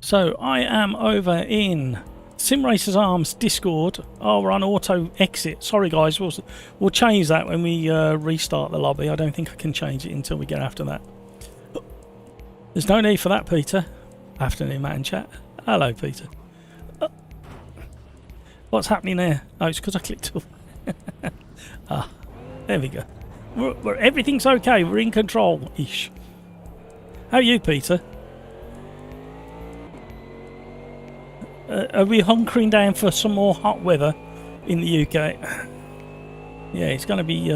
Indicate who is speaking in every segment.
Speaker 1: So I am over in Sim Racers Arms Discord. Oh, we're on auto exit. Sorry guys, we'll change that when we restart the lobby. I don't think I can change it until we get after that. There's no need for that, Peter. Afternoon, Matt in chat. Hello, Peter. What's happening there? Oh, it's because I clicked up. Ah, there we go. Everything's okay. We're in control-ish. How are you, Peter? Are we hunkering down for some more hot weather in the UK? Yeah, it's going to be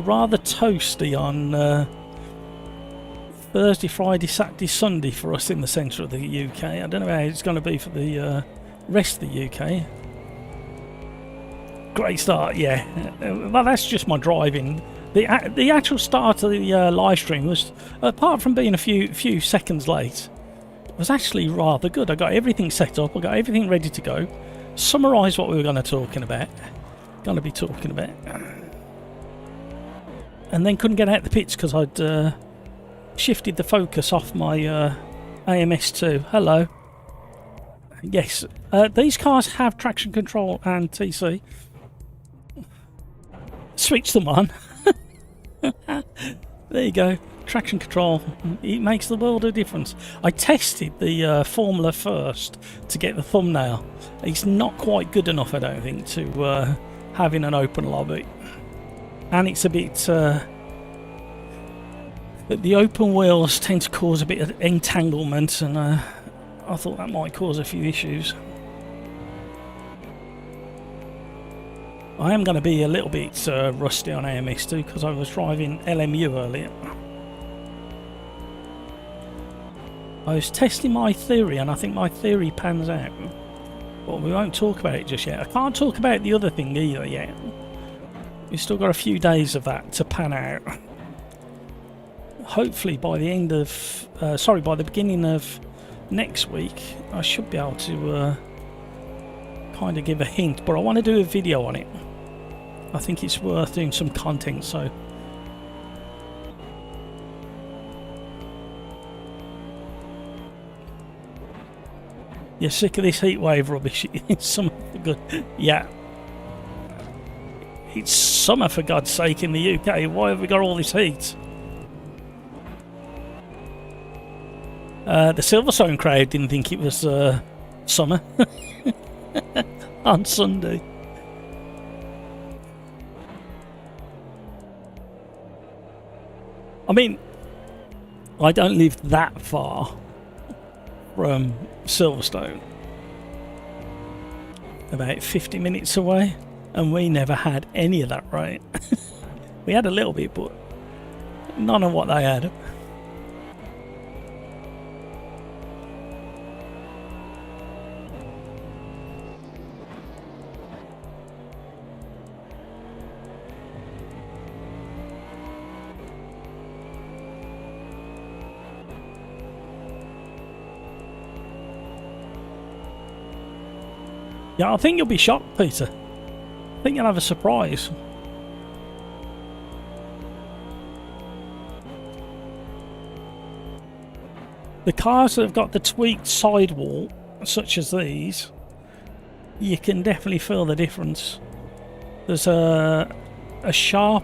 Speaker 1: rather toasty on Thursday, Friday, Saturday, Sunday for us in the centre of the UK. I don't know how it's going to be for the rest of the UK. Great start, yeah. Well, that's just my driving. The actual start of the live stream was, apart from being a few seconds late, was actually rather good. I got everything set up, I got everything ready to go, summarise what we were going to be talking about, and then couldn't get out the pits because I'd shifted the focus off my AMS2. Hello. Yes, these cars have traction control and TC. Switch them on. There you go. Traction control, it makes the world of difference. I tested the formula first to get the thumbnail. It's not quite good enough, I don't think, to have in an open lobby, and it's a bit the open wheels tend to cause a bit of entanglement, and I thought that might cause a few issues. I am going to be a little bit rusty on AMS2 because I was driving LMU earlier. I was testing my theory, and I think my theory pans out. But we won't talk about it just yet. I can't talk about the other thing either yet. We've still got a few days of that to pan out. Hopefully by the end of... by the beginning of next week, I should be able to kind of give a hint. But I want to do a video on it. I think it's worth doing some content, so... You're sick of this heatwave rubbish. It's summer for good. Yeah. It's summer for God's sake in the UK. Why have we got all this heat? The Silverstone crowd didn't think it was summer on Sunday. I mean, I don't live that far from Silverstone, about 50 minutes away, and we never had any of that rain. We had a little bit, but none of what they had. Yeah, I think you'll be shocked, Peter. I think you'll have a surprise. The cars that have got the tweaked sidewall, such as these, you can definitely feel the difference. There's a sharp,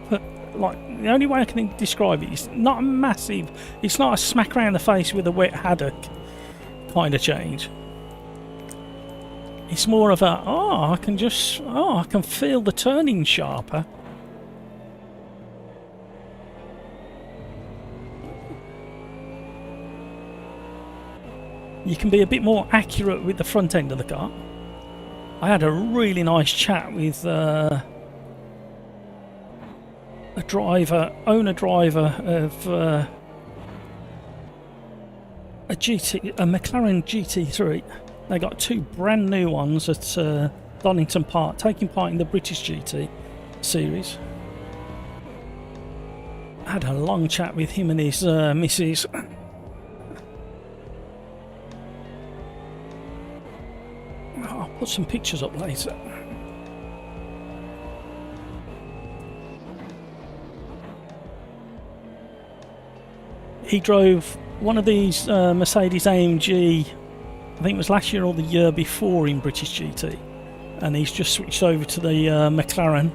Speaker 1: like, the only way I can describe it is not a massive, it's not a smack around the face with a wet haddock kind of change. It's more of a, I can feel the turning sharper. You can be a bit more accurate with the front end of the car. I had a really nice chat with a owner-driver of a McLaren GT3. They got two brand new ones at Donington Park, taking part in the British GT series. I had a long chat with him and his missus. I'll put some pictures up later. He drove one of these Mercedes AMG, I think it was last year or the year before in British GT, and he's just switched over to the McLaren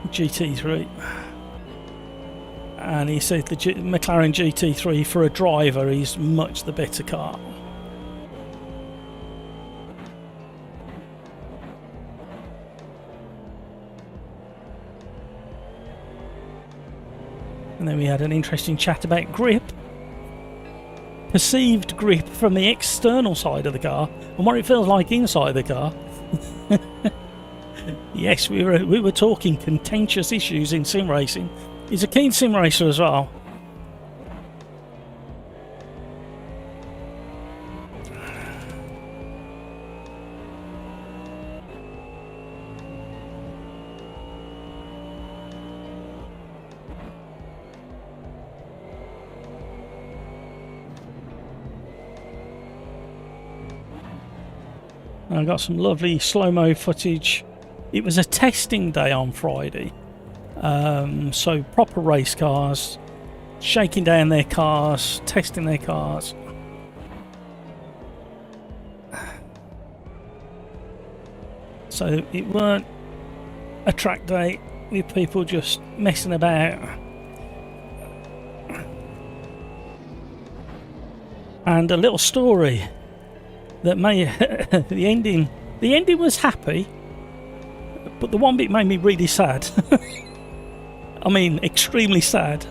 Speaker 1: GT3, and he said the McLaren GT3 for a driver is much the better car. And then we had an interesting chat about grip, perceived grip from the external side of the car, and what it feels like inside the car. Yes, we were talking contentious issues in sim racing. He's a keen sim racer as well. I got some lovely slow-mo footage. It was a testing day on Friday, so proper race cars, shaking down their cars, testing their cars. So it weren't a track day with people just messing about. And a little story that may the ending was happy, but the one bit made me really sad. I mean, extremely sad.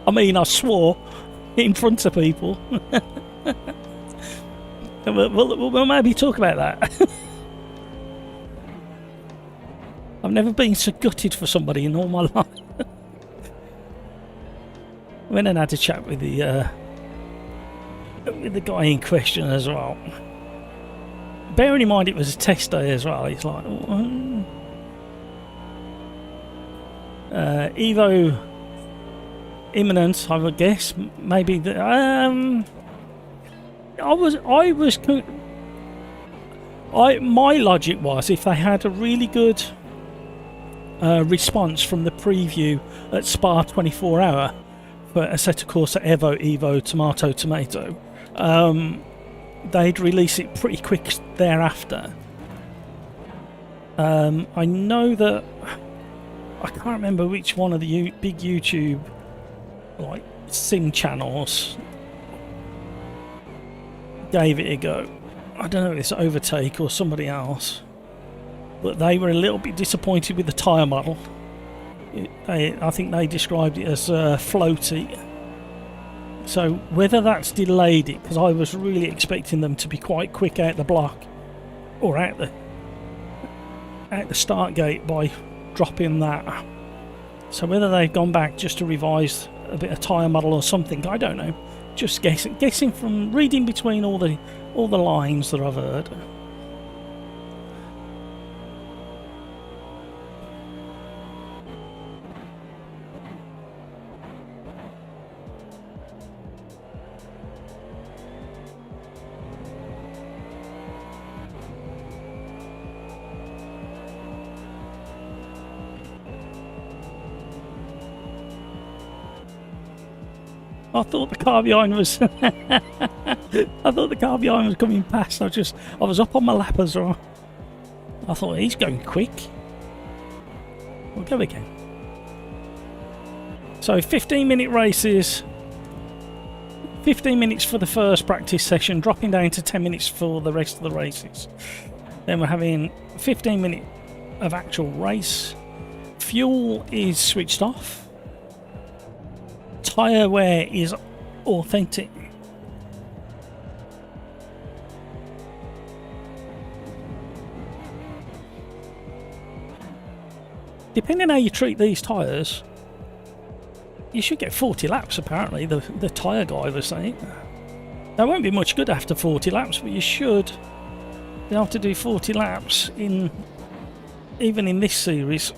Speaker 1: I mean, I swore in front of people. We'll maybe talk about that. I've never been so gutted for somebody in all my life. Went and had a chat with the guy in question as well. Bearing in mind it was a test day as well, it's like Evo imminent, I would guess. Maybe my logic was, if they had a really good response from the preview at Spa 24 Hour for Assetto Corsa Evo Tomato, they'd release it pretty quick thereafter. I know that I can't remember which one of the big YouTube like sim channels gave it a go. I don't know if it's Overtake or somebody else, but they were a little bit disappointed with the tyre model. I think they described it as floaty. So whether that's delayed it, because I was really expecting them to be quite quick out the block or out the start gate by dropping that. So whether they've gone back just to revise a bit of tyre model or something, I don't know. Just guessing from reading between all the lines that I've heard. I thought the car behind was I thought the car behind was coming past. I was up on my lap as well. I thought, he's going quick. We'll go again. So 15-minute races, 15 minutes for the first practice session, dropping down to 10 minutes for the rest of the races. Then we're having 15 minutes of actual race. Fuel is switched off. Tyre wear is authentic. Depending how you treat these tyres, you should get 40 laps apparently, the tyre guy was saying. There won't be much good after 40 laps, but you should be able to do 40 laps even in this series.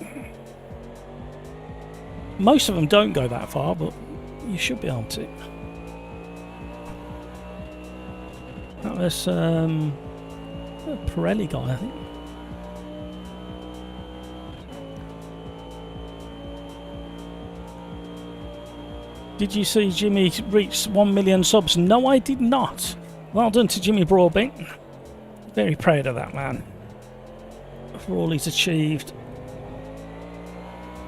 Speaker 1: Most of them don't go that far, but you should be able to. That was a Pirelli guy, I think. Did you see Jimmy reach 1 million subs? No, I did not. Well done to Jimmy Broadbent. Very proud of that man for all he's achieved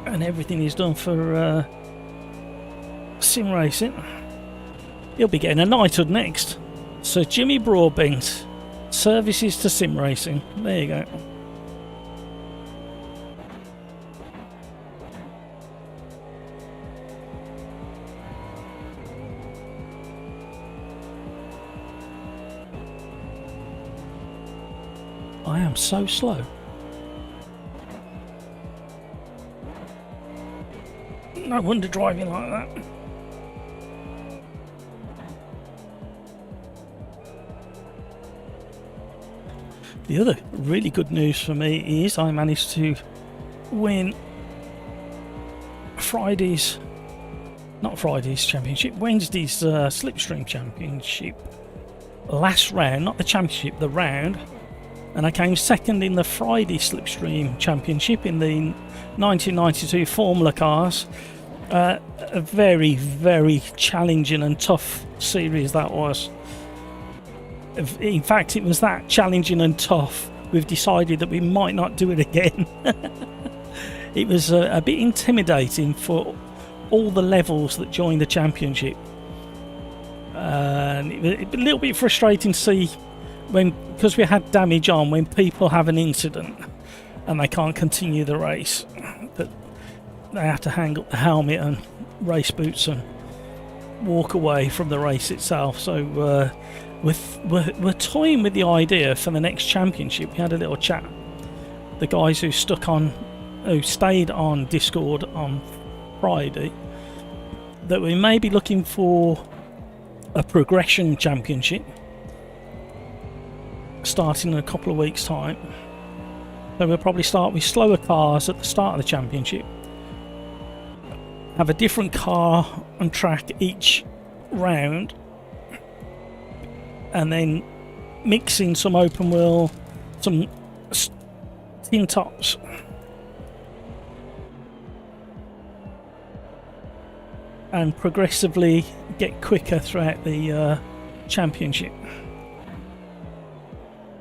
Speaker 1: and everything he's done for sim racing. He'll be getting a knighthood next. So Jimmy Broadbent, services to sim racing. There you go. I am so slow. No wonder driving like that. The other really good news for me is I managed to win not Friday's championship, Wednesday's Slipstream championship. Last round, not the championship, the round. And I came second in the Friday Slipstream Championship in the 1992 Formula cars. A very, very challenging and tough series that was. In fact, it was that challenging and tough we've decided that we might not do it again. It was a bit intimidating for all the levels that joined the championship. And it was a little bit frustrating to see because we had damage on, when people have an incident and they can't continue the race, that they have to hang up the helmet and race boots and walk away from the race itself. So we're toying with the idea for the next championship. We had a little chat, the guys who stayed on Discord on Friday, that we may be looking for a progression championship starting in a couple of weeks' time. So we'll probably start with slower cars at the start of the championship, have a different car and track each round, and then mix in some open wheel, some tin tops, and progressively get quicker throughout the championship.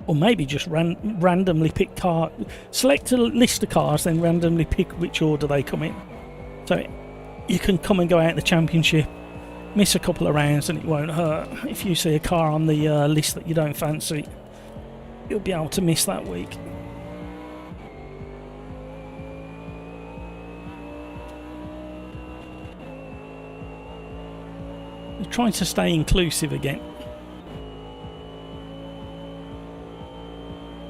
Speaker 1: Or maybe just randomly pick select a list of cars, then randomly pick which order they come in. So you can come and go out the championship, miss a couple of rounds, and it won't hurt. If you see a car on the list that you don't fancy, you'll be able to miss that week. We're trying to stay inclusive again.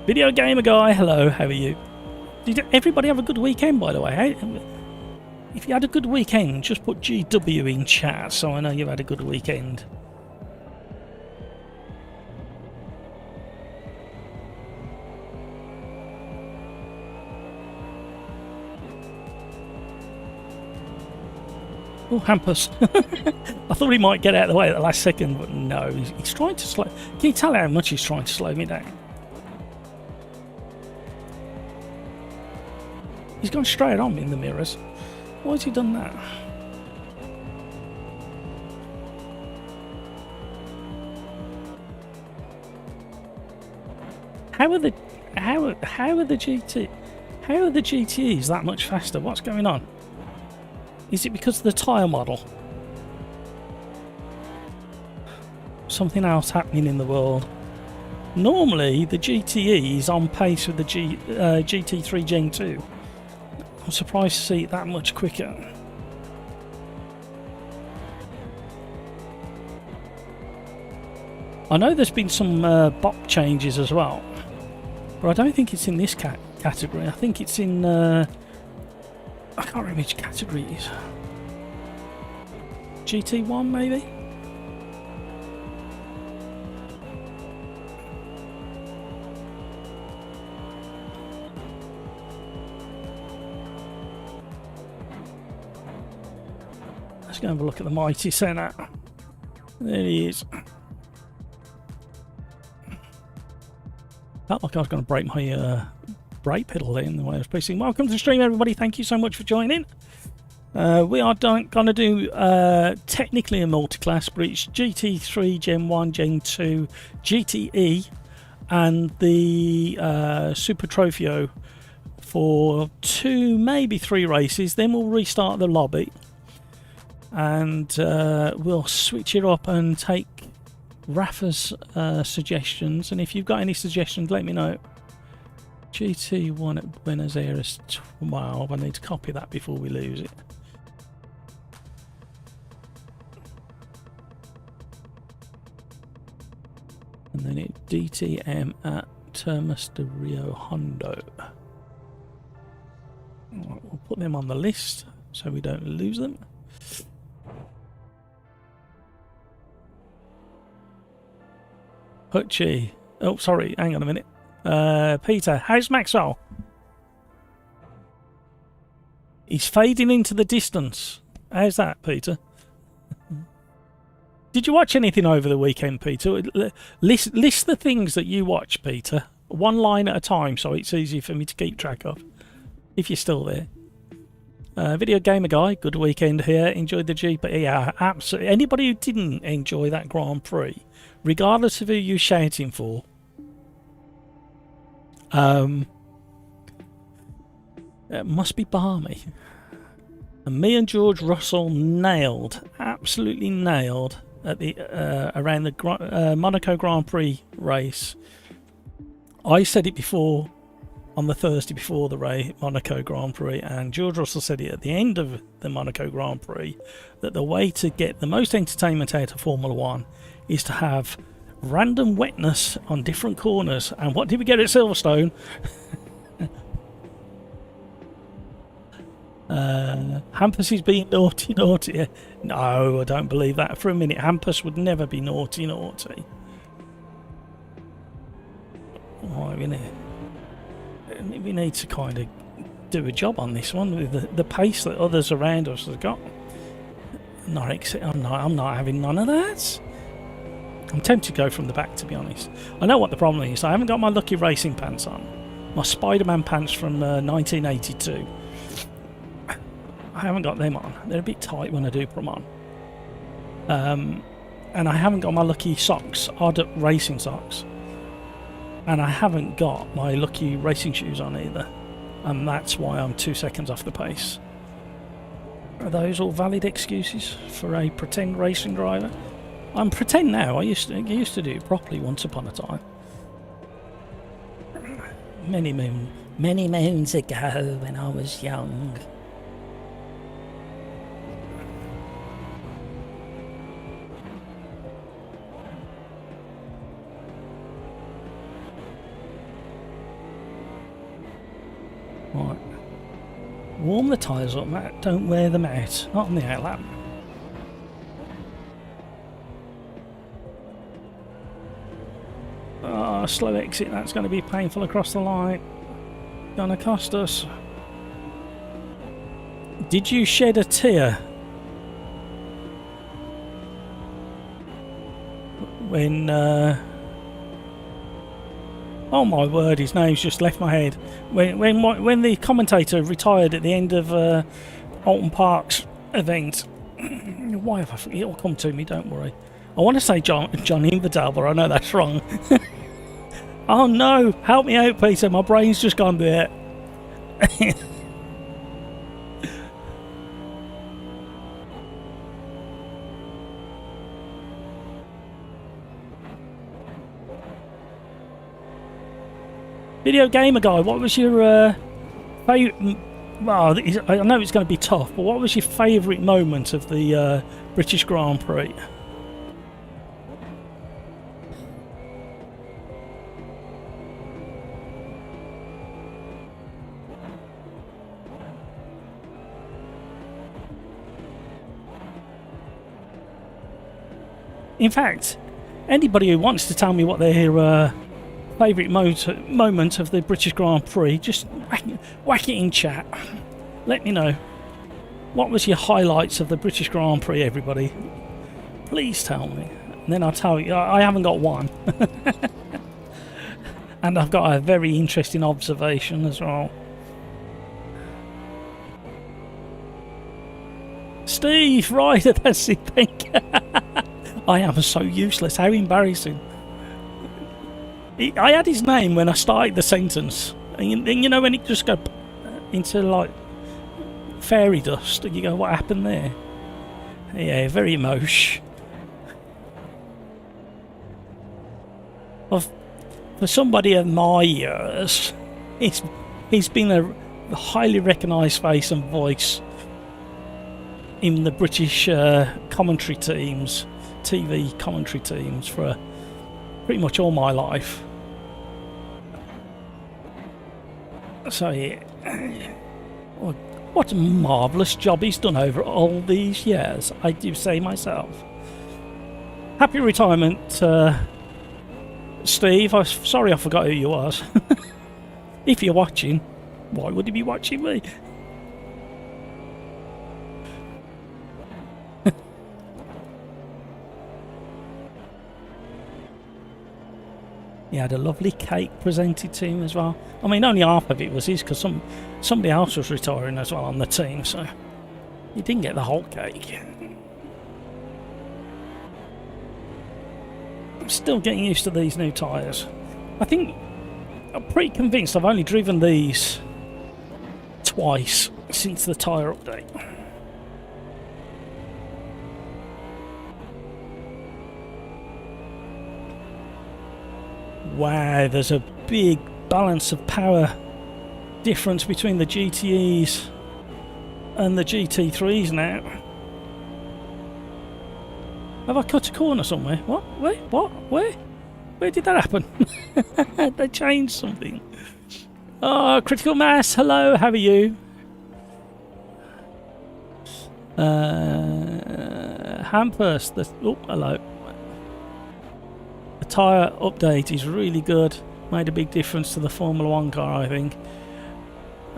Speaker 1: Video Gamer Guy, hello, how are you? Did everybody have a good weekend, by the way? If you had a good weekend, just put GW in chat so I know you've had a good weekend. Oh, Hampus. I thought he might get out of the way at the last second, but no, he's trying to slow. Can you tell how much he's trying to slow me down? He's gone straight on me in the mirrors. Why has he done that? How are the GTEs that much faster? What's going on? Is it because of the tyre model? Something else happening in the world. Normally the GTE is on pace with the GT3 Gen 2. I'm surprised to see it that much quicker. I know there's been some bop changes as well, but I don't think it's in this category. I think it's in I can't remember which category it is. GT1 maybe? Let's go and have a look at the mighty Senna. There he is. Felt like I was going to break my brake pedal there in the way I was pressing. Welcome to the stream, everybody. Thank you so much for joining. We are going to do technically a multi-class, but it's GT3, Gen 1, Gen 2, GTE, and the Super Trofeo for 2, maybe 3 races. Then we'll restart the lobby, and we'll switch it up and take Rafa's suggestions. And if you've got any suggestions, let me know. GT1 at Buenos Aires 12. I need to copy that before we lose it. And then it DTM at Termas de Rio Hondo. Right, we'll put them on the list so we don't lose them. Hutchie. Oh, sorry, hang on a minute. Peter, how's Maxwell? He's fading into the distance. How's that, Peter? Did you watch anything over the weekend, Peter? List the things that you watch, Peter. One line at a time, so it's easy for me to keep track of. If you're still there. Video Gamer Guy, good weekend here. Enjoyed the Jeep. Yeah, absolutely. Anybody who didn't enjoy that Grand Prix, regardless of who you're shouting for, it must be balmy. And me and George Russell absolutely nailed at the around the Monaco Grand Prix race. I said it before on the Thursday before the Monaco Grand Prix, and George Russell said it at the end of the Monaco Grand Prix, that the way to get the most entertainment out of Formula One is to have random wetness on different corners. And what did we get at Silverstone? Hampus is being naughty. No, I don't believe that for a minute. Hampus would never be naughty. Right, we need to kind of do a job on this one with the pace that others around us have got. I'm not having none of that. I'm tempted to go from the back, to be honest. I know what the problem is. I haven't got my lucky racing pants on. My Spider-Man pants from 1982. I haven't got them on. They're a bit tight when I do put them on. And I haven't got my lucky socks, odd racing socks. And I haven't got my lucky racing shoes on either. And that's why I'm 2 seconds off the pace. Are those all valid excuses for a pretend racing driver? I'm pretend now. I used to do it properly once upon a time. Many moons ago when I was young. Right. Warm the tyres up, Matt. Don't wear them out. Not on the outlap. Oh, slow exit. That's going to be painful across the line. Gonna cost us. Did you shed a tear when oh my word, his name's just left my head. When the commentator retired at the end of Alton Park's event. Why have I forgotten? It'll come to me, don't worry. I want to say John Inverdale, but I know that's wrong. Oh no, help me out, Peter. My brain's just gone there. Video Gamer Guy, what was your favourite... Well, I know it's going to be tough, but what was your favourite moment of the British Grand Prix? In fact, anybody who wants to tell me what their favourite moment of the British Grand Prix, just whack it in chat. Let me know. What was your highlights of the British Grand Prix, everybody? Please tell me. And then I'll tell you. I haven't got one. And I've got a very interesting observation as well. Steve Ryder, that's it, thank you. I am so useless, how embarrassing. I had his name when I started the sentence, and you know when it just go into like fairy dust, and you go, what happened there? Yeah, very emosh. For somebody of my years, he's been a highly recognised face and voice in the British commentary teams, TV commentary teams for pretty much all my life. So yeah, what a marvellous job he's done over all these years, I do say myself. Happy retirement, Steve. I'm sorry I forgot who you was. If you're watching, why would you be watching me? He had a lovely cake presented to him as well. I mean, only half of it was his, because somebody else was retiring as well on the team, so he didn't get the whole cake. I'm still getting used to these new tyres. I think I'm pretty convinced I've only driven these twice since the tyre update. Wow, there's a big balance of power difference between the GTEs and the GT3s now. Have I cut a corner somewhere? What? Where? What? Where? Where did that happen? They changed something. Oh, Critical Mass, hello, how are you? Hampers, oh, hello. The tyre update is really good. Made a big difference to the Formula 1 car, I think.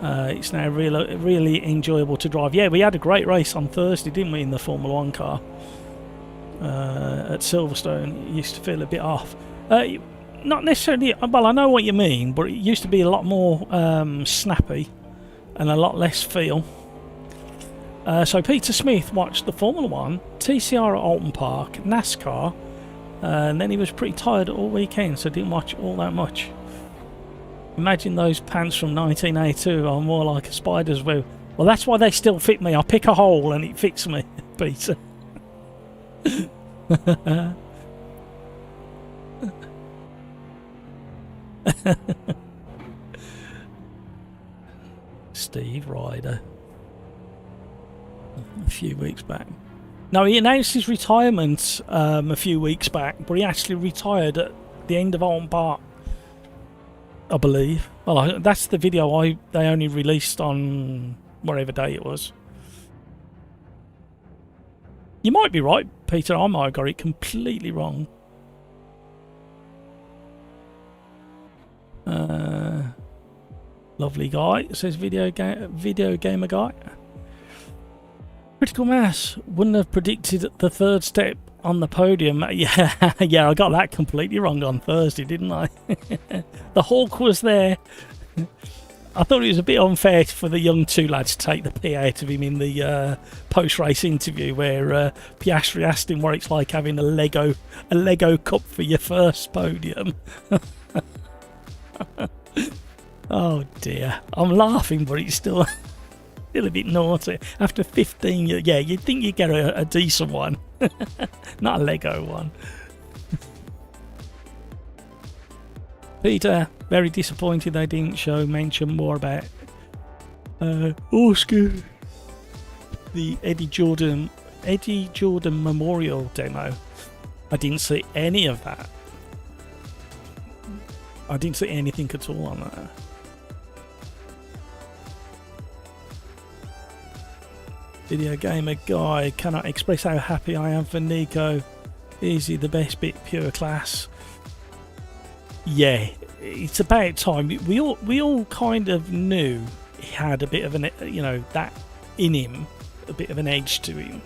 Speaker 1: It's now really enjoyable to drive. Yeah, we had a great race on Thursday, didn't we, in the Formula 1 car? At Silverstone. It used to feel a bit off. Not necessarily, well, I know what you mean, but it used to be a lot more snappy and a lot less feel. So Peter Smith watched the Formula 1, TSRA at Alton Park, NASCAR, and then he was pretty tired all weekend, so didn't watch all that much. Imagine those pants from 1982 are more like a spider's web. Well, that's why they still fit me. I pick a hole and it fits me, Peter. Steve Ryder. A few weeks back. No, he announced his retirement a few weeks back, but he actually retired at the end of Alton Park, I believe. Well, that's the video they only released on whatever day it was. You might be right, Peter. I might have got it completely wrong. Lovely guy. It says video gamer guy. Critical Mass wouldn't have predicted the third step on the podium. Yeah, yeah, I got that completely wrong on Thursday, didn't I? The Hawk was there. I thought it was a bit unfair for the young two lads to take the pee out of him in the post-race interview, where Piastri asked him what it's like having a Lego cup for your first podium. Oh dear, I'm laughing, but it's still a bit naughty. After 15 years, yeah, you'd think you'd get a decent one, not a Lego one. Peter, very disappointed they didn't mention more about Oscar, the Eddie Jordan Memorial demo. I didn't see any of that. I didn't see anything at all on that. Video gamer guy, cannot express how happy I am for Nico. Is he the best bit pure class? Yeah, it's about time. We all kind of knew he had a bit of an, that in him, a bit of an edge to him.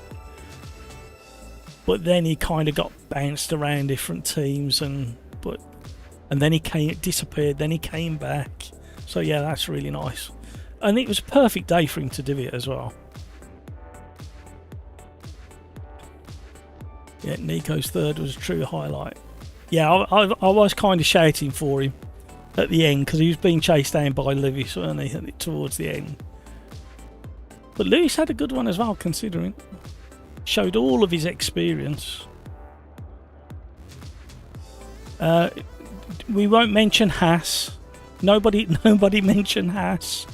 Speaker 1: But then he kind of got bounced around different teams, and then he disappeared. Then he came back. So yeah, that's really nice. And it was a perfect day for him to do it as well. Yeah, Nico's third was a true highlight. Yeah, I was kind of shouting for him at the end because he was being chased down by Lewis, weren't he, towards the end. But Lewis had a good one as well, considering. Showed all of his experience. We won't mention Haas. Nobody mentioned Haas.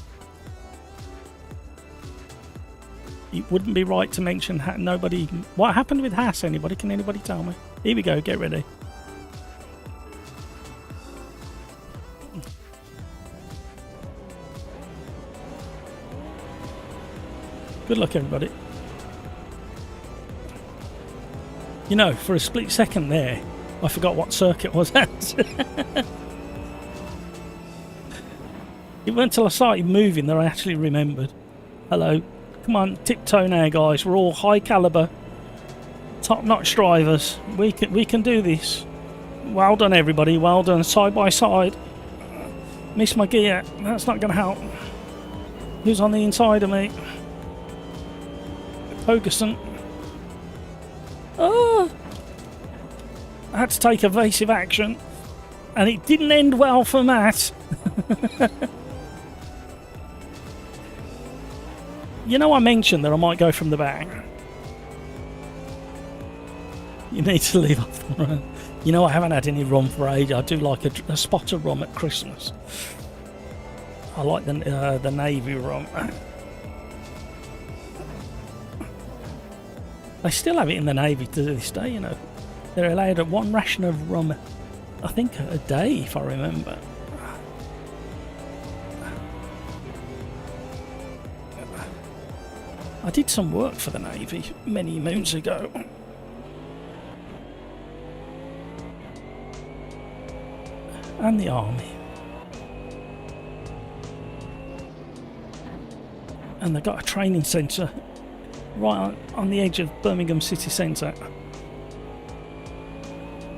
Speaker 1: It wouldn't be right to mention Haas. Nobody. What happened with Haas? Anybody? Can anybody tell me? Here we go. Get ready. Good luck, everybody. You know, for a split second there, I forgot what circuit was at. It wasn't until I started moving that I actually remembered. Hello. Come on, tiptoe now, guys. We're all high caliber, top-notch drivers. We can do this. Well done, everybody. Well done. Side by side. Missed my gear. That's not going to help. Who's on the inside of me? Ferguson. Oh! I had to take evasive action, and it didn't end well for Matt. You know, I mentioned that I might go from the back. You need to leave off the run. You know, I haven't had any rum for ages. I do like a spot of rum at Christmas. I like the navy rum. They still have it in the Navy to this day, you know. They're allowed one ration of rum, I think, a day, if I remember. I did some work for the Navy many moons ago. And the Army. And they got a training centre right on the edge of Birmingham city centre.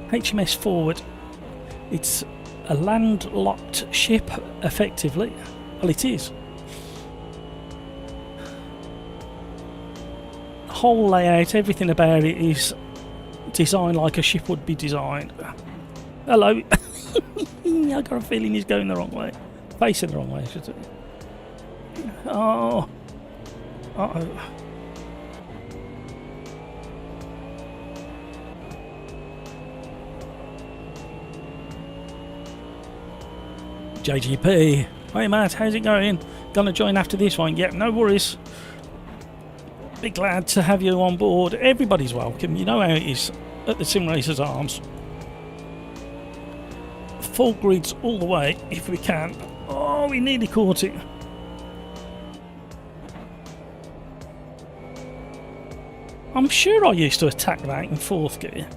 Speaker 1: HMS Forward. It's a landlocked ship, effectively. Well, it is. The whole layout, everything about it is designed like a ship would be designed. Hello. I got a feeling he's going the wrong way. Facing the wrong way, I should say. Oh. Uh-oh. JGP. Hey Matt, how's it going? Gonna join after this one? Yep, no worries. Be glad to have you on board. Everybody's welcome. You know how it is at the Sim Racers Arms. Full grids all the way if we can. Oh, we nearly caught it. I'm sure I used to attack that in fourth gear.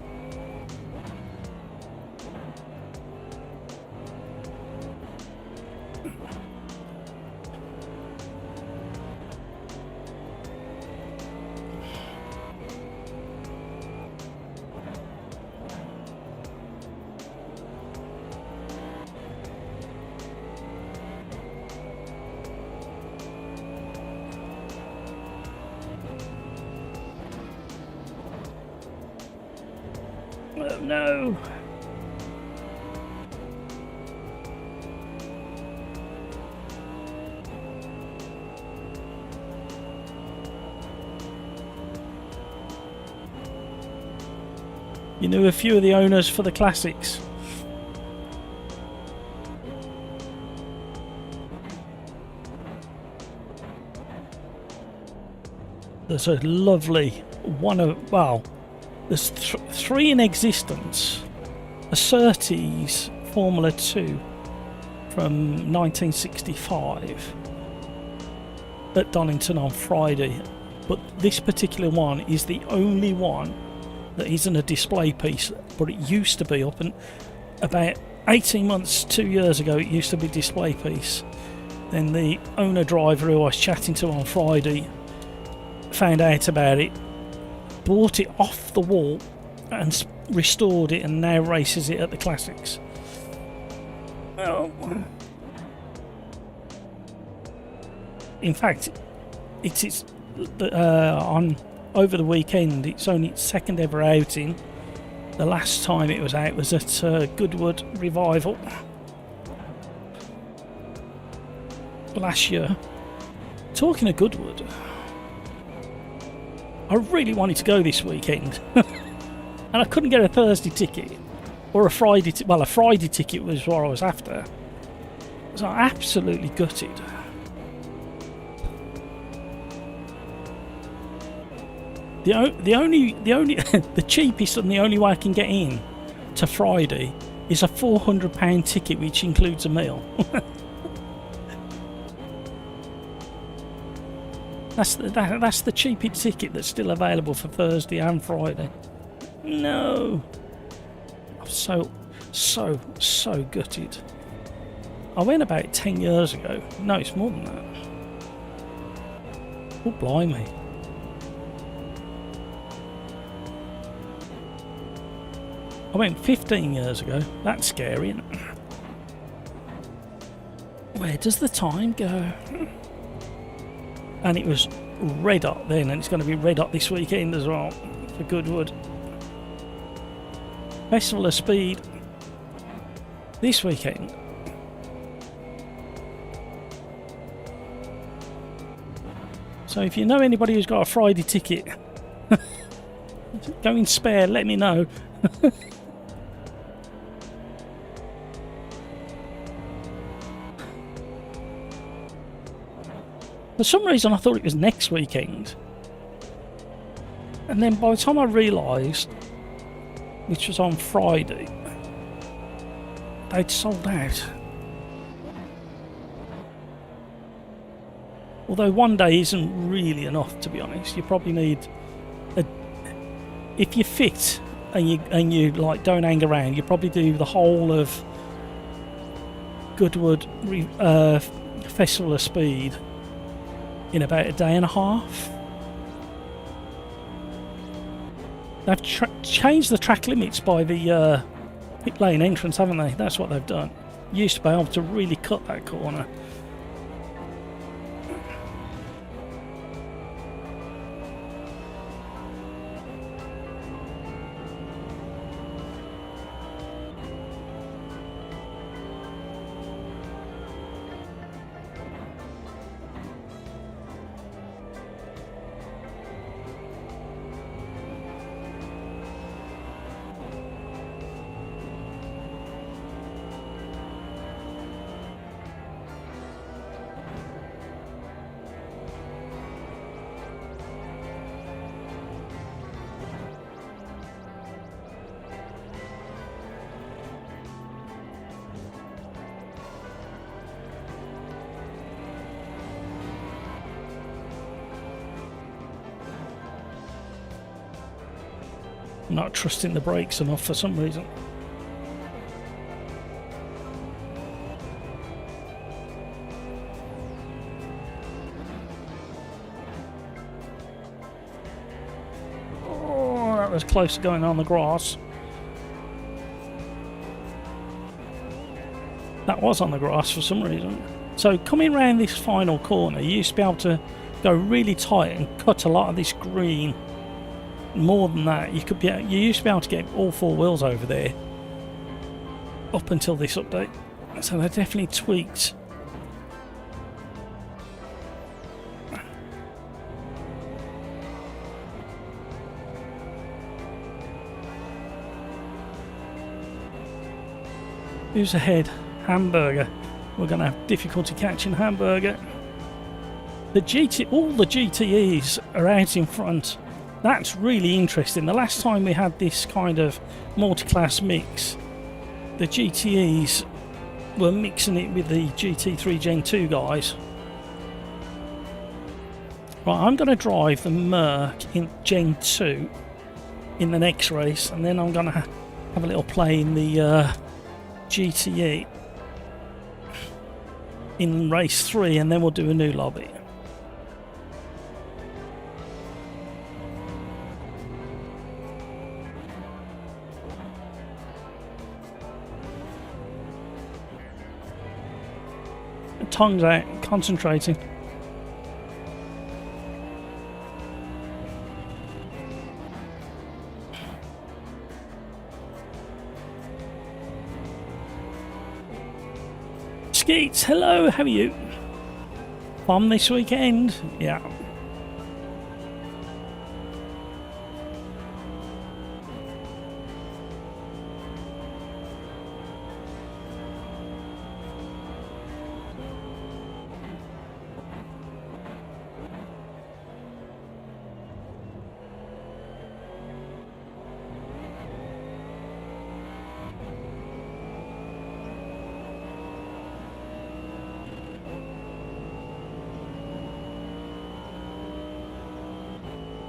Speaker 1: Oh no! You knew a few of the owners for the classics. There's a lovely one of, well, there's three in existence. A Surtees Formula 2 from 1965 at Donington on Friday. But this particular one is the only one that isn't a display piece, but it used to be up and about 18 months, 2 years ago, it used to be display piece. Then the owner driver who I was chatting to on Friday found out about it, bought it off the wall and restored it, and now races it at the classics. Well, in fact, it's on over the weekend. It's only its second ever outing. The last time it was out was at Goodwood Revival last year. Talking of Goodwood, I really wanted to go this weekend and I couldn't get a Thursday ticket or a Friday well, a Friday ticket was what I was after. So I'm absolutely gutted. The only the cheapest and the only way I can get in to Friday is a £400 ticket, which includes a meal. That's the cheapest ticket that's still available for Thursday and Friday. No, I'm so gutted. I went about 10 years ago. No, it's more than that. Oh, blimey. I went 15 years ago. That's scary, isn't it? Where does the time go? And it was red hot then, and it's going to be red hot this weekend as well for Goodwood. Festival of Speed this weekend. So if you know anybody who's got a Friday ticket, go in spare, let me know. For some reason I thought it was next weekend, and then by the time I realised, which was on Friday, they'd sold out. Although one day isn't really enough, to be honest. You probably need if you're fit and you like don't hang around, you probably do the whole of Goodwood Festival of Speed in about a day and a half. They've changed the track limits by the pit lane entrance, haven't they? That's what they've done. You used to be able to really cut that corner. I'm not trusting the brakes enough for some reason. Oh, that was close to going on the grass. That was on the grass for some reason. So coming around this final corner, you used to be able to go really tight and cut a lot of this green. More than that, you used to be able to get all four wheels over there up until this update. So they definitely tweaked. Who's ahead? Hamburger. We're going to have difficulty catching Hamburger. All the GTEs are out in front. That's really interesting. The last time we had this kind of multi-class mix, the GTEs were mixing it with the GT3 Gen 2 guys. Right, I'm going to drive the Merc in Gen 2 in the next race, and then I'm going to have a little play in the GTE in race 3, and then we'll do a new lobby. Tongues out, concentrating. Skeets, hello, how are you? Fun this weekend? Yeah.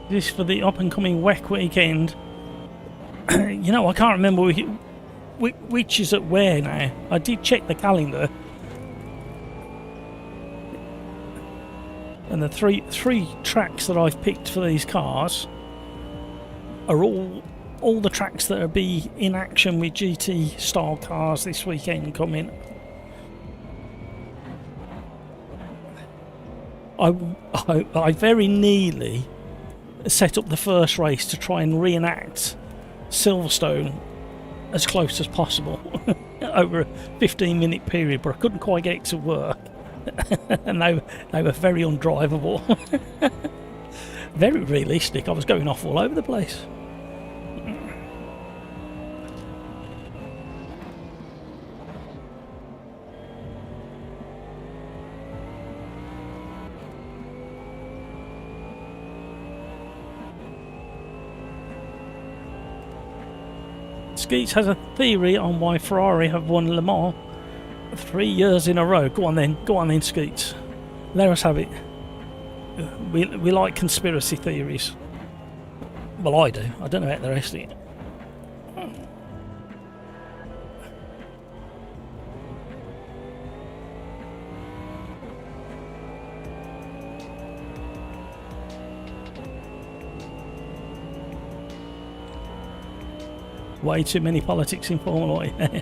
Speaker 1: This for the up-and-coming WEC weekend. You know, I can't remember which is at where now. I did check the calendar. And the three tracks that I've picked for these cars are all the tracks that will be in action with GT-style cars this weekend coming. I very nearly set up the first race to try and reenact Silverstone as close as possible over a 15-minute period, but I couldn't quite get it to work. And they were very undrivable. Very realistic. I was going off all over the place. Skeets has a theory on why Ferrari have won Le Mans 3 years in a row. Go on then, Skeets. Let us have it. We like conspiracy theories. Well, I do. I don't know about the rest of you. Way too many politics in Formula One.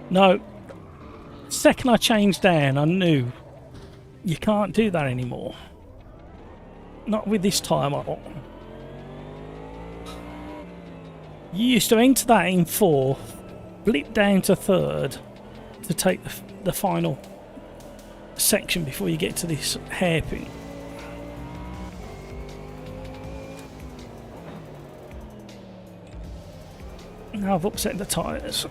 Speaker 1: No. Second I changed down, I knew you can't do that anymore. Not with this time. You used to enter that in fourth, blip down to third to take the final section before you get to this hairpin. Now I've upset the tyres.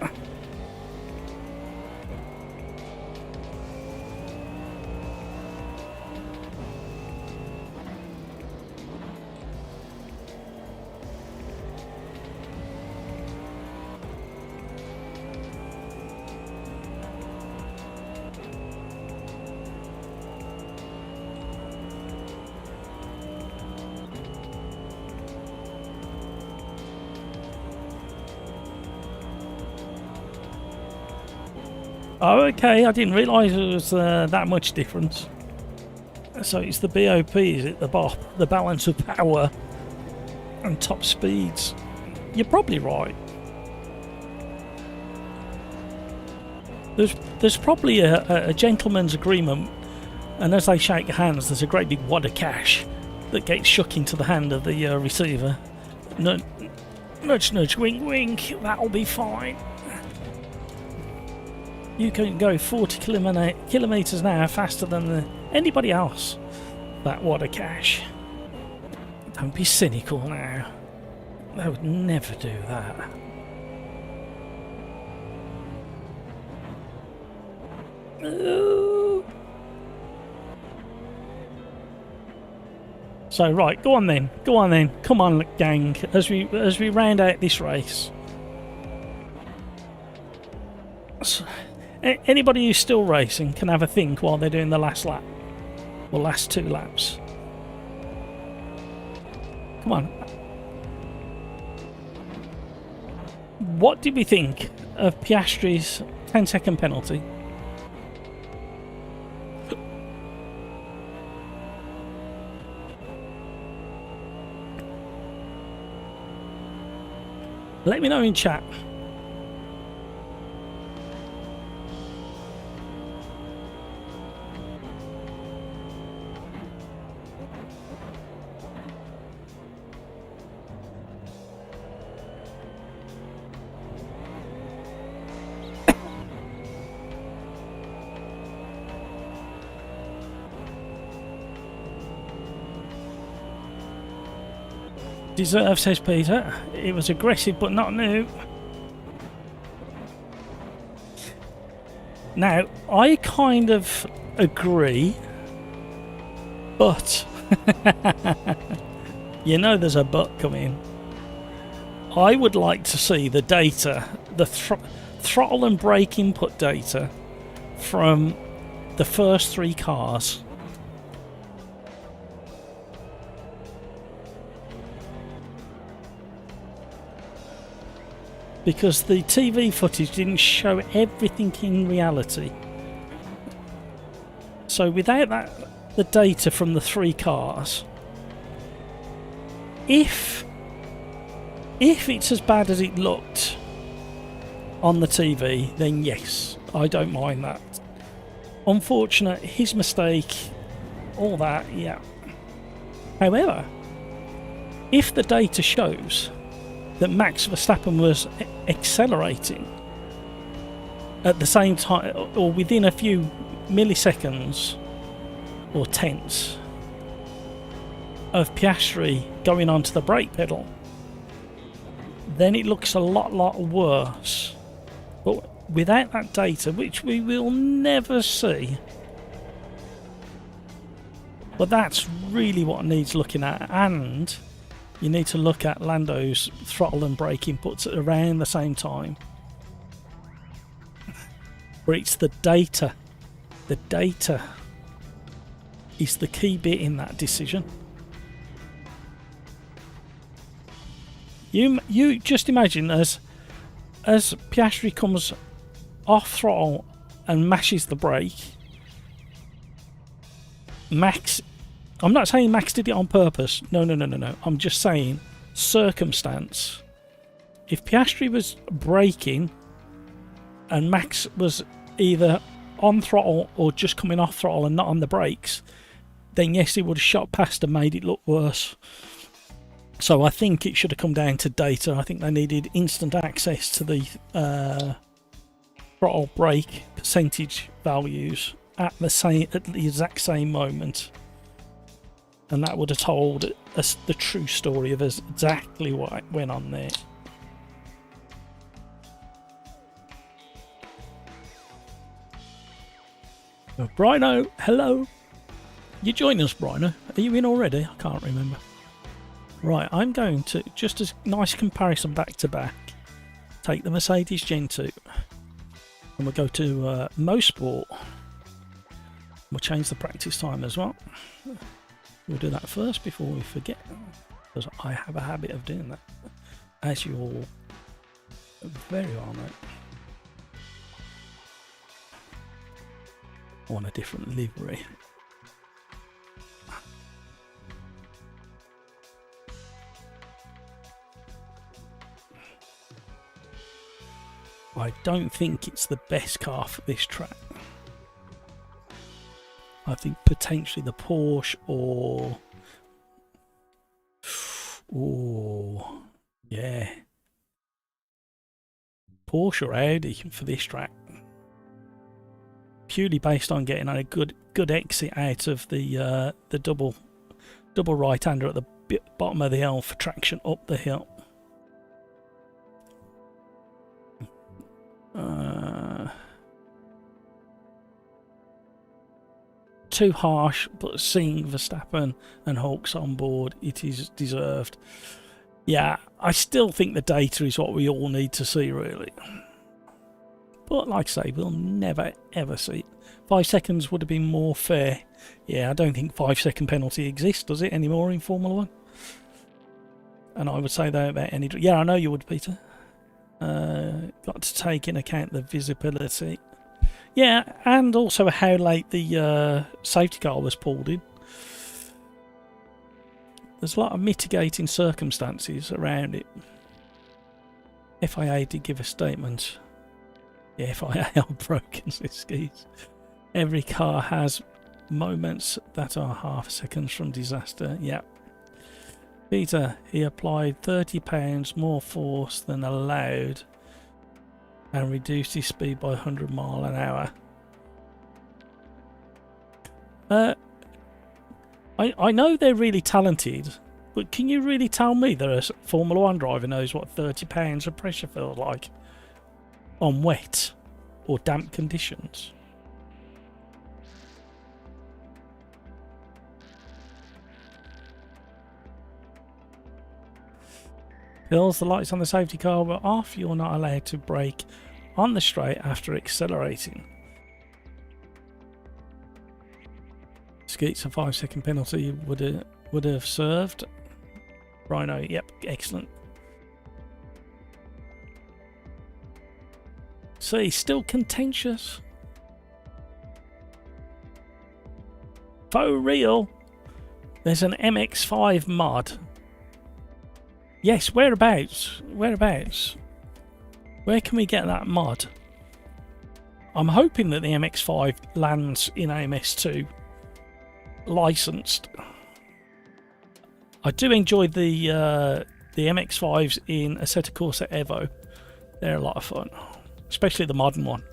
Speaker 1: Oh, okay, I didn't realise there was that much difference. So it's the BOP, is it? The BOP, the balance of power and top speeds. You're probably right. There's probably a gentleman's agreement, and as they shake hands, there's a great big wad of cash that gets shook into the hand of the receiver. Nudge, nudge, wink, wink, that'll be fine. You can go 40 kilometres an hour faster than anybody else. That wad of cash. Don't be cynical now. They would never do that. Ooh. So right, go on then. Come on, gang. As we round out this race. So, anybody who's still racing can have a think while they're doing the last lap. Or last 2 laps. Come on. What did we think of Piastri's 10-second penalty? Let me know in chat. Deserve, says Peter. It was aggressive but not new. Now, I kind of agree, but you know there's a but coming. I would like to see the data, the throttle and brake input data from the first 3 cars. Because the TV footage didn't show everything in reality. So without that, the data from the 3 cars, if it's as bad as it looked on the TV, then yes, I don't mind that. Unfortunate, his mistake, all that, yeah. However, if the data shows that Max Verstappen was accelerating at the same time, or within a few milliseconds or tenths of Piastri going onto the brake pedal, then it looks a lot worse. But without that data, which we will never see, but that's really what needs looking at. And you need to look at Lando's throttle and brake inputs at around the same time. Where it's the data. The data is the key bit in that decision. You just imagine as Piastri comes off throttle and mashes the brake, Max, I'm not saying Max did it on purpose. No. I'm just saying circumstance. If Piastri was braking and Max was either on throttle or just coming off throttle and not on the brakes, then yes, he would have shot past and made it look worse. So I think it should have come down to data. I think they needed instant access to the throttle brake percentage values at the exact same moment. And that would have told us the true story of exactly what went on there. Oh, Brino, hello. You join us, Brino. Are you in already? I can't remember. Right, I'm going to, just as nice comparison back to back, take the Mercedes Gen 2. And we'll go to Mosport. We'll change the practice time as well. We'll do that first before we forget, because I have a habit of doing that, as you all very well know. I want a different livery. I don't think it's the best car for this track. I think potentially the Porsche or... Oh, yeah. Porsche or Audi for this track. Purely based on getting a good exit out of the double right-hander at the bottom of the hill for traction up the hill. Too harsh, but seeing Verstappen and Hulks on board, it is deserved. Yeah, I still think the data is what we all need to see, really. But like I say, we'll never ever see it. 5 seconds would have been more fair. Yeah, I don't think 5-second penalty exists, does it, anymore in Formula 1? And I would say that about any... Yeah, I know you would, Peter. Got to take in account the visibility. Yeah, and also how late the safety car was pulled in. There's a lot of mitigating circumstances around it. FIA did give a statement. Yeah, FIA are broken, says Skis. Every car has moments that are half seconds from disaster. Yep. Peter, he applied £30 more force than allowed and reduced his speed by 100 miles an hour. I know they're really talented, But can you really tell me that a Formula 1 driver knows what 30 pounds of pressure feels like on wet or damp conditions? Bills, the lights on the safety car were off. You're not allowed to brake on the straight after accelerating. Skeets, a 5-second penalty would have served. Rhino, yep, excellent. See, still contentious. For real. There's an MX5 mod. Yes, whereabouts? Whereabouts? Where can we get that mod? I'm hoping that the MX5 lands in AMS2 licensed. I do enjoy the MX5s in Assetto Corsa Evo. They're a lot of fun, especially the modern one.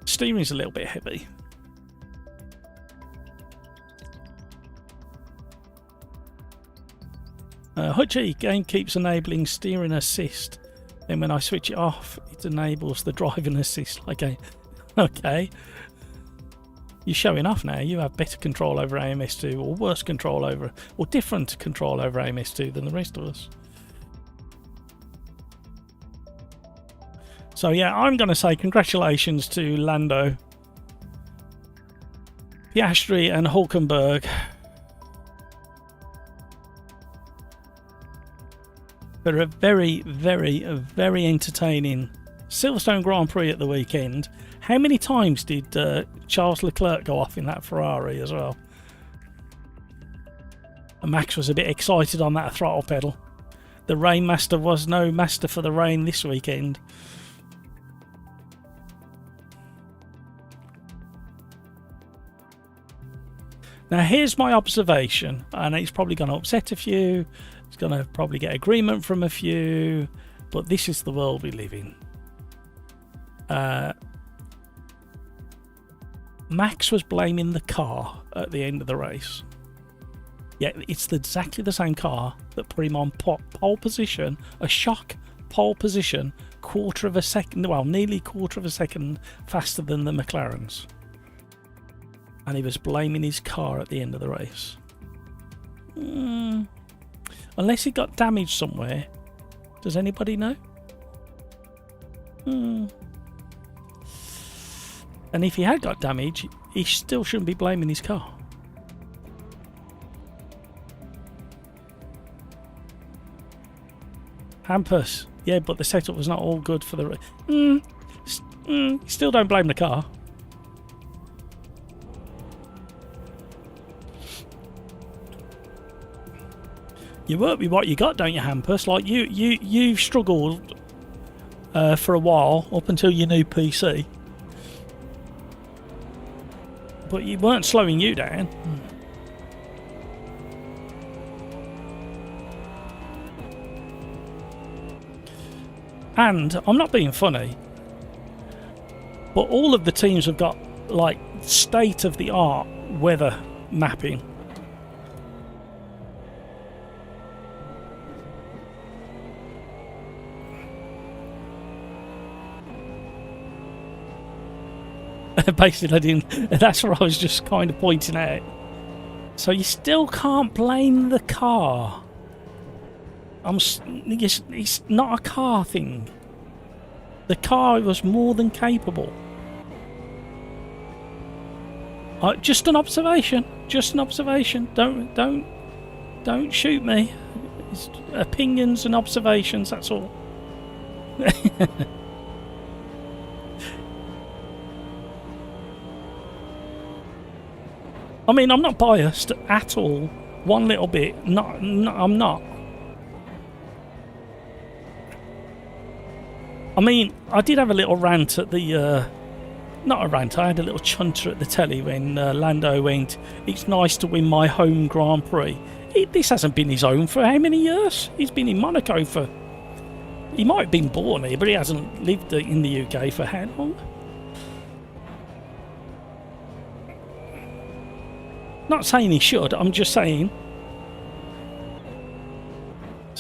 Speaker 1: Steering's a little bit heavy. Hutchie, game keeps enabling steering assist. Then when I switch it off, it enables the driving assist. Okay. You're showing off now. You have better control over AMS2, or worse control over, or different control over AMS2 than the rest of us. So yeah, I'm going to say congratulations to Lando, Piastri and Hulkenberg for a very, very, very entertaining Silverstone Grand Prix at the weekend. How many times did Charles Leclerc go off in that Ferrari as well? And Max was a bit excited on that throttle pedal. The Rain Master was no master for the rain this weekend. Now here's my observation, and it's probably going to upset a few, it's going to probably get agreement from a few, but this is the world we live in. Max was blaming the car at the end of the race. Yeah, it's exactly the same car that put him on pole position, a shock pole position, nearly quarter of a second faster than the McLarens. And he was blaming his car at the end of the race. Unless he got damaged somewhere. Does anybody know? And if he had got damage, he still shouldn't be blaming his car. Hampus. Yeah, but the setup was not all good for the... Still don't blame the car. You work with what you got, don't you, Hampus? Like, you've struggled for a while, up until your new PC. But you weren't slowing you down. And I'm not being funny, but all of the teams have got like state-of-the-art weather mapping. Basically, that's what I was just kind of pointing out. So you still can't blame the car. It's not a car thing. The car was more than capable. Just an observation. Just an observation. Don't shoot me. It's opinions and observations. That's all. I mean, I'm not biased at all. One little bit. I'm not. I mean, I did have a little rant at the... not a rant, I had a little chunter at the telly when Lando went, "It's nice to win my home Grand Prix." This hasn't been his home for how many years? He's been in Monaco for... He might have been born here, but he hasn't lived in the UK for how long? Not saying he should, I'm just saying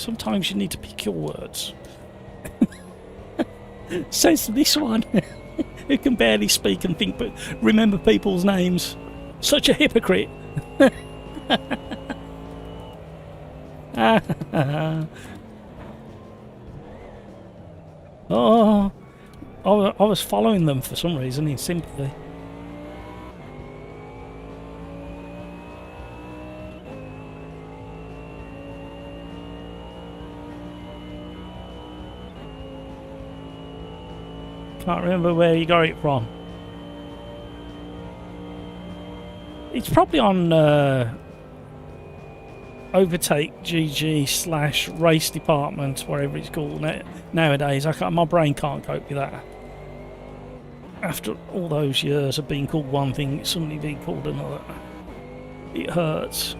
Speaker 1: Sometimes you need to pick your words. Says this one, who can barely speak and think but remember people's names. Such a hypocrite. Oh, I was following them for some reason in sympathy. Can't remember where you got it from. It's probably on Overtake GG / race department, whatever it's called nowadays. My brain can't cope with that. After all those years of being called one thing, it's suddenly being called another. It hurts.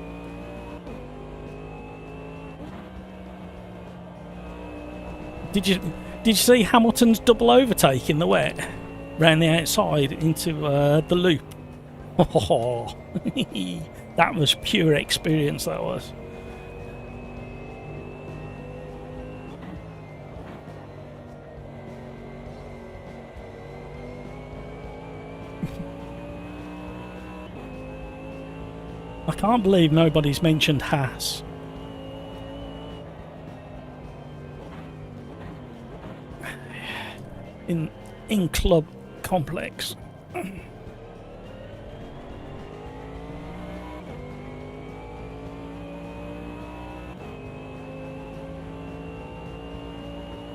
Speaker 1: Did you see Hamilton's double overtake in the wet? Round the outside into the loop. Oh, that was pure experience, that was. I can't believe nobody's mentioned Haas. In club complex.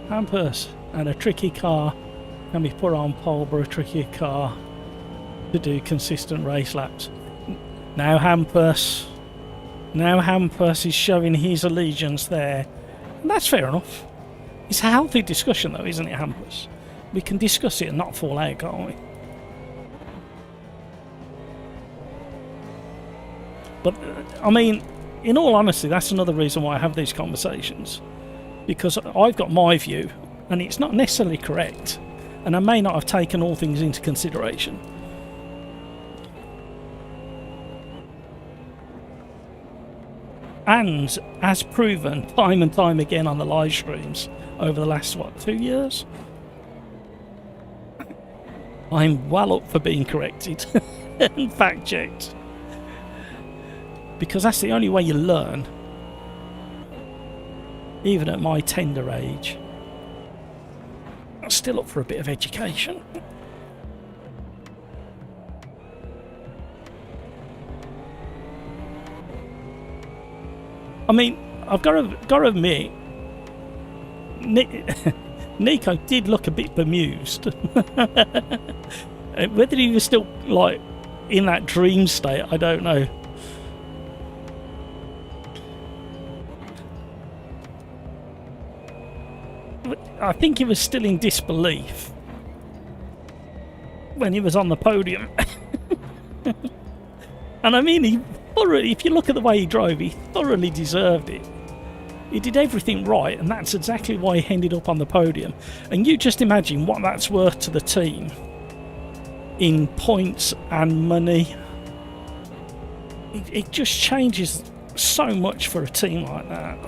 Speaker 1: Hampers and a tricky car can be put on pole for a tricky car to do consistent race laps. Now Hampers is showing his allegiance there. And that's fair enough. It's a healthy discussion though, isn't it, Hampers? We can discuss it and not fall out, can't we? But, I mean, in all honesty, that's another reason why I have these conversations. Because I've got my view, and it's not necessarily correct. And I may not have taken all things into consideration. And, as proven time and time again on the live streams over the last, 2 years? I'm well up for being corrected and fact-checked. Because that's the only way you learn. Even at my tender age. I'm still up for a bit of education. I mean, I've got to admit, Nico did look a bit bemused. Whether he was still, like, in that dream state, I don't know. I think he was still in disbelief when he was on the podium. And I mean, he thoroughly, if you look at the way he drove, he thoroughly deserved it. He did everything right, and that's exactly why he ended up on the podium. And you just imagine what that's worth to the team in points and money. It just changes so much for a team like that.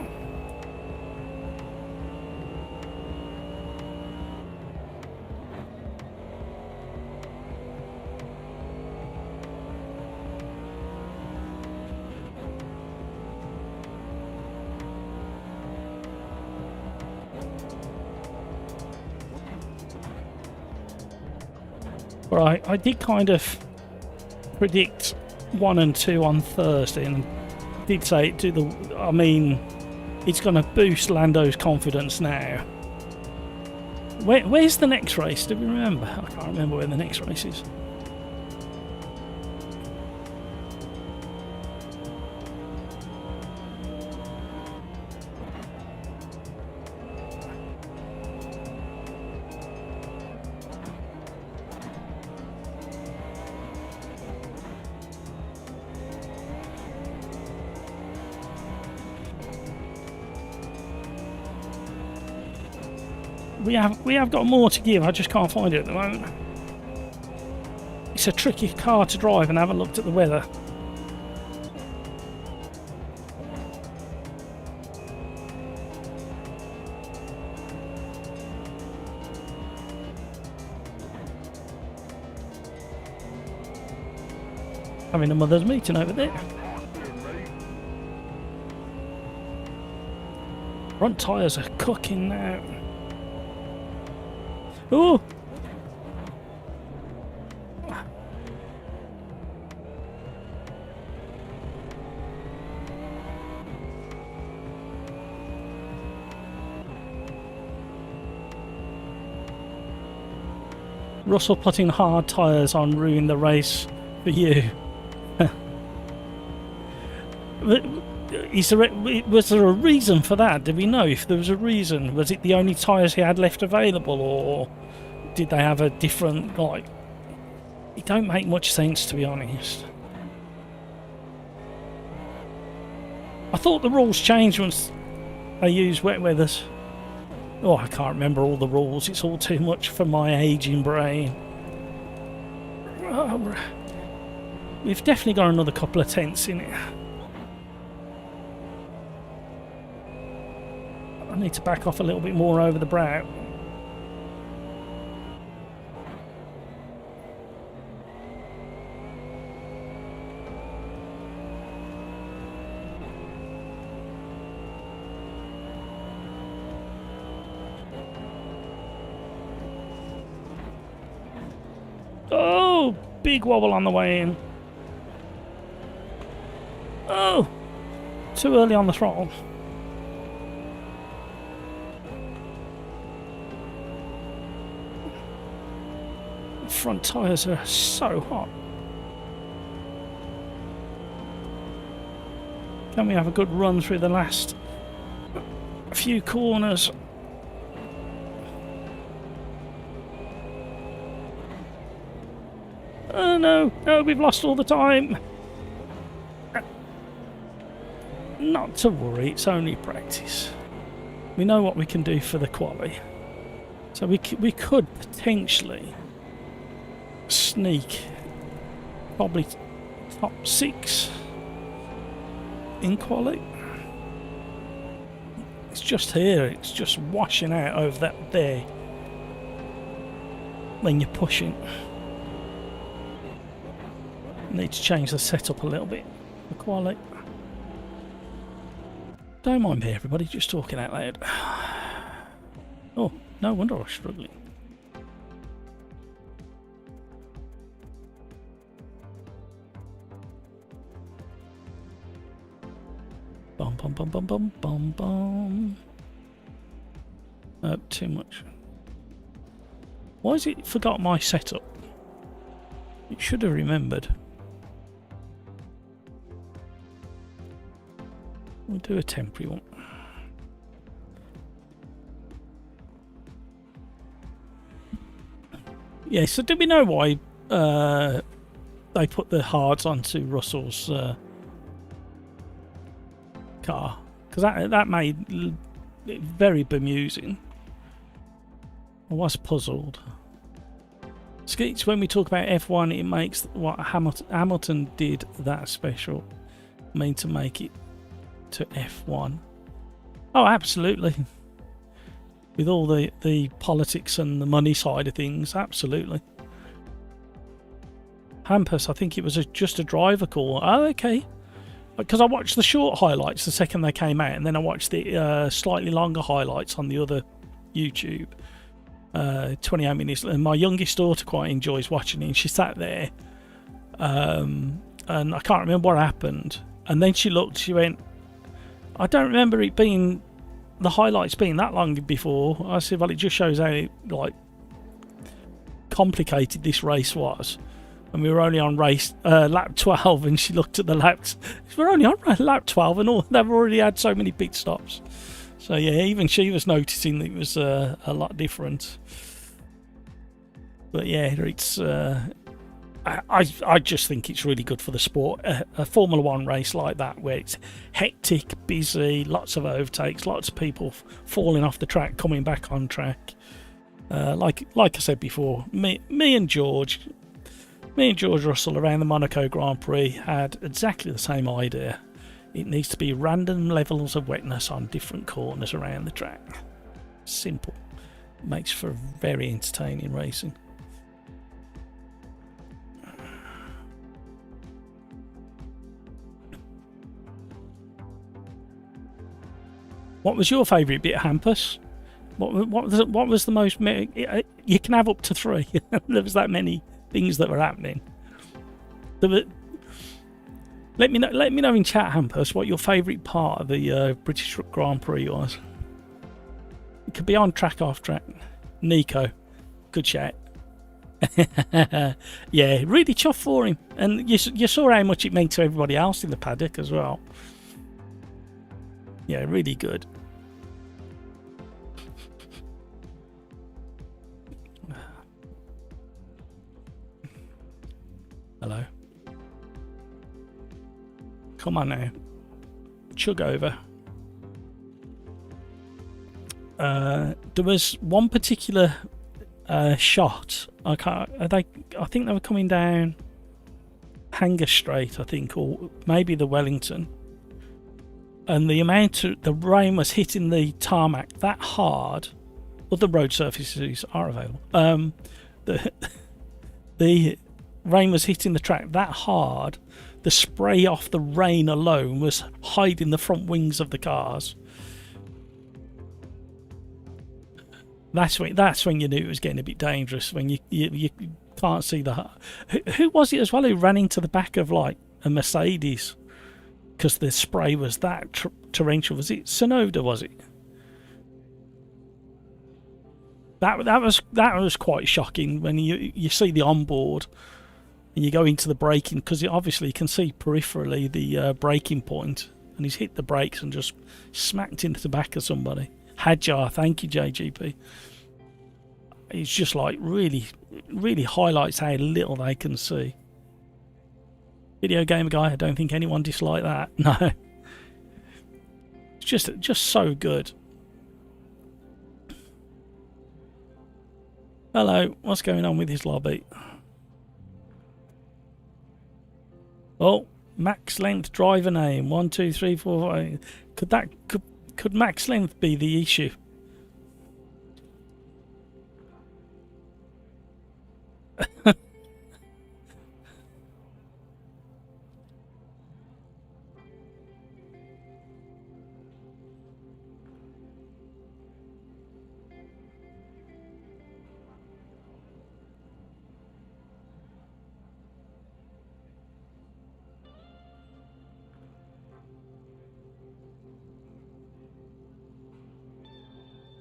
Speaker 1: Right, I did kind of predict 1 and 2 on Thursday, and did say it's going to boost Lando's confidence now. Where's the next race? Do we remember? I can't remember where the next race is. We have got more to give, I just can't find it at the moment. It's a tricky car to drive, and I haven't looked at the weather. having a mother's meeting over there. Front tyres are cooking now. Oh! Russell putting hard tyres on ruined the race for you. Was there a reason for that? Did we know if there was a reason? Was it the only tyres he had left available, or did they have a different, like... It don't make much sense, to be honest. I thought the rules changed once they used wet weathers. Oh, I can't remember all the rules. It's all too much for my ageing brain. Oh, we've definitely got another couple of tenths in it. I need to back off a little bit more over the brow. Oh, big wobble on the way in. Oh, too early on the throttle. Front tyres are so hot. Can we have a good run through the last few corners? Oh no, no, we've lost all the time. Not to worry, it's only practice. We know what we can do for the quali. So we could potentially sneak probably top 6 in quali. It's just here, it's just washing out over that there when you're pushing. Need to change the setup a little bit for quali. Don't mind me, everybody, just talking out loud. Oh, no wonder I was struggling. Bum bum bum bum bum bum bum. Oh, too much. Why has it forgot my setup? It should have remembered. We'll do a temporary one. Yeah, so did we know why they put the hards onto Russell's car? Because that made it very bemusing. I was puzzled. Skeets, when we talk about F1, it makes what Hamilton did that special. I mean, to make it to F1. Oh, absolutely. With all the politics and the money side of things, absolutely. Hampus, I think it was just a driver call. Oh, okay. Because I watched the short highlights the second they came out, and then I watched the slightly longer highlights on the other YouTube. 28 minutes, and my youngest daughter quite enjoys watching it, and she sat there and I can't remember what happened, and then she looked, she went, I don't remember it being the highlights being that long before. I said, well, it just shows how like complicated this race was, and we were only on race lap 12, and she looked at the laps, we're only on lap 12 and all, they've already had so many pit stops. So yeah, even she was noticing that it was a lot different. But yeah, it's I just think it's really good for the sport. A Formula 1 race like that, where it's hectic, busy, lots of overtakes, lots of people falling off the track, coming back on track. Like I said before, me and George Russell around the Monaco Grand Prix had exactly the same idea. It needs to be random levels of wetness on different corners around the track. Simple. Makes for very entertaining racing. What was your favourite bit, Hampus? What was the most? You can have up to 3. There was that many things that were happening. Let me know in chat, Hampus, what your favourite part of the British Grand Prix was. It could be on track, off track. Nico, good chat. Yeah, really chuffed for him, and you saw how much it meant to everybody else in the paddock as well. Yeah, really good. Hello. Come on now. Chug over. There was one particular shot. I think they were coming down Hanger Straight, I think, or maybe the Wellington. And the rain was hitting the tarmac that hard. Other road surfaces are available. The rain was hitting the track that hard, the spray off the rain alone was hiding the front wings of the cars. That's when you knew it was getting a bit dangerous, when you can't see the... Who was it as well who ran into the back of like a Mercedes because the spray was that torrential? Was it Sonoda, was it? That was quite shocking when you see the onboard and you go into the braking, because obviously you can see peripherally the braking point, and he's hit the brakes and just smacked into the back of somebody. Hadjar, thank you, JGP. It's just like really highlights how little they can see. Video gamer guy, I don't think anyone disliked that. No, it's just so good. Hello, what's going on with his lobby? Oh, max length driver name 1 2 3 4 5. Could max length be the issue?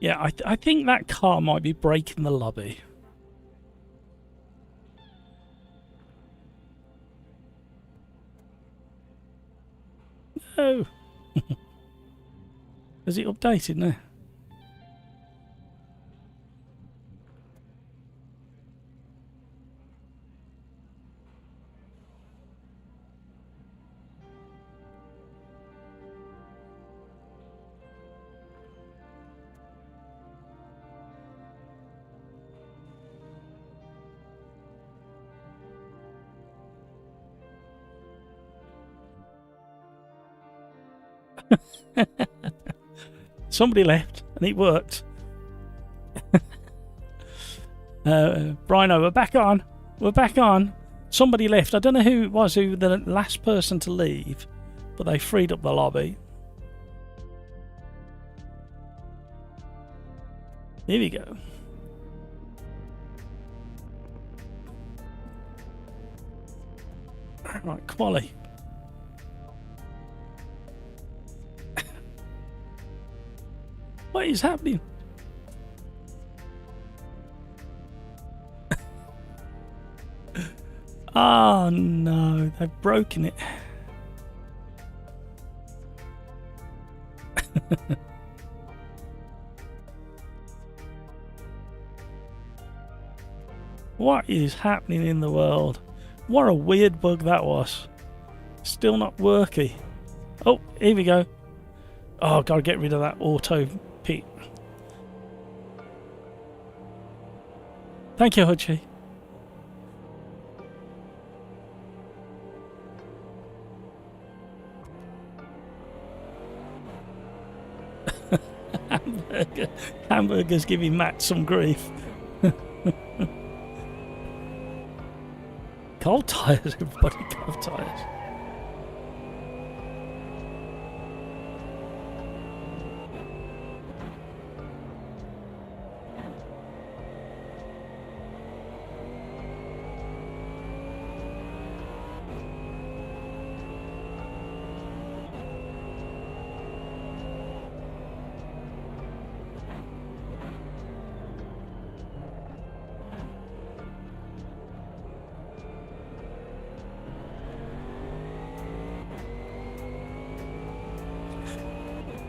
Speaker 1: Yeah, I think that car might be breaking the lobby. No. Has it updated now? Somebody left and it worked. Brino, we're back on. We're back on. Somebody left. I don't know who it was, who the last person to leave, but they freed up the lobby. Here we go. Right, Quali. What is happening? Oh no, they've broken it. What is happening in the world? What a weird bug that was. Still not worky. Oh, here we go. Oh, gotta get rid of that auto pit. Thank you, Hutchie. Hamburger's giving Matt some grief. Cold tires, everybody, cold tires.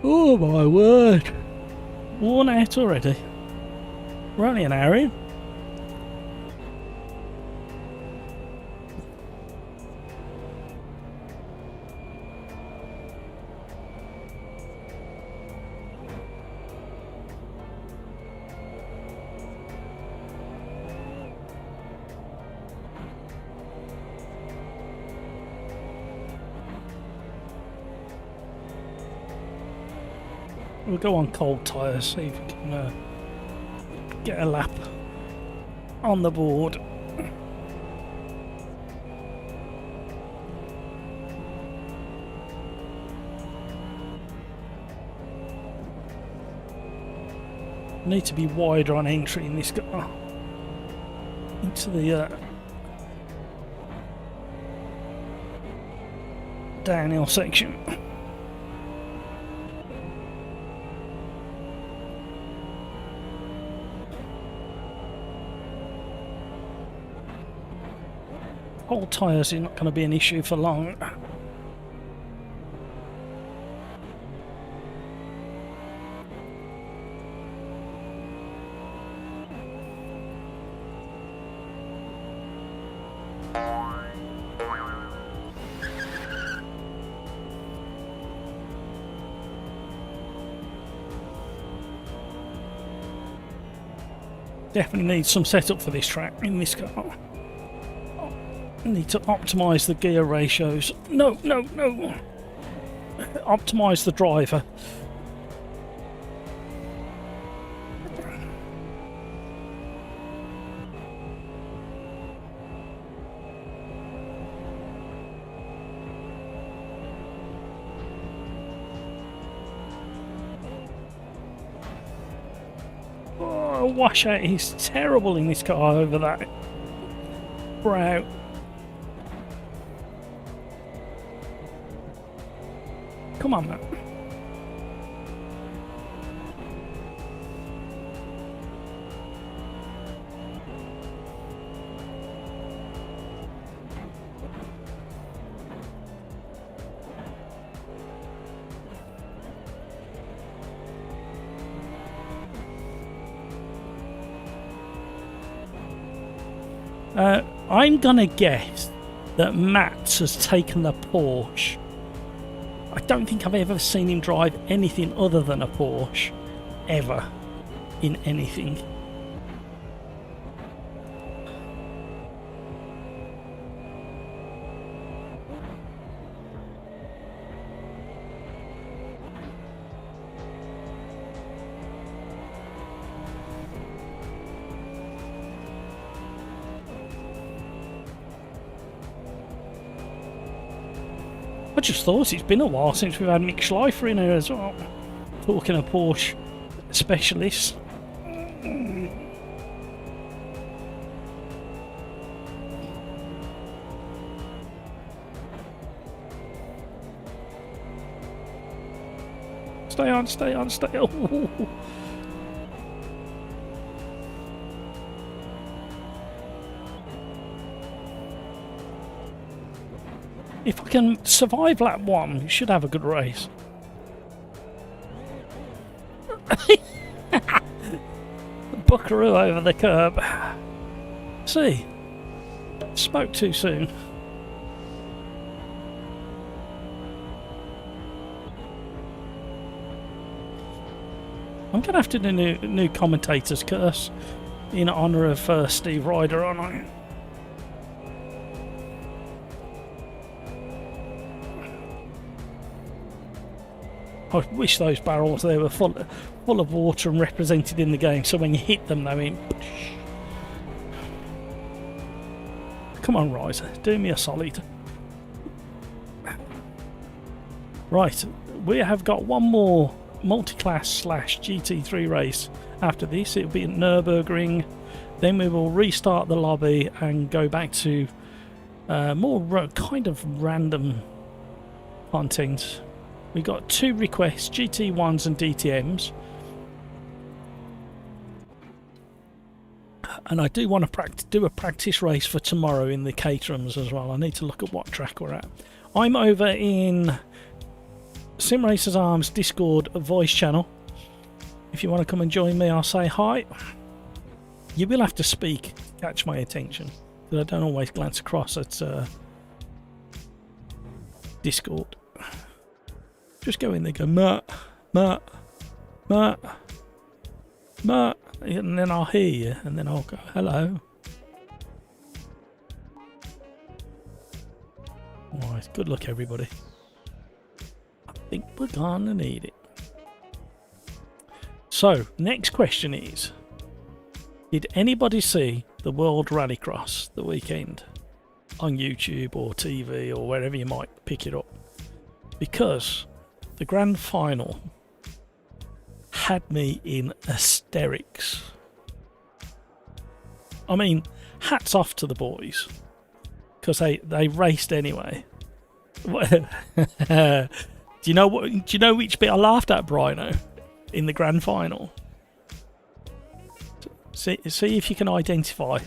Speaker 1: Oh my word. Worn out already. We're only an hour in. We'll go on cold tyres, see if we can get a lap on the board. Need to be wider on entry in this car into the downhill section. Old tyres is not going to be an issue for long. Definitely need some setup for this track in this car. Need to optimise the gear ratios. No. Optimise the driver. Oh, washout is terrible in this car over that brow. Come on, man. I'm gonna guess that Matt has taken the Porsche. I don't think I've ever seen him drive anything other than a Porsche, ever, in anything. I just thought it's been a while since we've had Mick Schleifer in here as well. Talking of Porsche specialists. Stay on, stay on, stay on. If I can survive lap 1, you should have a good race. Buckaroo over the curb. See, spoke too soon. I'm going to have to do new commentator's curse in honour of Steve Ryder, aren't I? I wish those barrels there were full of water and represented in the game, so when you hit them, they went. Come on, Riser, do me a solid. Right, we have got one more multi-class / GT3 race after this. It'll be at Nürburgring. Then we will restart the lobby and go back to more kind of random content. We got 2 requests, GT1s and DTMs. And I do want to do a practice race for tomorrow in the Caterhams as well. I need to look at what track we're at. I'm over in Sim Racers Arms Discord voice channel. If you want to come and join me, I'll say hi. You will have to speak, catch my attention, because I don't always glance across at Discord. Just go in there, go Matt, Matt, Matt, Matt, and then I'll hear you, and then I'll go hello. Alright, good luck everybody. I think we're gonna need it. So, next question is, did anybody see the World Rallycross the weekend on YouTube or TV or wherever you might pick it up? Because the grand final had me in hysterics. I mean, hats off to the boys, because they raced anyway. Do you know which bit I laughed at, Brino, in the grand final? See if you can identify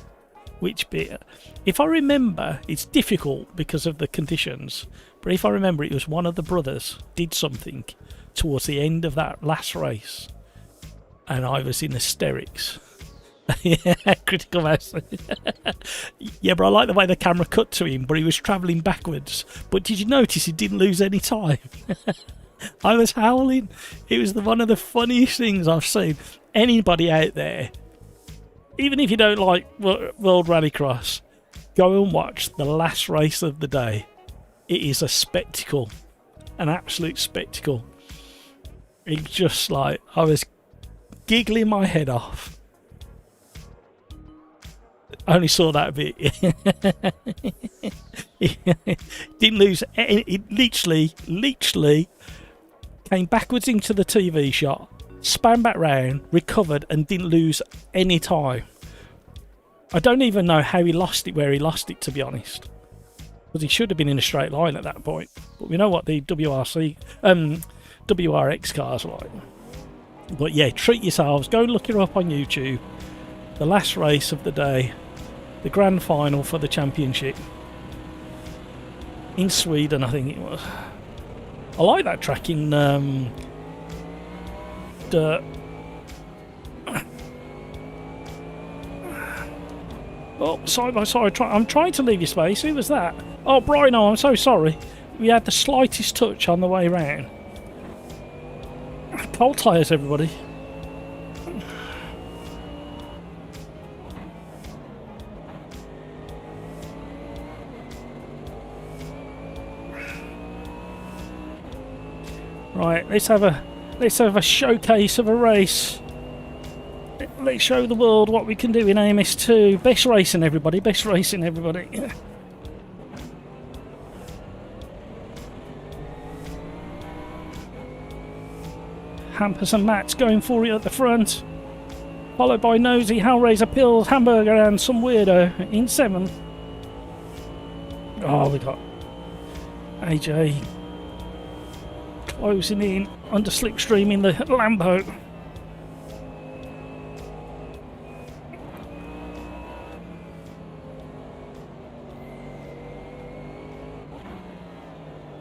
Speaker 1: which bit. If I remember, it's difficult because of the conditions, but if I remember, it was one of the brothers did something towards the end of that last race, and I was in hysterics. Yeah, critical mass. Yeah, but I like the way the camera cut to him, but he was travelling backwards. But did you notice he didn't lose any time? I was howling. It was one of the funniest things I've seen. Anybody out there, even if you don't like World Rallycross, go and watch the last race of the day. It is a spectacle, an absolute spectacle. It's just like, I was giggling my head off. I only saw that bit. Didn't lose any, it literally came backwards into the TV shot, span back round, recovered, and didn't lose any time. I don't even know how he lost it where he lost it, to be honest, because he should have been in a straight line at that point. But we know what the WRX cars are like. But yeah, treat yourselves. Go and look it up on YouTube. The last race of the day, the grand final for the championship in Sweden, I think it was. I like that track in dirt. Oh, side by side. I'm trying to leave you space. Who was that? Oh, Brino, I'm so sorry. We had the slightest touch on the way round. Cold tyres, everybody. Right, let's have a showcase of a race. Let's show the world what we can do in AMS2. Best racing, everybody. Best racing, everybody. Hampers and Matt's going for it at the front, followed by Nosy, Hellraiser, Pills, Hamburger, and some weirdo in 7th. Oh, we got AJ closing in under slipstream in the Lambo.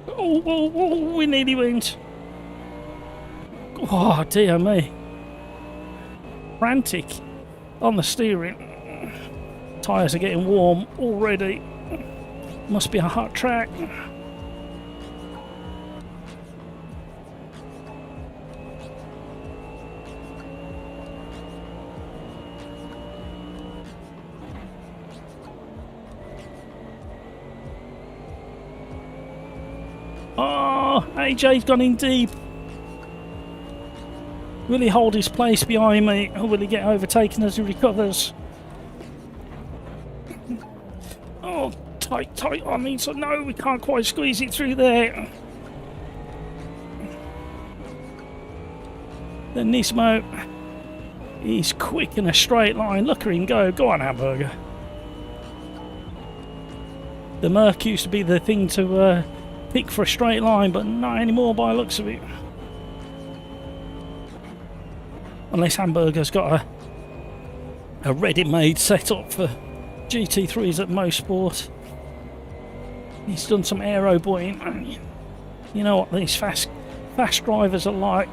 Speaker 1: Oh, we nearly went. Oh, dear me. Frantic on the steering. Tyres are getting warm already. Must be a hot track. Oh, AJ's gone in deep. Will he hold his place behind me, or will he get overtaken as he recovers? Oh, tight. I mean, so no, we can't quite squeeze it through there. The Nismo, he's quick in a straight line. Look at him go. Go on, Hamburger. The Merc used to be the thing to pick for a straight line, but not anymore by the looks of it. Unless Hamburger's got a ready-made setup for GT3s at Motorsport. He's done some aero buoying. You know what, these fast fast drivers alike.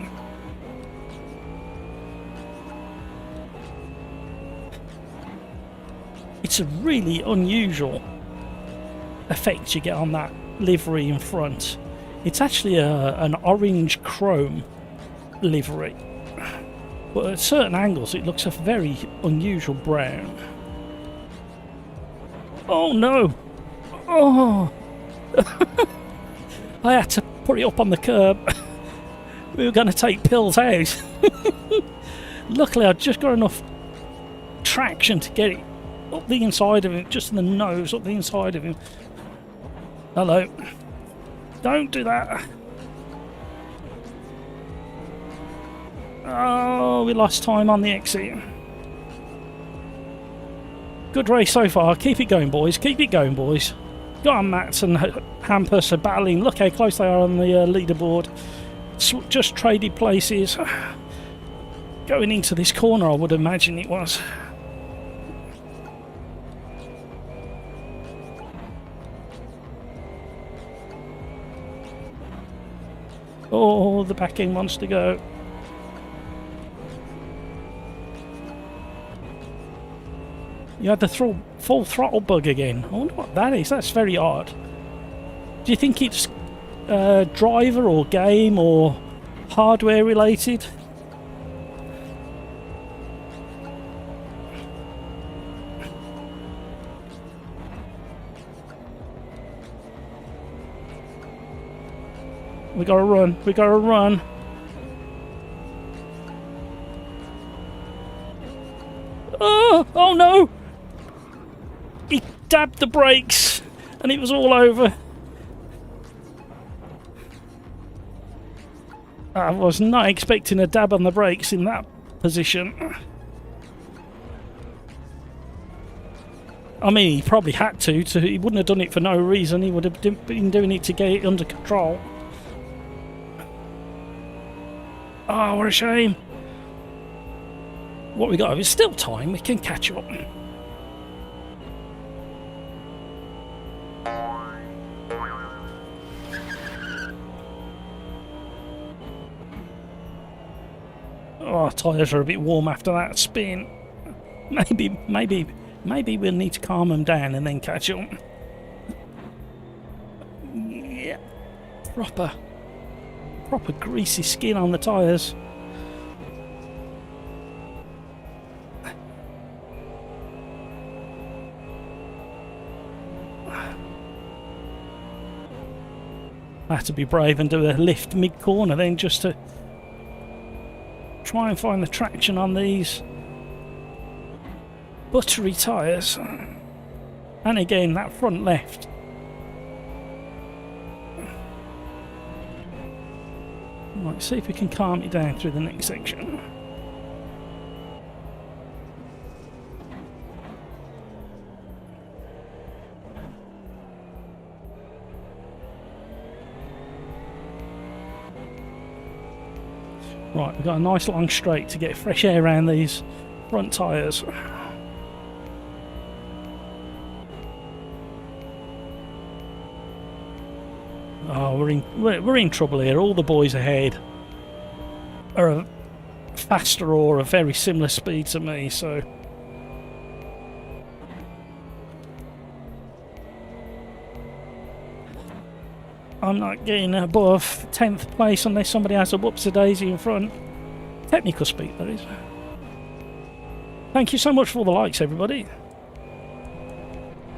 Speaker 1: It's a really unusual effect you get on that livery in front. It's actually an orange chrome livery, but at certain angles it looks a very unusual brown. Oh no! Oh! I had to put it up on the curb. We were going to take pills out. Luckily I'd just got enough traction to get it up the inside of him, just in the nose, up the inside of him. Hello. Don't do that. Oh, we lost time on the exit. Good race so far. Keep it going, boys. Keep it going, boys. Go on, Mats and Hampus are battling. Look how close they are on the leaderboard. Just traded places. Going into this corner, I would imagine it was. Oh, the back end wants to go. You had the full throttle bug again. I wonder what that is. That's very odd. Do you think it's driver or game or hardware related? We gotta run. We gotta run. Oh! Oh no! He dabbed the brakes, and it was all over. I was not expecting a dab on the brakes in that position. I mean, he probably had to. He wouldn't have done it for no reason. He would have been doing it to get it under control. Oh, what a shame. What we got? It's still time. We can catch up. Oh, tyres are a bit warm after that spin. Maybe we'll need to calm them down and then catch up. Yeah, proper greasy skin on the tyres. I had to be brave and do a lift mid-corner then, just to try and find the traction on these buttery tyres. And again, that front left. Right, see if we can calm it down through the next section. Right, we've got a nice long straight to get fresh air around these front tyres. Oh, we're in trouble here. All the boys ahead are faster or a very similar speed to me, so I'm not getting above 10th place unless somebody has a whoopsie-daisy in front. Technical speed, that is. Thank you so much for all the likes, everybody.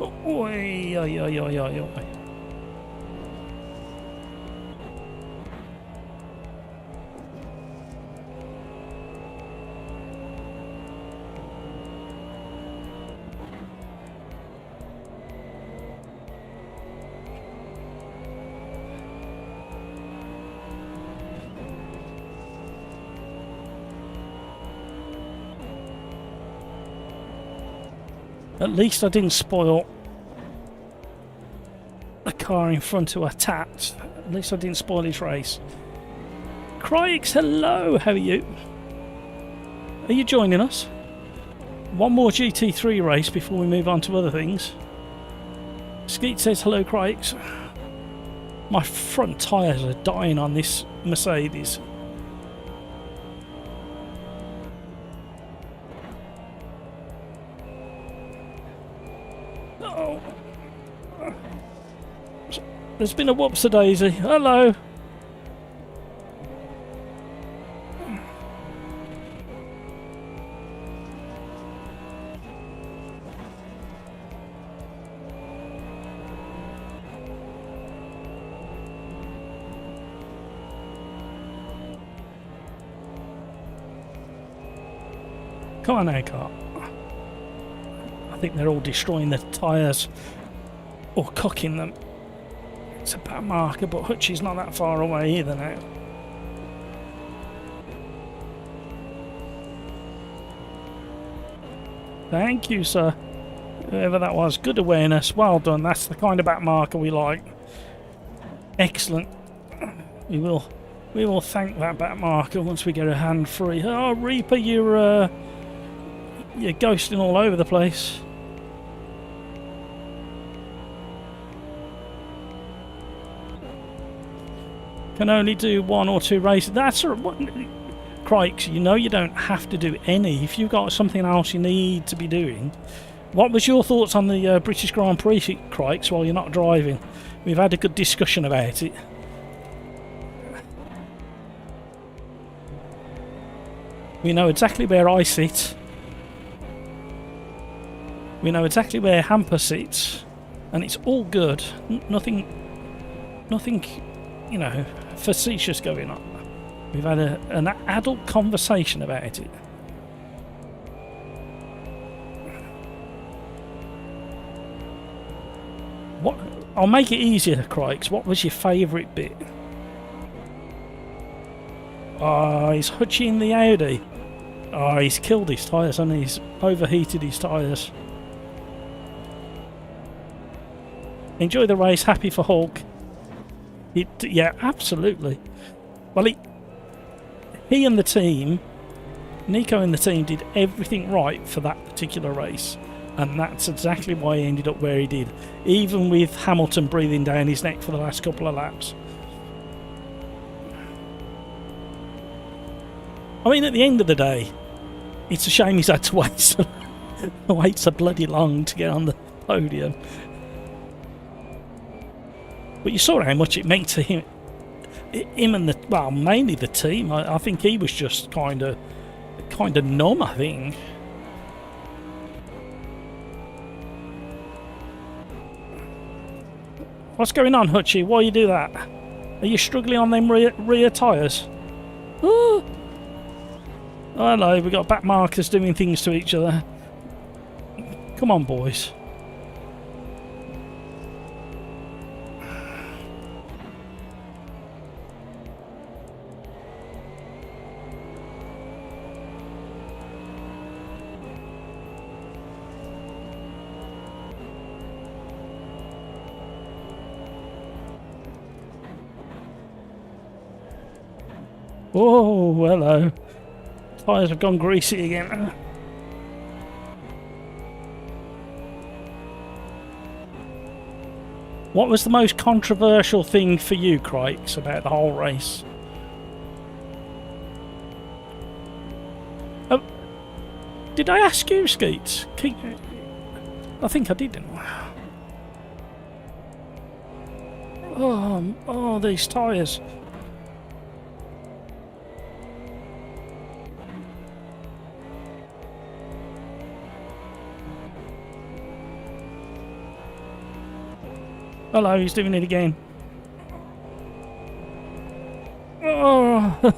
Speaker 1: Oi, oi, oi, oi, oi, oi. At least I didn't spoil the car in front who I tapped. At least I didn't spoil his race. Cryix, hello, how are you? Are you joining us? One more GT3 race before we move on to other things. Skeet says hello, Cryix. My front tyres are dying on this Mercedes. Oh. There's been a whoopsie-daisy. Hello. Come on now, car. I think they're all destroying the tyres or cocking them. It's a bad marker, but Hutchie's not that far away either now. Thank you, sir. Whoever that was, good awareness. Well done. That's the kind of back marker we like. Excellent. We will thank that back marker once we get a hand free. Oh, Reaper, you're ghosting all over the place. Can only do 1 or 2 races. That's what, Crikes, you know you don't have to do any. If you've got something else you need to be doing. What was your thoughts on the British Grand Prix, Crikes, while you're not driving? We've had a good discussion about it. We know exactly where I sit. We know exactly where Hamper sits. And it's all good. Nothing, you know, facetious going on. We've had an adult conversation about it. What? I'll make it easier, Crikes. What was your favourite bit? Oh, he's Hutchie the Audi. Oh, he's killed his tyres and he's overheated his tyres. Enjoy the race. Happy for Hulk. Yeah, absolutely. Well, he and the team, Nico and the team, did everything right for that particular race. And that's exactly why he ended up where he did. Even with Hamilton breathing down his neck for the last couple of laps. I mean, at the end of the day, it's a shame he's had to wait so bloody long to get on the podium. But you saw how much it meant to him and the, well, mainly the team. I think he was just kind of numb, I think. What's going on, Hutchie? Why you do that? Are you struggling on them rear tyres? Ooh. Oh, hello, we've got back markers doing things to each other. Come on, boys. Oh, hello. Tyres have gone greasy again. What was the most controversial thing for you, Crikes, about the whole race? Oh, did I ask you, Skeets? I think I did, didn't I? Oh, these tyres. Hello, he's doing it again. Oh.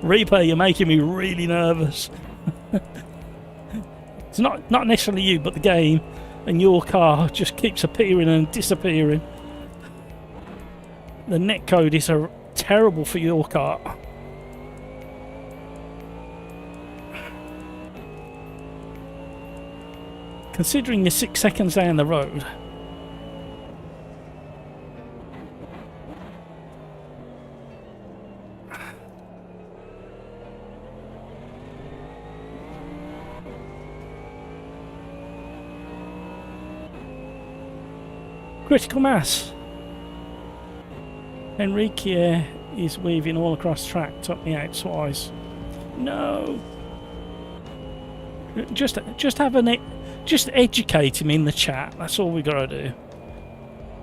Speaker 1: Reaper, you're making me really nervous. It's not necessarily you, but the game and your car just keeps appearing and disappearing. The netcode is terrible for your car. Considering you're 6 seconds down the road. Critical mass. Enrique is weaving all across track, took me out twice. No. Just educate him in the chat. That's all we gotta do.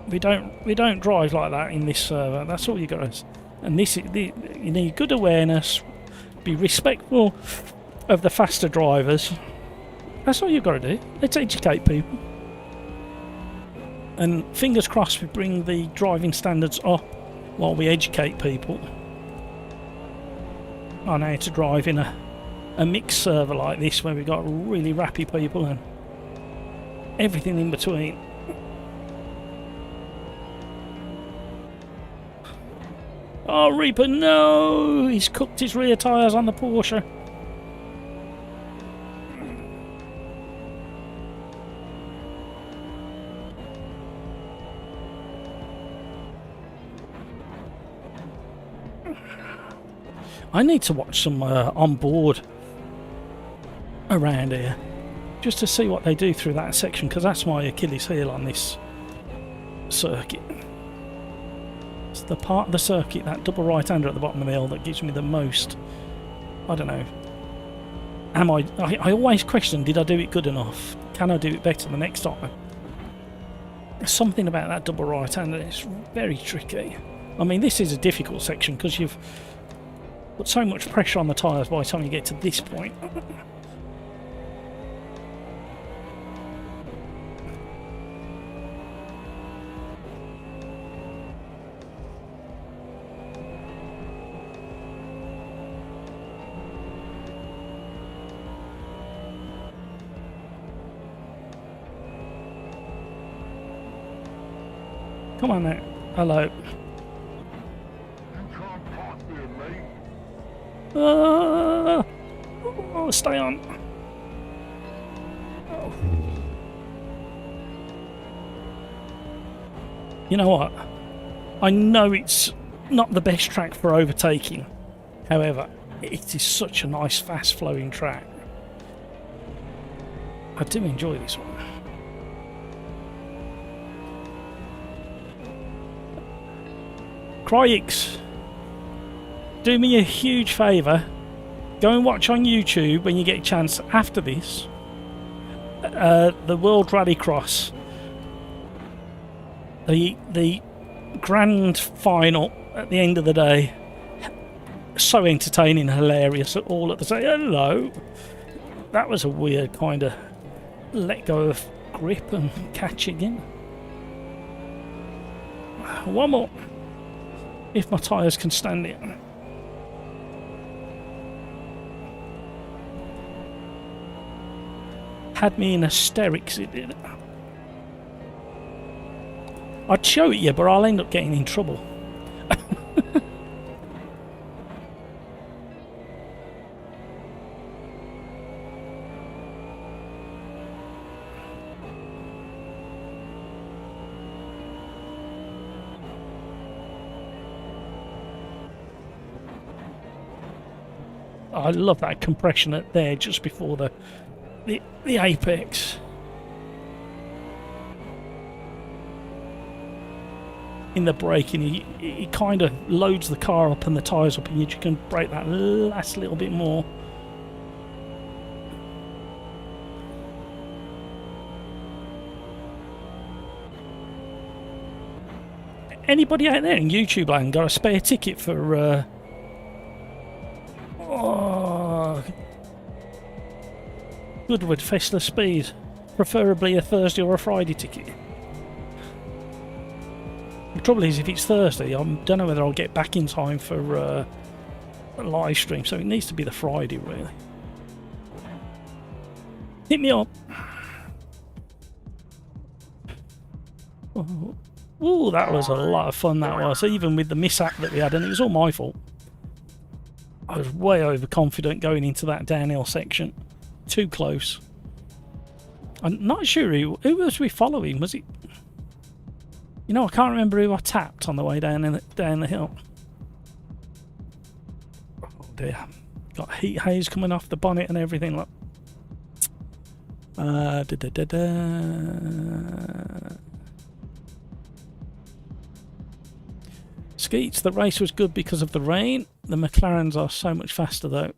Speaker 1: We don't drive like that in this server. That's all you gotta. And you need good awareness. Be respectful of the faster drivers. That's all you gotta do. Let's educate people. And fingers crossed we bring the driving standards up while we educate people on how to drive in a mixed server like this, where we've got really rappy people and everything in between. Oh, Reaper, no! He's cooked his rear tyres on the Porsche. I need to watch some on board around here just to see what they do through that section, because that's my Achilles heel on this circuit. It's the part of the circuit, that double right-hander at the bottom of the hill, that gives me the most. I don't know. I always question, did I do it good enough? Can I do it better the next time? There's something about that double right-hander, it's very tricky. I mean, this is a difficult section because you've put so much pressure on the tyres by the time you get to this point. Come on now. Hello. Oh, stay on. Oh. You know what? I know it's not the best track for overtaking. However, it is such a nice, fast-flowing track. I do enjoy this one. Cryox, do me a huge favour. Go and watch on YouTube when you get a chance after this. The World Rallycross. The grand final at the end of the day. So entertaining and hilarious all at the same. Hello. That was a weird kind of let go of grip and catching in. One more. If my tyres can stand it. Had me in hysterics, it did. I'd show it you, but I'll end up getting in trouble. I love that compression at there just before the apex. In the braking, he kind of loads the car up and the tyres up, and you can brake that last little bit more. Anybody out there in YouTube land got a spare ticket for Goodwood Festa Speed? Preferably a Thursday or a Friday ticket. The trouble is, if it's Thursday, I don't know whether I'll get back in time for a live stream, so it needs to be the Friday, really. Hit me up. Oh, that was a lot of fun, that was, even with the mishap that we had, and it was all my fault. I was way overconfident going into that downhill section. Too close. I'm not sure who was we following. Was it? You know, I can't remember who I tapped on the way down the hill. Oh dear. Got heat haze coming off the bonnet and everything. Look. Skeets, the race was good because of the rain. The McLarens are so much faster though.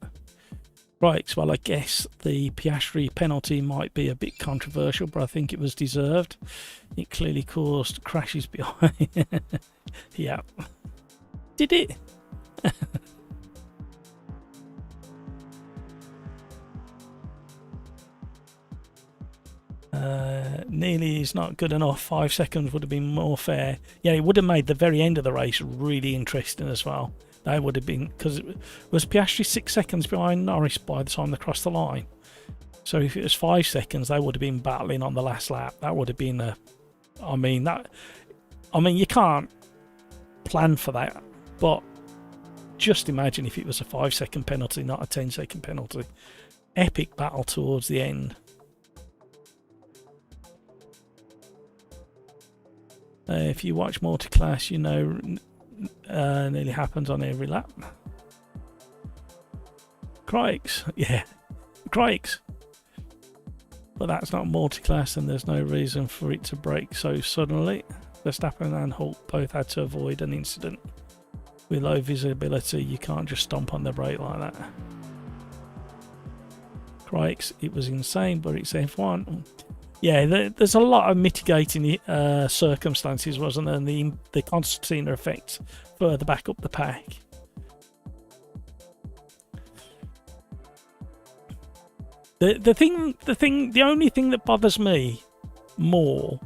Speaker 1: Right, well I guess the Piastri penalty might be a bit controversial, but I think it was deserved. It clearly caused crashes behind. Yeah. Did it? Nearly is not good enough. 5 seconds would have been more fair. Yeah, it would have made the very end of the race really interesting as well. They would have been, because it was Piastri 6 seconds behind Norris by the time they crossed the line. So if it was 5 seconds, they would have been battling on the last lap. That would have been a, I mean you can't plan for that, but just imagine if it was a 5 second penalty, not a 10-second penalty. Epic battle towards the end. If you watch multi-class, you know nearly happens on every lap. Crikes, yeah, crikes. But that's not multi-class, and there's no reason for it to break so suddenly. Verstappen and Hulk both had to avoid an incident. With low visibility, you can't just stomp on the brake like that. Crikes, it was insane, but it's F1. Yeah, there's a lot of mitigating circumstances, wasn't there? And the concertina effect further back up the pack. The only thing that bothers me more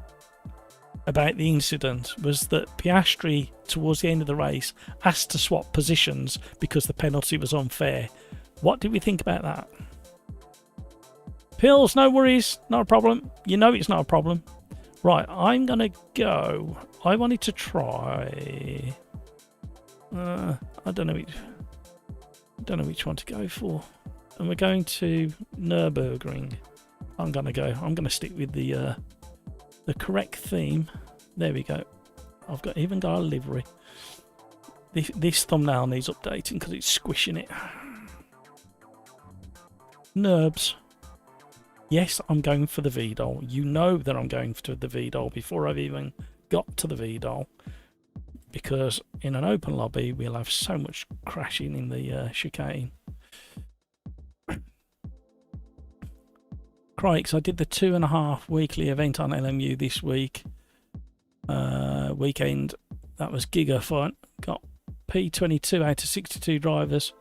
Speaker 1: about the incident was that Piastri, towards the end of the race, asked to swap positions because the penalty was unfair. What do we think about that? Pills, no worries, not a problem. You know it's not a problem. Right, I'm gonna go. I wanted to try. I don't know which one to go for. And we're going to Nürburgring. I'm gonna stick with the correct theme. There we go. I've even got a livery. This thumbnail needs updating because it's squishing it. Nurbs. Yes, I'm going for the VDOL. You know that I'm going for the VDOL before I've even got to the VDOL. Because in an open lobby, we'll have so much crashing in the chicane. Crikes, I did the 2.5 weekly event on LMU this week. Weekend. That was giga fun. Got P22 out of 62 drivers.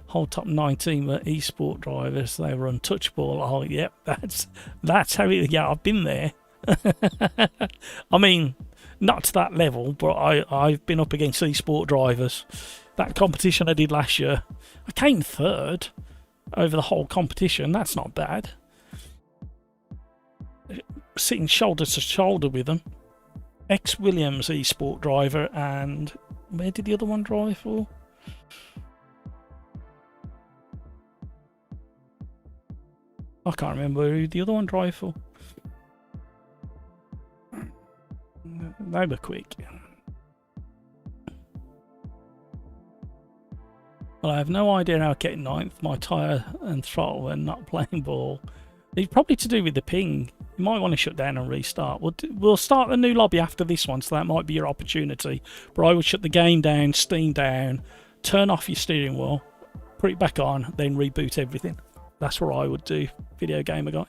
Speaker 1: Whole top 19 were esport drivers. They were untouchable. Oh, yep, that's how it. Yeah, I've been there. I mean, not to that level, but I've been up against esport drivers. That competition I did last year, I came third over the whole competition. That's not bad. Sitting shoulder to shoulder with them. Ex-Williams esport driver, and where did the other one drive for? I can't remember who the other one drove for. They were quick. Well, I have no idea how I get ninth. My tyre and throttle were not playing ball. It's probably to do with the ping. You might want to shut down and restart. We'll start the new lobby after this one, so that might be your opportunity. But I would shut the game down, Steam down, turn off your steering wheel, put it back on, then reboot everything. That's what I would do, video gamer guy.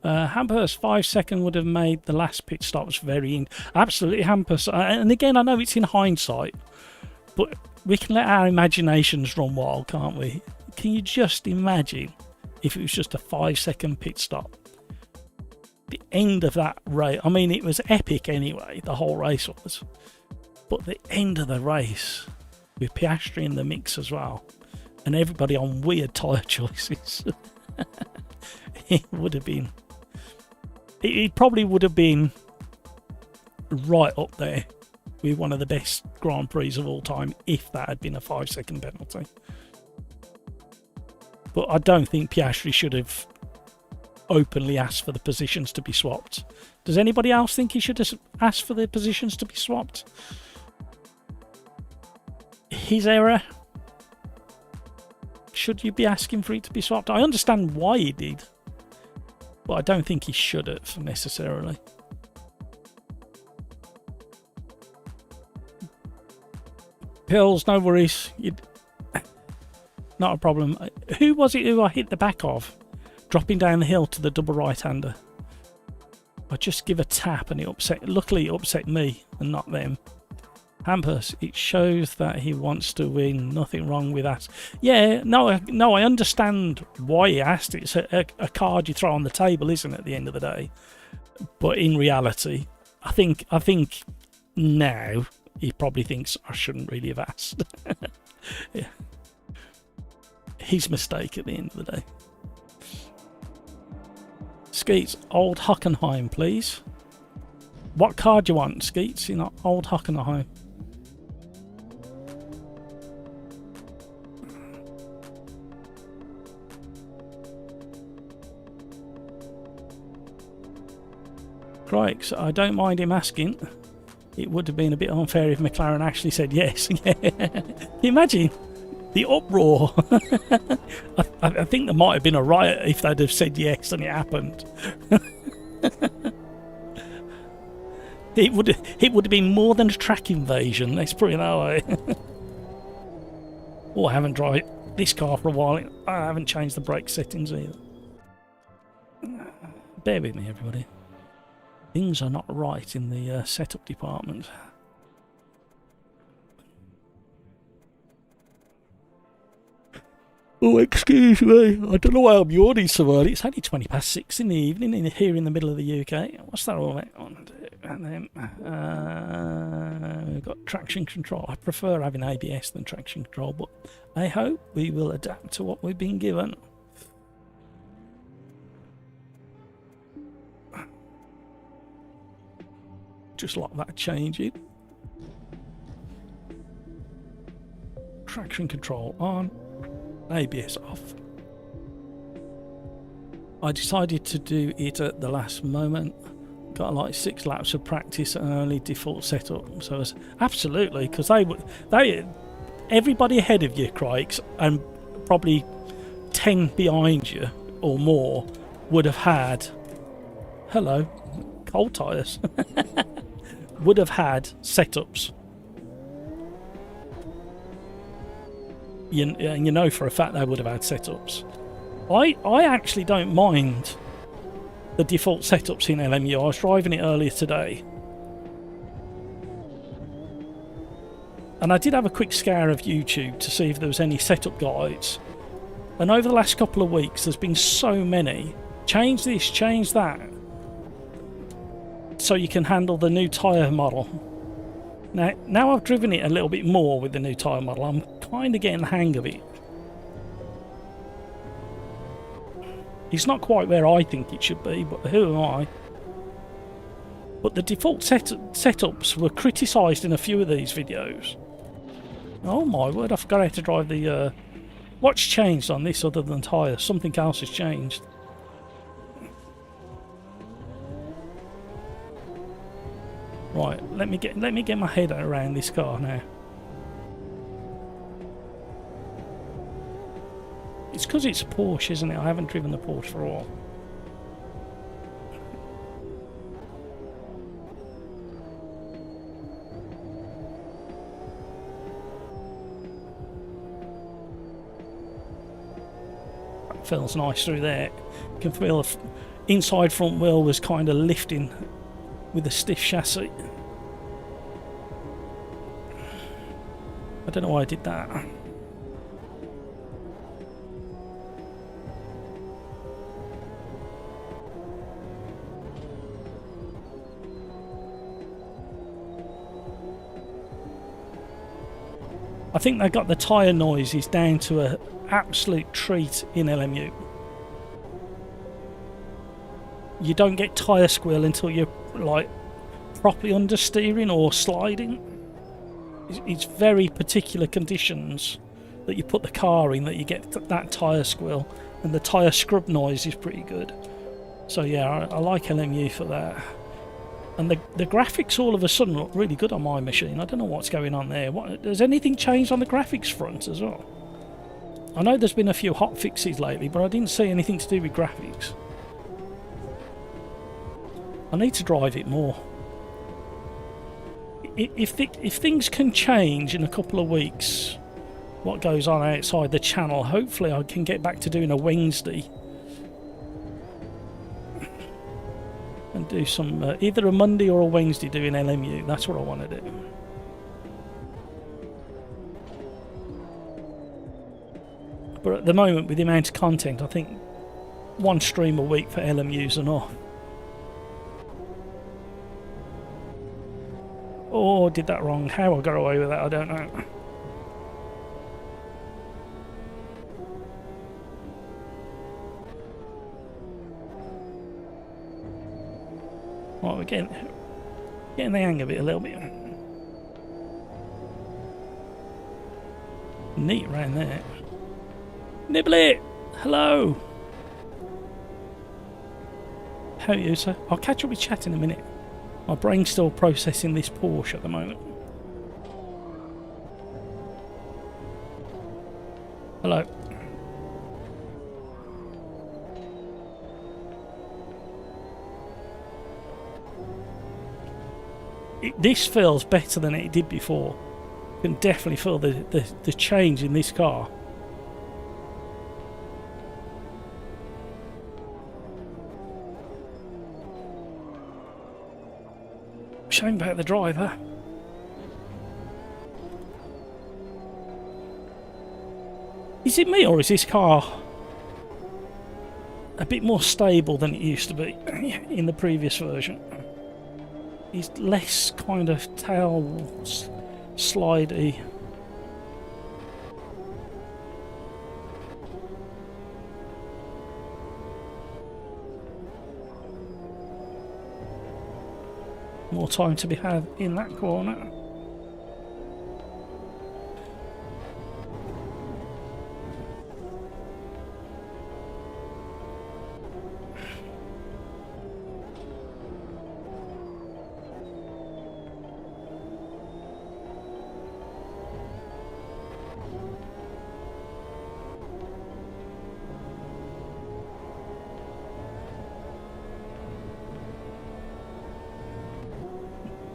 Speaker 1: Hampus, 5 seconds would have made the last pit stops very absolutely Hampus. And again, I know it's in hindsight, but we can let our imaginations run wild, can't we? Can you just imagine if it was just a 5 second pit stop? The end of that race, I mean, it was epic anyway, the whole race was. But the end of the race, with Piastri in the mix as well, and everybody on weird tyre choices. It would have been. It probably would have been right up there with one of the best Grand Prix of all time if that had been a 5 second penalty. But I don't think Piastri should have openly asked for the positions to be swapped. Does anybody else think he should have asked for the positions to be swapped? His error. Should you be asking for it to be swapped? I understand why he did, but I don't think he should have necessarily. Pills, no worries. Not a problem. Who was it who I hit the back of? Dropping down the hill to the double right-hander. I just give a tap and it upset. Luckily, it upset me and not them. Hampus, it shows that he wants to win. Nothing wrong with that. Yeah, no, I understand why he asked. It's a card you throw on the table, isn't it, at the end of the day? But in reality, I think now he probably thinks I shouldn't really have asked. Yeah. His mistake at the end of the day. Skeets, Old Hockenheim, please. What card do you want, Skeets? You're not Old Hockenheim. Crikes, I don't mind him asking. It would have been a bit unfair if McLaren actually said yes. Imagine the uproar. I think there might have been a riot if they'd have said yes and it happened. It would have been more than a track invasion, let's put it that way. Oh, I haven't driven this car for a while. I haven't changed the brake settings either. Bear with me, everybody. Things are not right in the setup department. Oh, excuse me. I don't know why I'm yawning so early. It's only 6:20 in the evening here in the middle of the UK. What's that all about? And then we've got traction control. I prefer having ABS than traction control, but I hope we will adapt to what we've been given. Just like that changing. Traction control on. ABS off. I decided to do it at the last moment. Got like 6 laps of practice and only default setup. So it's absolutely, because everybody ahead of you, Crikes, and probably 10 behind you or more would have had, hello, cold tyres, would have had setups. You know for a fact they would have had setups. I actually don't mind the default setups in LMU. I was driving it earlier today. And I did have a quick scour of YouTube to see if there was any setup guides. And over the last couple of weeks there's been so many. Change this, change that. So you can handle the new tyre model. Now I've driven it a little bit more with the new tyre model, I'm kind of getting the hang of it. It's not quite where I think it should be, but who am I? But the default setups were criticised in a few of these videos. Oh my word, I forgot how to drive the... What's changed on this other than tyres? Something else has changed. Right, let me get my head around this car now. It's because it's a Porsche, isn't it? I haven't driven the Porsche for a while. That feels nice through there. You can feel the inside front wheel was kind of lifting with a stiff chassis. I don't know why I did that. I think they got the tyre noises down to an absolute treat in LMU. You don't get tyre squeal until you're like properly understeering or sliding. It's very particular conditions that you put the car in that you get that tyre squeal, and the tyre scrub noise is pretty good. So yeah, I like LMU for that. And the graphics all of a sudden look really good on my machine. I don't know what's going on there. Has anything changed on the graphics front as well? I know there's been a few hot fixes lately, but I didn't see anything to do with graphics. I need to drive it more. if things can change in a couple of weeks, what goes on outside the channel, hopefully I can get back to doing a Wednesday and do some either a Monday or a Wednesday doing LMU. That's what I want to do. But at the moment, with the amount of content, I think one stream a week for LMU is enough. Oh, did that wrong. How I got away with that, I don't know. Right, we're getting the hang of it a little bit. Neat around there. Nibblet! Hello! How are you, sir? I'll catch up with chat in a minute. My brain's still processing this Porsche at the moment. Hello. This feels better than it did before. You can definitely feel the change in this car. Shame about the driver. Is it me, or is this car a bit more stable than it used to be in the previous version? It's less kind of tail slidey. More time to be had in that corner.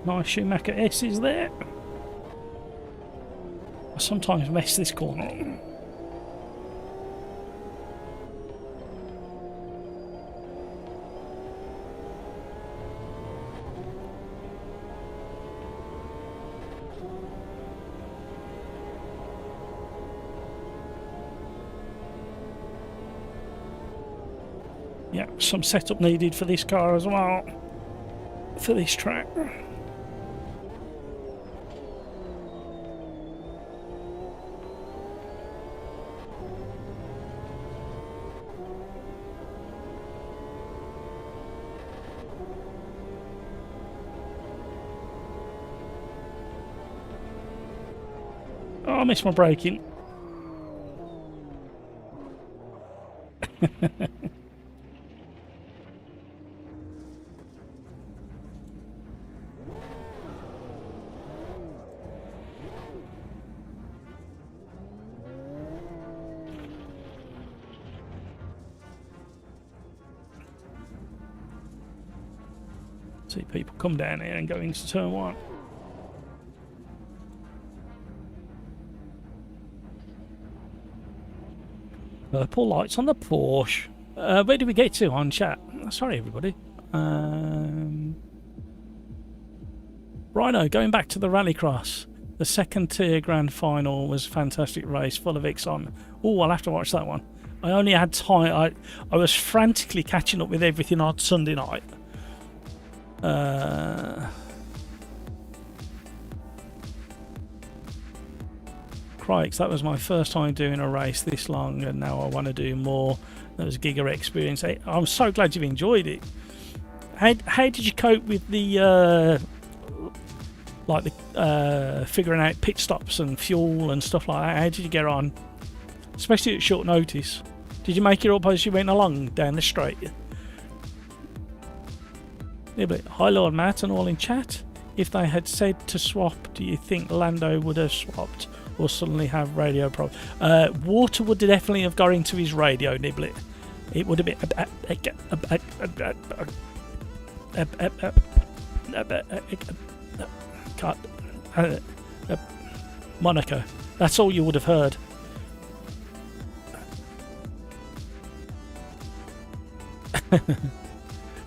Speaker 1: Nice Schumacher S is there. I sometimes miss this corner. Yeah, some setup needed for this car as well, for this track. Oh, I missed my braking. See people come down here and go into turn one. Purple lights on the Porsche. Where did we get to on chat? Sorry, everybody. Rhino, going back to the Rallycross. The second tier grand final was a fantastic race, full of excitement. Oh, I'll have to watch that one. I only had time. I was frantically catching up with everything on Sunday night. Crikes, that was my first time doing a race this long, and now I want to do more. That was a Giga experience. I'm so glad you've enjoyed it. How did you cope with the figuring out pit stops and fuel and stuff like that? How did you get on, especially at short notice? Did you make it up as you went along down the straight? Yeah, but hi Lord Matt and all in chat. If they had said to swap, do you think Lando would have swapped or suddenly have radio problems? Water would definitely have got into his radio, Niblet. It would have been... cut. Monaco. That's all you would have heard.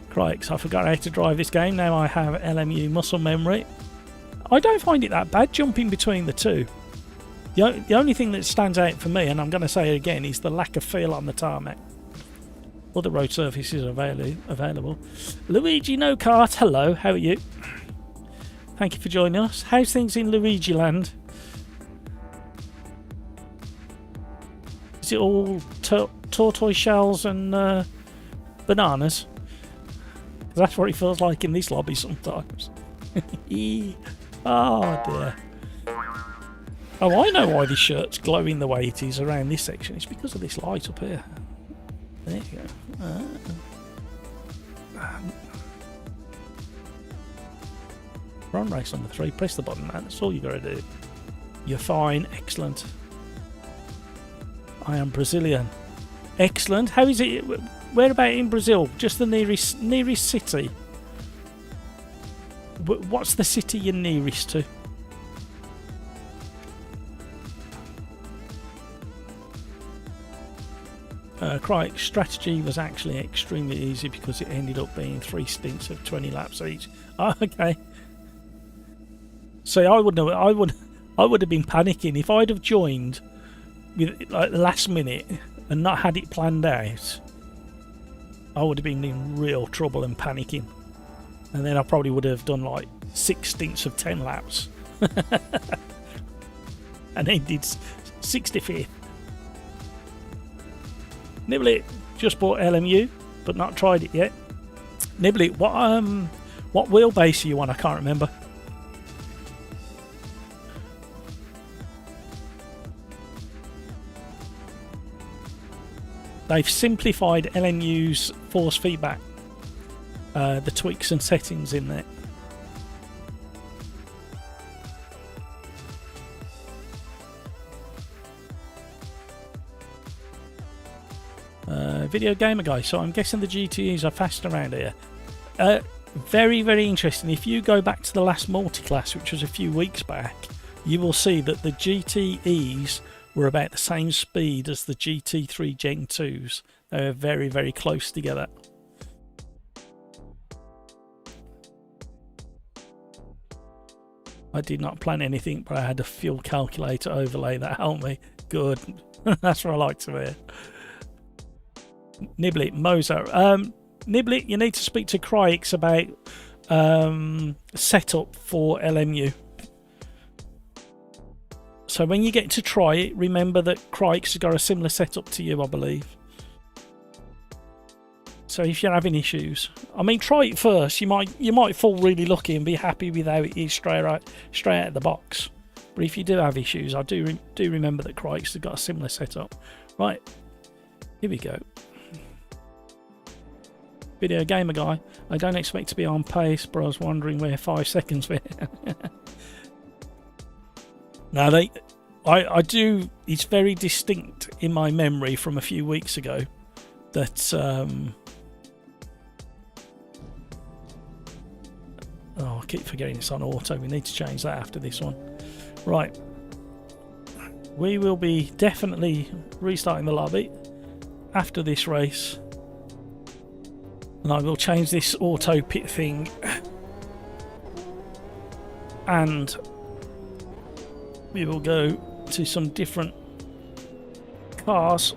Speaker 1: Crikes, I forgot how to drive this game. Now I have LMU muscle memory. I don't find it that bad jumping between the two. The only thing that stands out for me, and I'm going to say it again, is the lack of feel on the tarmac. Other road surfaces are available. Luigi No Kart, hello, how are you? Thank you for joining us. How's things in Luigi Land? Is it all tortoise shells and bananas? 'Cause that's what it feels like in this lobby sometimes. Oh dear. Oh, I know why this shirt's glowing the way it is around this section. It's because of this light up here. There you go. Run race number 3. Press the button, man. That's all you got to do. You're fine. Excellent. I am Brazilian. Excellent. How is it? Where about in Brazil? Just the nearest city. What's the city you're nearest to? Crike, strategy was actually extremely easy because it ended up being 3 stints of 20 laps each. Oh, okay. So I would have been panicking if I'd have joined with like last minute and not had it planned out. I would have been in real trouble and panicking, and then I probably would have done like 6 stints of 10 laps and ended 65th. Nibblit just bought LMU, but not tried it yet. Nibblit, what wheelbase are you on? I can't remember. They've simplified LMU's force feedback, the tweaks and settings in there. Video gamer guy, so I'm guessing the GTEs are fast around here. Very, very interesting. If you go back to the last multi-class, which was a few weeks back, you will see that the GTEs were about the same speed as the GT3 Gen 2s. They were very, very close together. I did not plan anything, but I had a fuel calculator overlay that helped me. Good. That's what I like to hear. Nibblit, Moser. Nibblit, you need to speak to Crikes about setup for LMU. So when you get to try it, remember that Crikes has got a similar setup to you, I believe. So if you're having issues, I mean, try it first. You might fall really lucky and be happy with how it is straight out of the box. But if you do have issues, I do remember that Crikes has got a similar setup. Right, here we go. Video gamer guy. I don't expect to be on pace, but I was wondering where 5 seconds were. Now I do. It's very distinct in my memory from a few weeks ago that. Oh, I keep forgetting it's on auto. We need to change that after this one. Right. We will be definitely restarting the lobby after this race. And I will change this auto pit thing. And we will go to some different cars.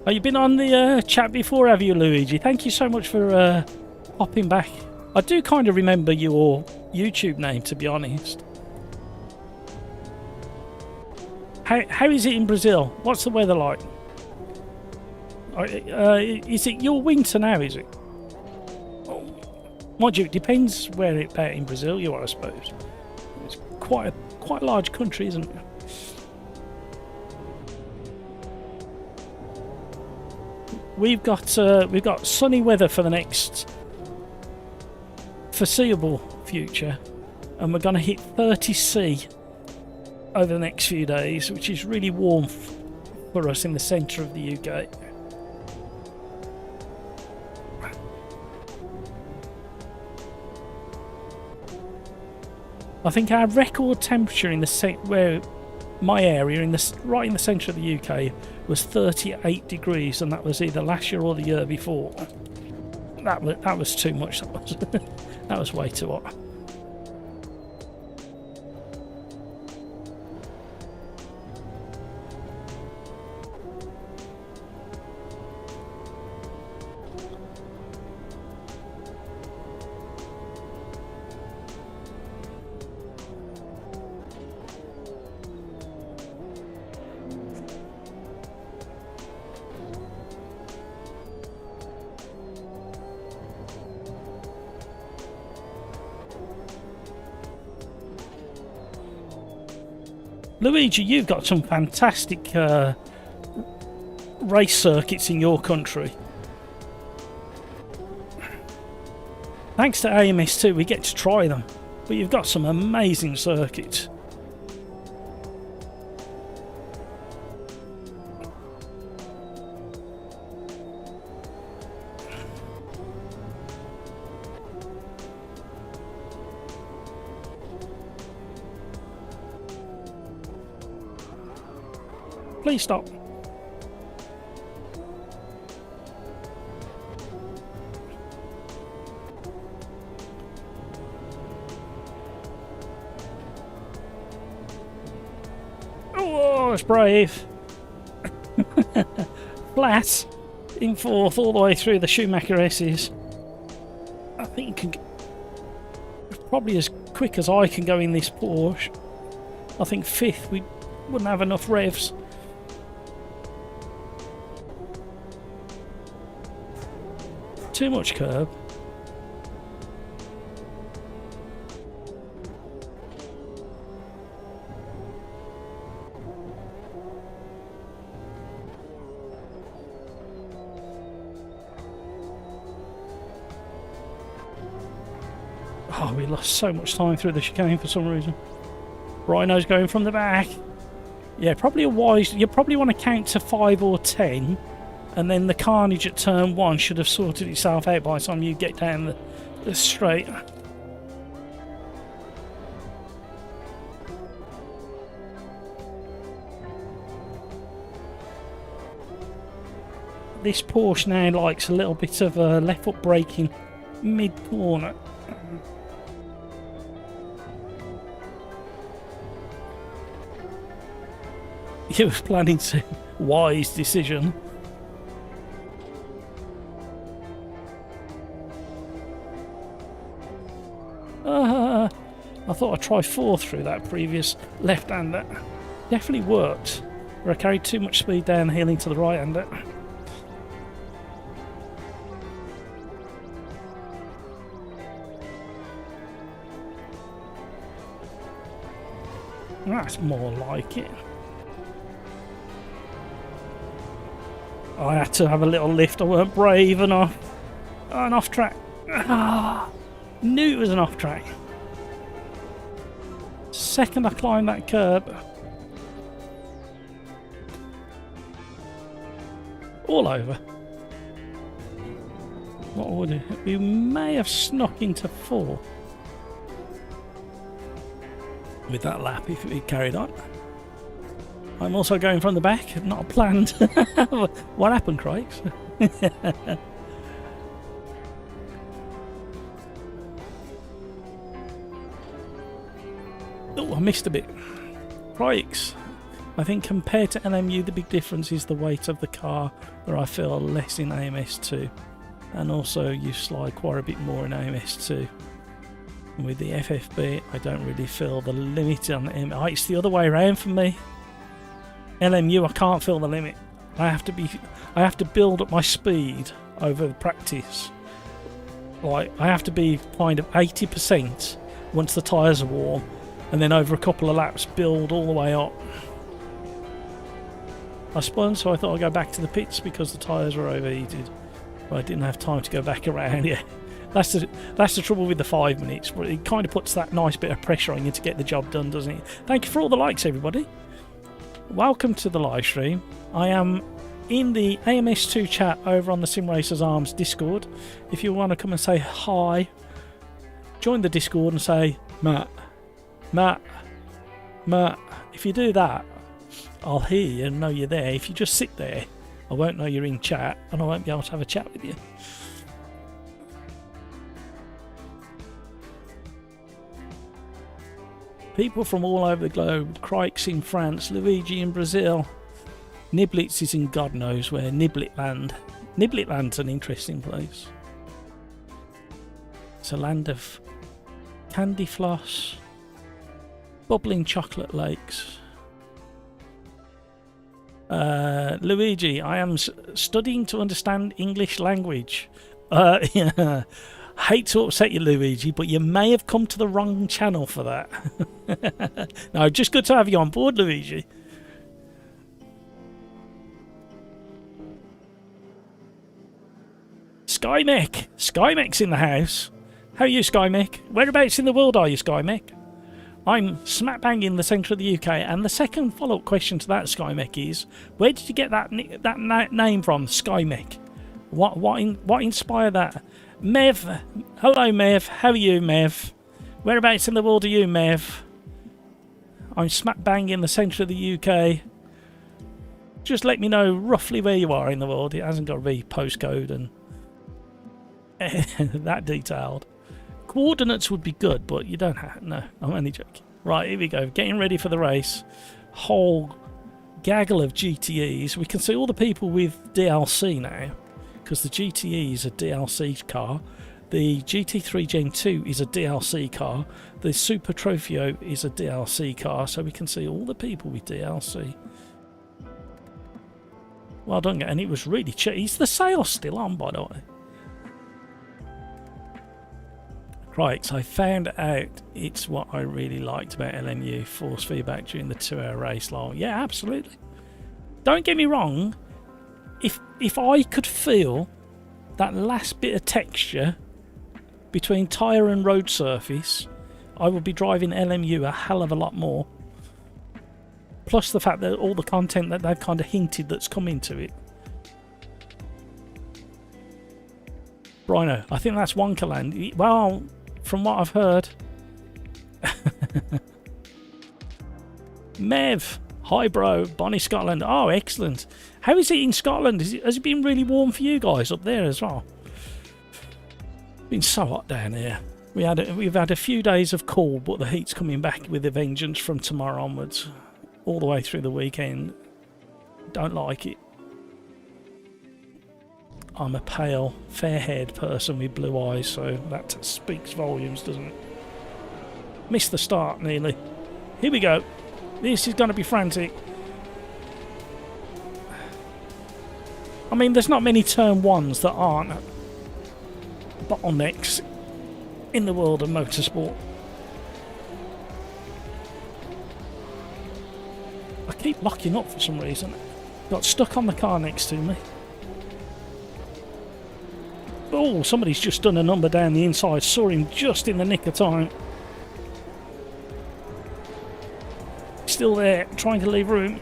Speaker 1: Oh, you've been on the chat before, have you, Luigi? Thank you so much for hopping back. I do kind of remember your YouTube name, to be honest. How is it in Brazil? What's the weather like? Is it your winter now, is it? Mind you, it depends where about in Brazil you are, I suppose. It's quite a large country, isn't it? we've got sunny weather for the next foreseeable future, and we're going to hit 30°C over the next few days, which is really warm for us in the centre of the UK. I think our record temperature in the where my area right in the centre of the UK was 38 degrees, and that was either last year or the year before. That was too much. That was way too hot. Luigi, you've got some fantastic race circuits in your country. Thanks to AMS2, we get to try them, but you've got some amazing circuits. Please stop. Oh, it's brave. Flat in fourth all the way through the Schumacher S's. I think you can, probably as quick as I can go in this Porsche. I think fifth we wouldn't have enough revs. Too much curb. Oh, we lost so much time through the chicane for some reason. Rhino's going from the back. Yeah, probably a wise... You probably want to count to 5 or 10. And then the carnage at turn 1 should have sorted itself out by the time you get down the straight. This Porsche now likes a little bit of left foot braking mid-corner. He was planning to... Wise decision. I thought I'd try 4th through that previous left-hander. Definitely worked, where I carried too much speed downhill into the right-hander. That's more like it. I had to have a little lift, I weren't brave enough. Oh, an off-track. Knew it was an off-track. Second I climbed that curb. All over. What would it? We may have snuck into 4 with that lap if we carried on. I'm also going from the back, not planned. What happened, Craig? Oh, I missed a bit. Crikes. I think compared to LMU, the big difference is the weight of the car, where I feel less in AMS2. And also, you slide quite a bit more in AMS2. And with the FFB, I don't really feel the limit on the M. It's the other way around for me. LMU, I can't feel the limit. I have to build up my speed over the practice. Like, I have to be kind of 80% once the tyres are warm, and then over a couple of laps build all the way up. I spun, so I thought I'd go back to the pits because the tyres were overheated. But I didn't have time to go back around. Yeah, that's the trouble with the 5 minutes. But it kind of puts that nice bit of pressure on you to get the job done, doesn't it? Thank you for all the likes, everybody. Welcome to the live stream. I am in the AMS2 chat over on the Sim Racers Arms Discord. If you want to come and say hi, join the Discord and say Matt. If you do that, I'll hear you and know you're there. If you just sit there, I won't know you're in chat and I won't be able to have a chat with you. People from all over the globe. Crikes in France, Luigi in Brazil, Niblitz is in God knows where. Niblitland. Niblitland's an interesting place. It's a land of candy floss, bubbling chocolate lakes. Luigi, I am studying to understand English language. Yeah. Hate to upset you, Luigi, but you may have come to the wrong channel for that. No, just good to have you on board, Luigi. Skymech in the house. How are you, Skymech? Whereabouts in the world are you, Skymech? I'm smack bang in the centre of the UK, and the second follow-up question to that, Skymech, is where did you get that name from, Skymech? What inspired that? Mev, hello Mev, how are you, Mev? Whereabouts in the world are you, Mev? I'm smack bang in the centre of the UK. Just let me know roughly where you are in the world. It hasn't got to be postcode and that detailed. Coordinates would be good, but you don't have. No, I'm only joking. Right, here we go. Getting ready for the race. Whole gaggle of GTEs. We can see all the people with DLC now, because the GTE is a DLC car. The GT3 Gen 2 is a DLC car. The Super Trofeo is a DLC car, so we can see all the people with DLC. Well done, and it was really cheap. Is the sale still on, by the way? Right, so I found out it's what I really liked about LMU, force feedback during the 2-hour race long. Yeah, absolutely. Don't get me wrong, if I could feel that last bit of texture between tyre and road surface, I would be driving LMU a hell of a lot more. Plus the fact that all the content that they've kind of hinted that's come into it. Brino, I think that's Wonkaland. Well, from what I've heard. Mev, hi bro, Bonnie Scotland. Oh, excellent. How is it in Scotland? Has it been really warm for you guys up there as well? It's been so hot down here. We've had a few days of cool, but the heat's coming back with a vengeance from tomorrow onwards, all the way through the weekend. Don't like it. I'm a pale, fair-haired person with blue eyes, so that speaks volumes, doesn't it? Missed the start nearly. Here we go. This is going to be frantic. I mean, there's not many turn ones that aren't bottlenecks in the world of motorsport. I keep locking up for some reason. Got stuck on the car next to me. Oh, somebody's just done a number down the inside. Saw him just in the nick of time. Still there, trying to leave room.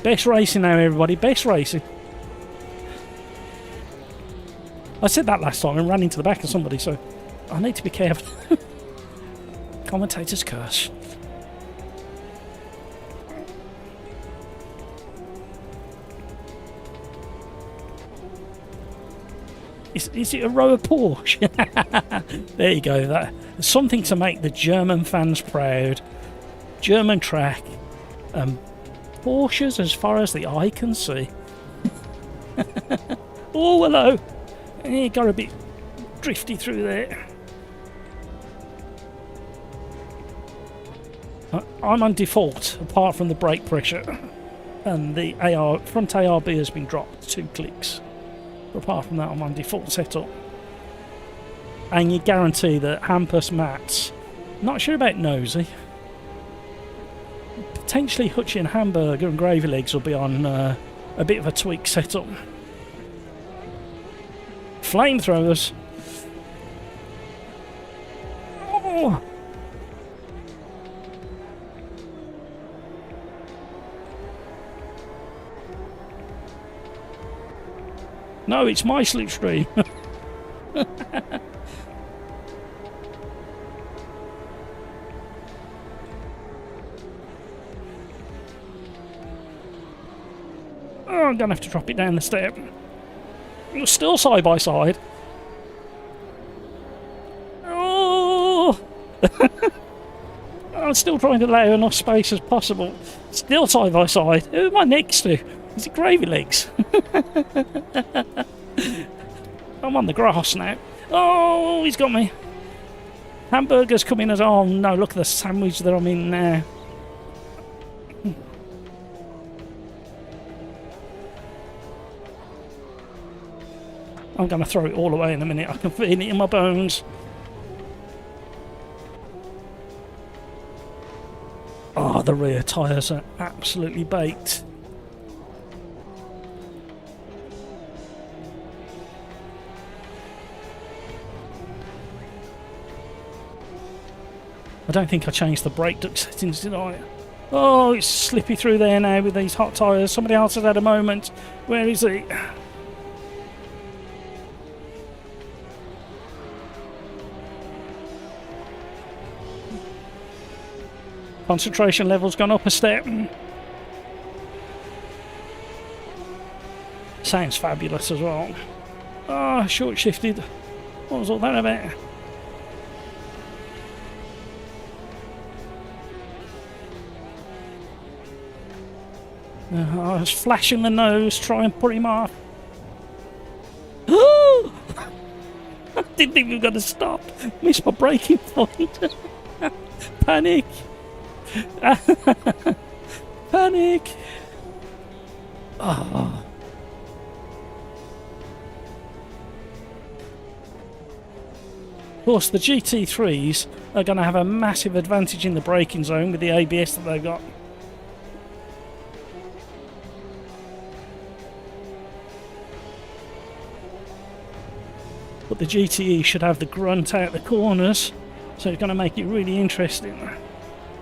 Speaker 1: Best racing now, everybody. Best racing. I said that last time and ran into the back of somebody, so I need to be careful. Commentator's curse. Is it a row of Porsche? There you go. That something to make the German fans proud. German track. Porsches as far as the eye can see. Oh, hello. It got a bit drifty through there. I'm on default, apart from the brake pressure. And the front ARB has been dropped 2 clicks. But apart from that, I'm on default setup. And you guarantee that Hampus Mats, not sure about Nosy, Potentially Hutchie and Hamburger and Gravy Legs will be on a bit of a tweak setup. Flamethrowers. Oh. No, it's my slipstream. Oh, I'm gonna have to drop it down the step. You're still side by side. Oh! I'm still trying to allow enough space as possible. Still side by side. Who am I next to? Is it Gravy Legs? I'm on the grass now. Oh, he's got me. Hamburger's coming as... Oh no, look at the sandwich that I'm in now. I'm going to throw it all away in a minute. I can feel it in my bones. Oh, the rear tyres are absolutely baked. I don't think I changed the brake duct settings, did I? Oh, it's slippy through there now with these hot tyres. Somebody else has had a moment. Where is he? Concentration level's gone up a step. Sounds fabulous as well. Ah, short shifted. What was all that about? I was flashing the nose, try and put him off. I didn't think we were going to stop. Missed my braking point. Panic. Panic. Oh. Of course, the GT3s are going to have a massive advantage in the braking zone with the ABS that they've got. But the GTE should have the grunt out the corners, so it's going to make it really interesting.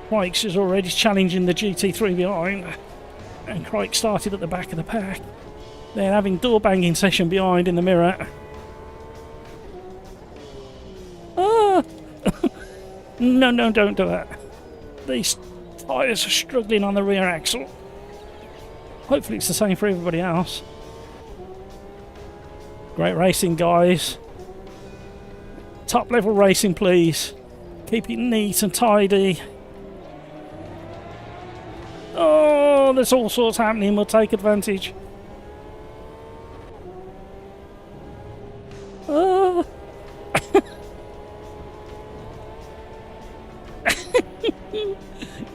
Speaker 1: Crikes is already challenging the GT3 behind, and Crike started at the back of the pack. They're having door banging session behind in the mirror. Ah! No, no, don't do that. These tyres are struggling on the rear axle. Hopefully it's the same for everybody else. Great racing, guys. Top level racing, please. Keep it neat and tidy. Oh, there's all sorts happening. We'll take advantage. Oh.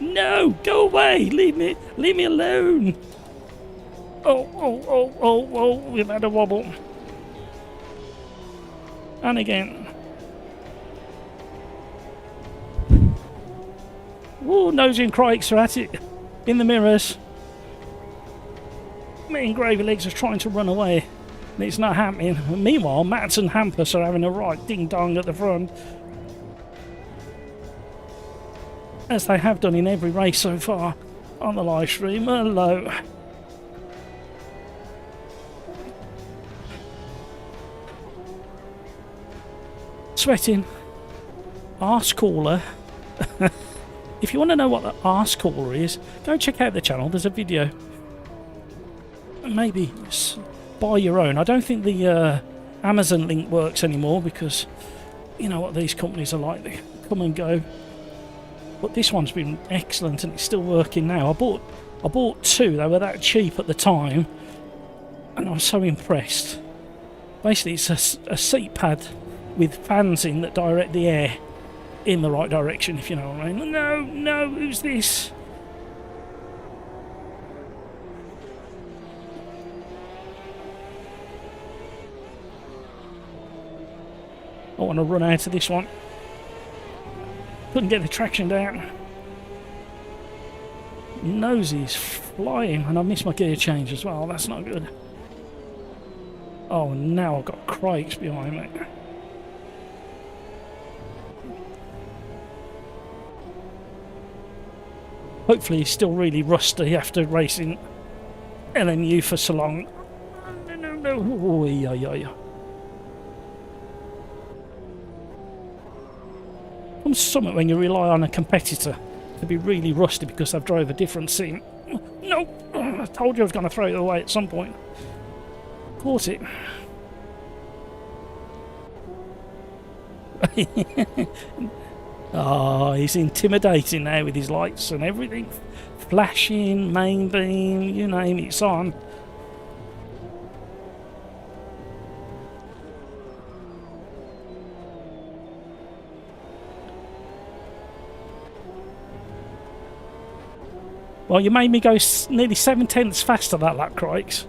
Speaker 1: No, go away. Leave me alone. Oh, we've had a wobble. And again. Oh, Nosy and Crikes are at it. In the mirrors. Me and Gravy Legs are trying to run away. And it's not happening. And meanwhile, Mats and Hampus are having a right ding-dong at the front. As they have done in every race so far on the live stream. Hello. Sweating. Arse cooler. If you want to know what the arse cooler is, go check out the channel. There's a video. Maybe buy your own. I don't think the Amazon link works anymore because you know what these companies are like. They come and go. But this one's been excellent and it's still working now. I bought two. They were that cheap at the time, and I was so impressed. Basically, it's a seat pad with fans in that direct the air in the right direction, if you know what I mean. No, who's this? I want to run out of this one. Couldn't get the traction down. Nosey's flying, and I missed my gear change as well. That's not good. Oh, now I've got Craigs behind me. Hopefully he's still really rusty after racing LMU for so long. No. Oh, yeah. Comes something when you rely on a competitor to be really rusty because they've drove a different sim. No! I told you I was going to throw it away at some point. Caught it. Oh, he's intimidating now with his lights and everything. Flashing, main beam, you name it, it's on. Well, you made me go nearly 7/10 faster that lap, Crikes.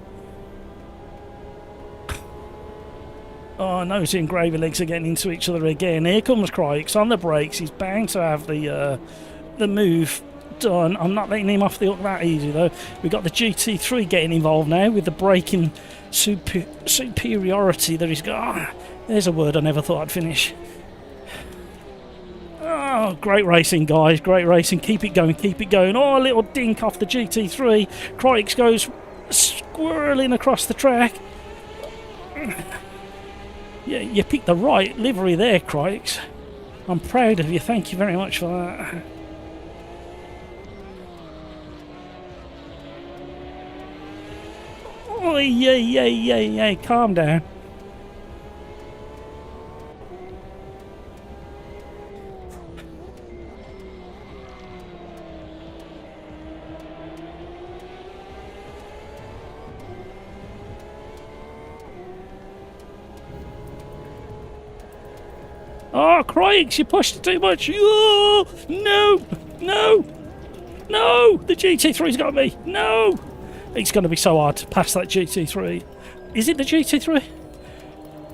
Speaker 1: Oh, Nosey and Gravy Legs are getting into each other again. Here comes Crikes on the brakes. He's bound to have the move done. I'm not letting him off the hook that easy, though. We've got the GT3 getting involved now with the braking superiority that he's got. Oh, there's a word I never thought I'd finish. Oh, great racing, guys. Great racing. Keep it going. Keep it going. Oh, a little dink off the GT3. Crikes goes squirreling across the track. Yeah, you picked the right livery there, Crikes. I'm proud of you. Thank you very much for that. Oh, yeah. Calm down. Oh, Crikes, you pushed it too much. Oh, no. The GT3's got me. No. It's going to be so hard to pass that GT3. Is it the GT3?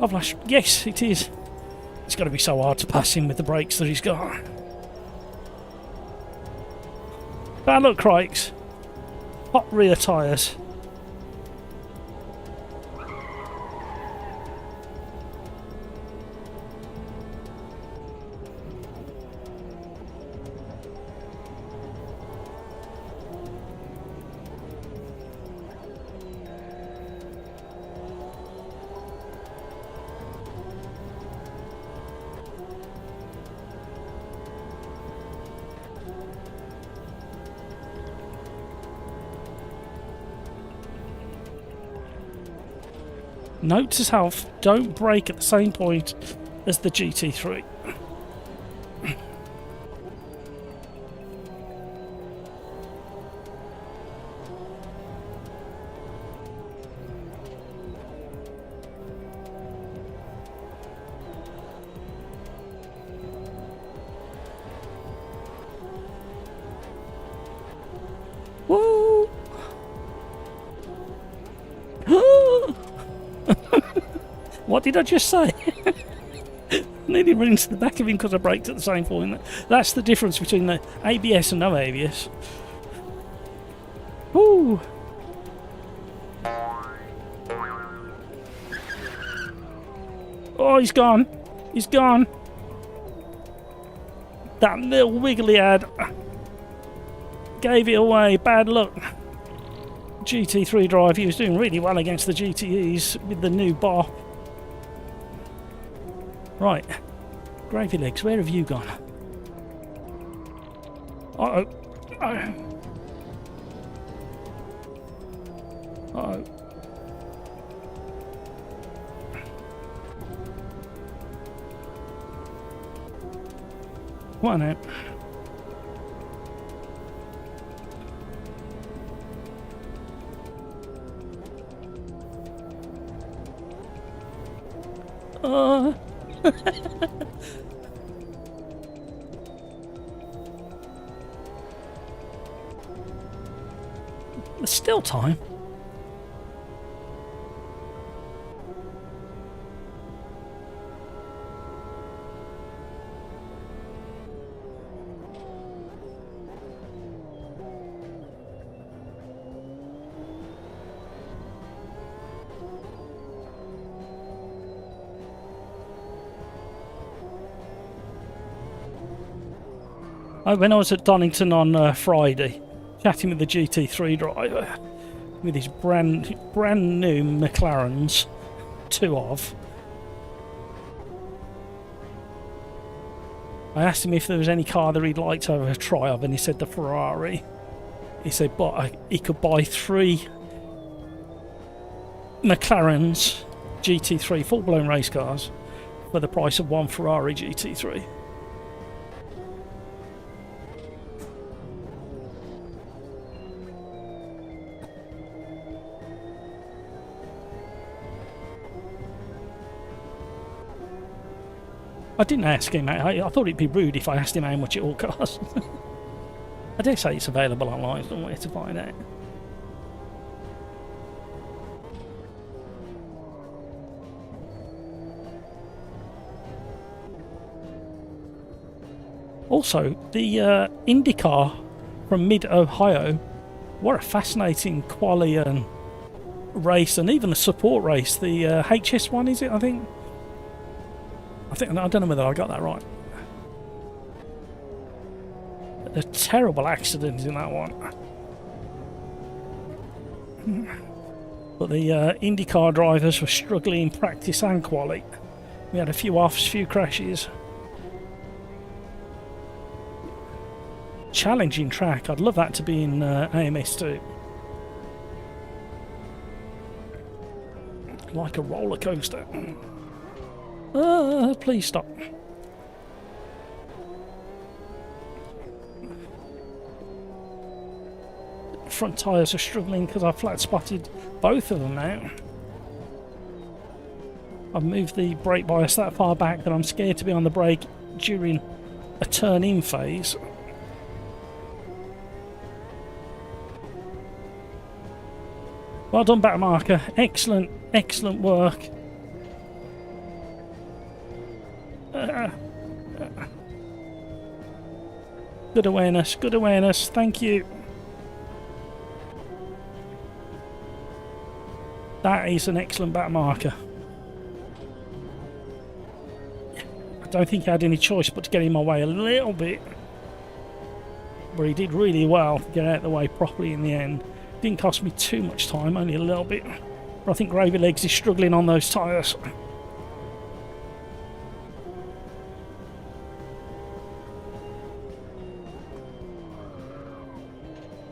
Speaker 1: I've lost. Yes, it is. It's going to be so hard to pass him with the brakes that he's got. Bad luck, Crikes. Hot rear tyres. Note to self, don't brake at the same point as the GT3. Woo! What did I just say? Nearly ran into the back of him because I braked at the same point. That's the difference between the ABS and no ABS. Woo! Oh, he's gone. He's gone. That little wiggly ad gave it away. Bad luck. GT3 drive. He was doing really well against the GTEs with the new bar. Right. Gravy Legs, where have you gone? Uh-oh. Uh-oh. Come on out. There's still time. when I was at Donington on Friday, chatting with the GT3 driver with his brand new McLarens, 2 of. I asked him if there was any car that he'd like to have a try of, and he said the Ferrari. He said, but he could buy 3 McLarens GT3 full-blown race cars for the price of 1 Ferrari GT3. I didn't ask him. I thought it'd be rude if I asked him how much it all cost. I dare say it's available online, so I'm waiting to find out. Also, the IndyCar from Mid-Ohio, what a fascinating quali and race, and even the support race, the HS1, is it, I think? I don't know whether I got that right. A terrible accident in that one. But the IndyCar drivers were struggling in practice and quali. We had a few offs, few crashes. Challenging track. I'd love that to be in AMS2. Like a roller coaster. Please stop. Front tyres are struggling because I flat spotted both of them now. I've moved the brake bias that far back that I'm scared to be on the brake during a turn-in phase. Well done, back marker. Excellent, excellent work. Good awareness, good awareness. Thank you. That is an excellent back marker. I don't think I had any choice but to get in my way a little bit. But he did really well to get out of the way properly in the end. Didn't cost me too much time, only a little bit. But I think Gravy Legs is struggling on those tyres.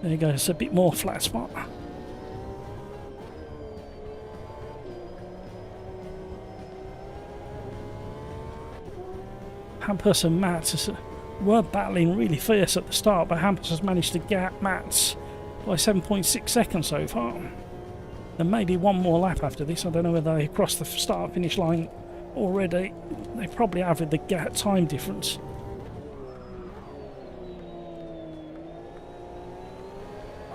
Speaker 1: There you go, it's a bit more flat spot. Hampus and Mats were battling really fierce at the start, but Hampus has managed to gap Mats by 7.6 seconds so far. There may be one more lap after this. I don't know whether they crossed the start-finish line already. They probably have with the time difference.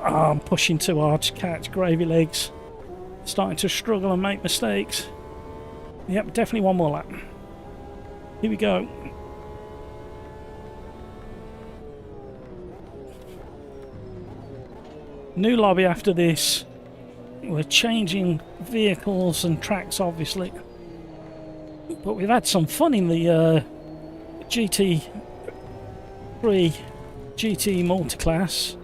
Speaker 1: Oh, I'm pushing too hard to catch Gravy Legs. Starting to struggle and make mistakes. Yep, definitely one more lap. Here we go. New lobby after this. We're changing vehicles and tracks, obviously. But we've had some fun in the GT3 GT multi-class.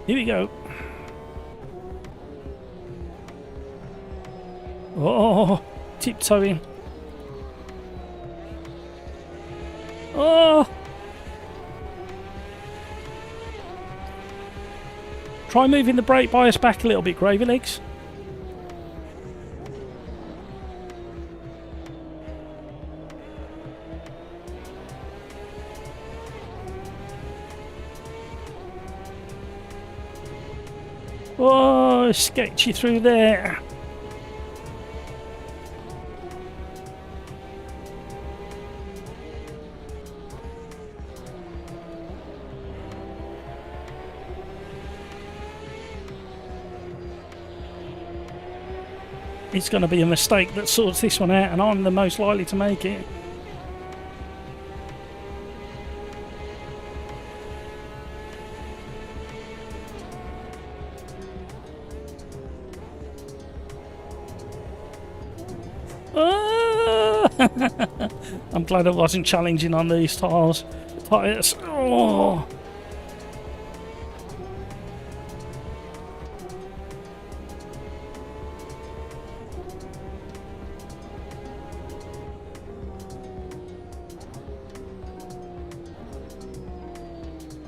Speaker 1: Here we go. Oh, tiptoeing. Oh! Try moving the brake bias back a little bit, Gravy Legs. Oh, sketchy through there. It's going to be a mistake that sorts this one out, and I'm the most likely to make it. Ah! I'm glad I wasn't challenging on these tyres. Oh.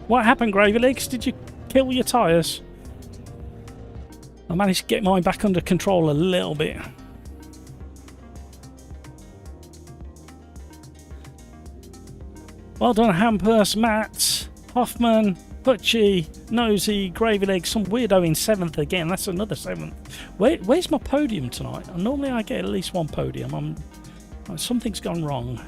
Speaker 1: What happened, Gravy Legs? Did you kill your tyres? I managed to get mine back under control a little bit. Well done, Hampus, Matt, Hoffman, Butchie, Nosy, Gravy Legs, some weirdo in 7th again. That's another 7th. Where's my podium tonight? Normally I get at least one podium. Something's gone wrong.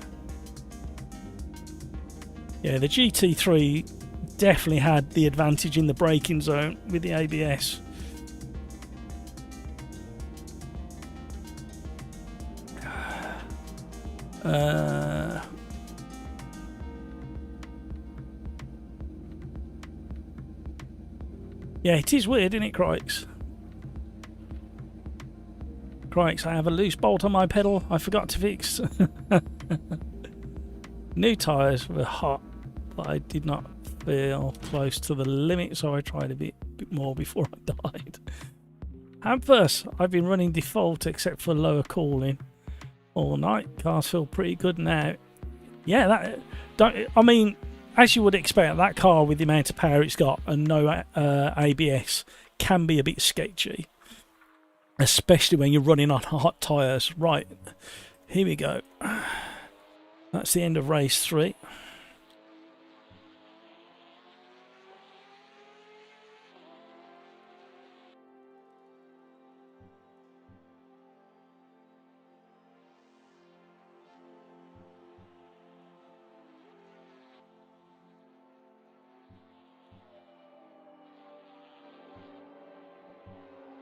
Speaker 1: Yeah, the GT3 definitely had the advantage in the braking zone with the ABS. Yeah, it is weird, isn't it, Crikes? Crikes, I have a loose bolt on my pedal I forgot to fix. New tyres were hot, but I did not feel close to the limit, so I tried a bit more before I died. Hampus, I've been running default except for lower cooling all night. Cars feel pretty good now. Yeah, I mean, as you would expect, that car with the amount of power it's got and no ABS can be a bit sketchy, especially when you're running on hot tyres. Right, here we go. That's the end of race 3.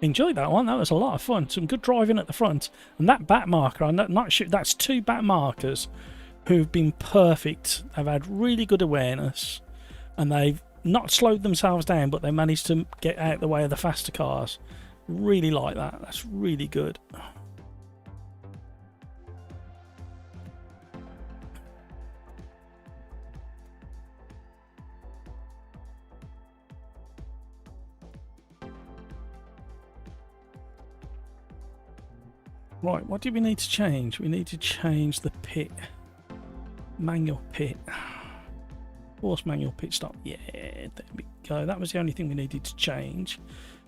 Speaker 1: Enjoyed that one. That was a lot of fun. Some good driving at the front. And that back marker, I'm not sure, that's 2 back markers who've been perfect. They've had really good awareness and they've not slowed themselves down, but they managed to get out the way of the faster cars. Really like that. That's really good. Right, what do we need to change? We need to change the pit. Manual pit. Force manual pit stop. Yeah, there we go. That was the only thing we needed to change.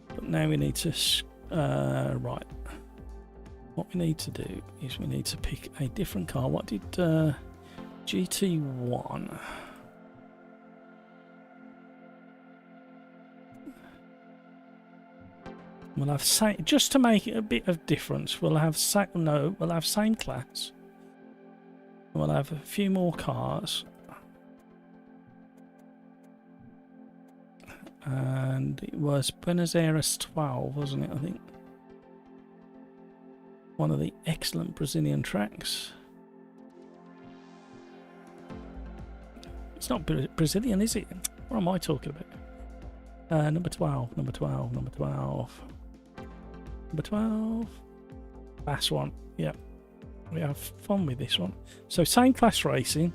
Speaker 1: But now we need to... right. What we need to do is we need to pick a different car. What did GT1... We'll have same, just to make it a bit of difference. We'll have we'll have same class. We'll have a few more cars, and it was Buenos Aires 12, wasn't it? I think one of the excellent Brazilian tracks. It's not Brazilian, is it? What am I talking about? Number 12. Number 12. Number 12. Number 12. Last one. Yep. We have fun with this one. So same class racing.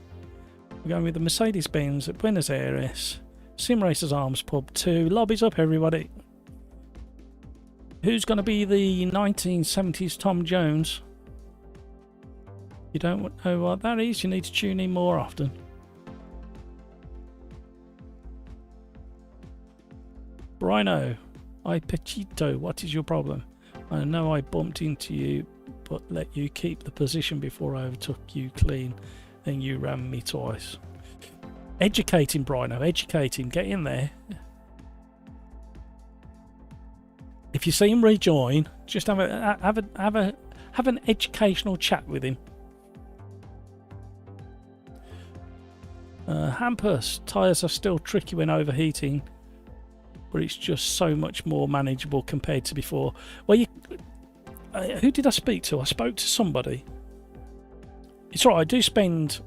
Speaker 1: We're going with the Mercedes-Benz at Buenos Aires. Sim Racers Arms Pub 2. Lobbies up, everybody. Who's going to be the 1970s Tom Jones? You don't know what that is? You need to tune in more often. Brino. Hi, Pachito. What is your problem? I know I bumped into you, but let you keep the position before I overtook you clean. Then you ran me twice. Educate him, Brino. Educate him. Get in there. If you see him rejoin, just have an educational chat with him. Hampus. Tyres are still tricky when overheating, but it's just so much more manageable compared to before. Well, who did I speak to? I spoke to somebody. It's right, I do spend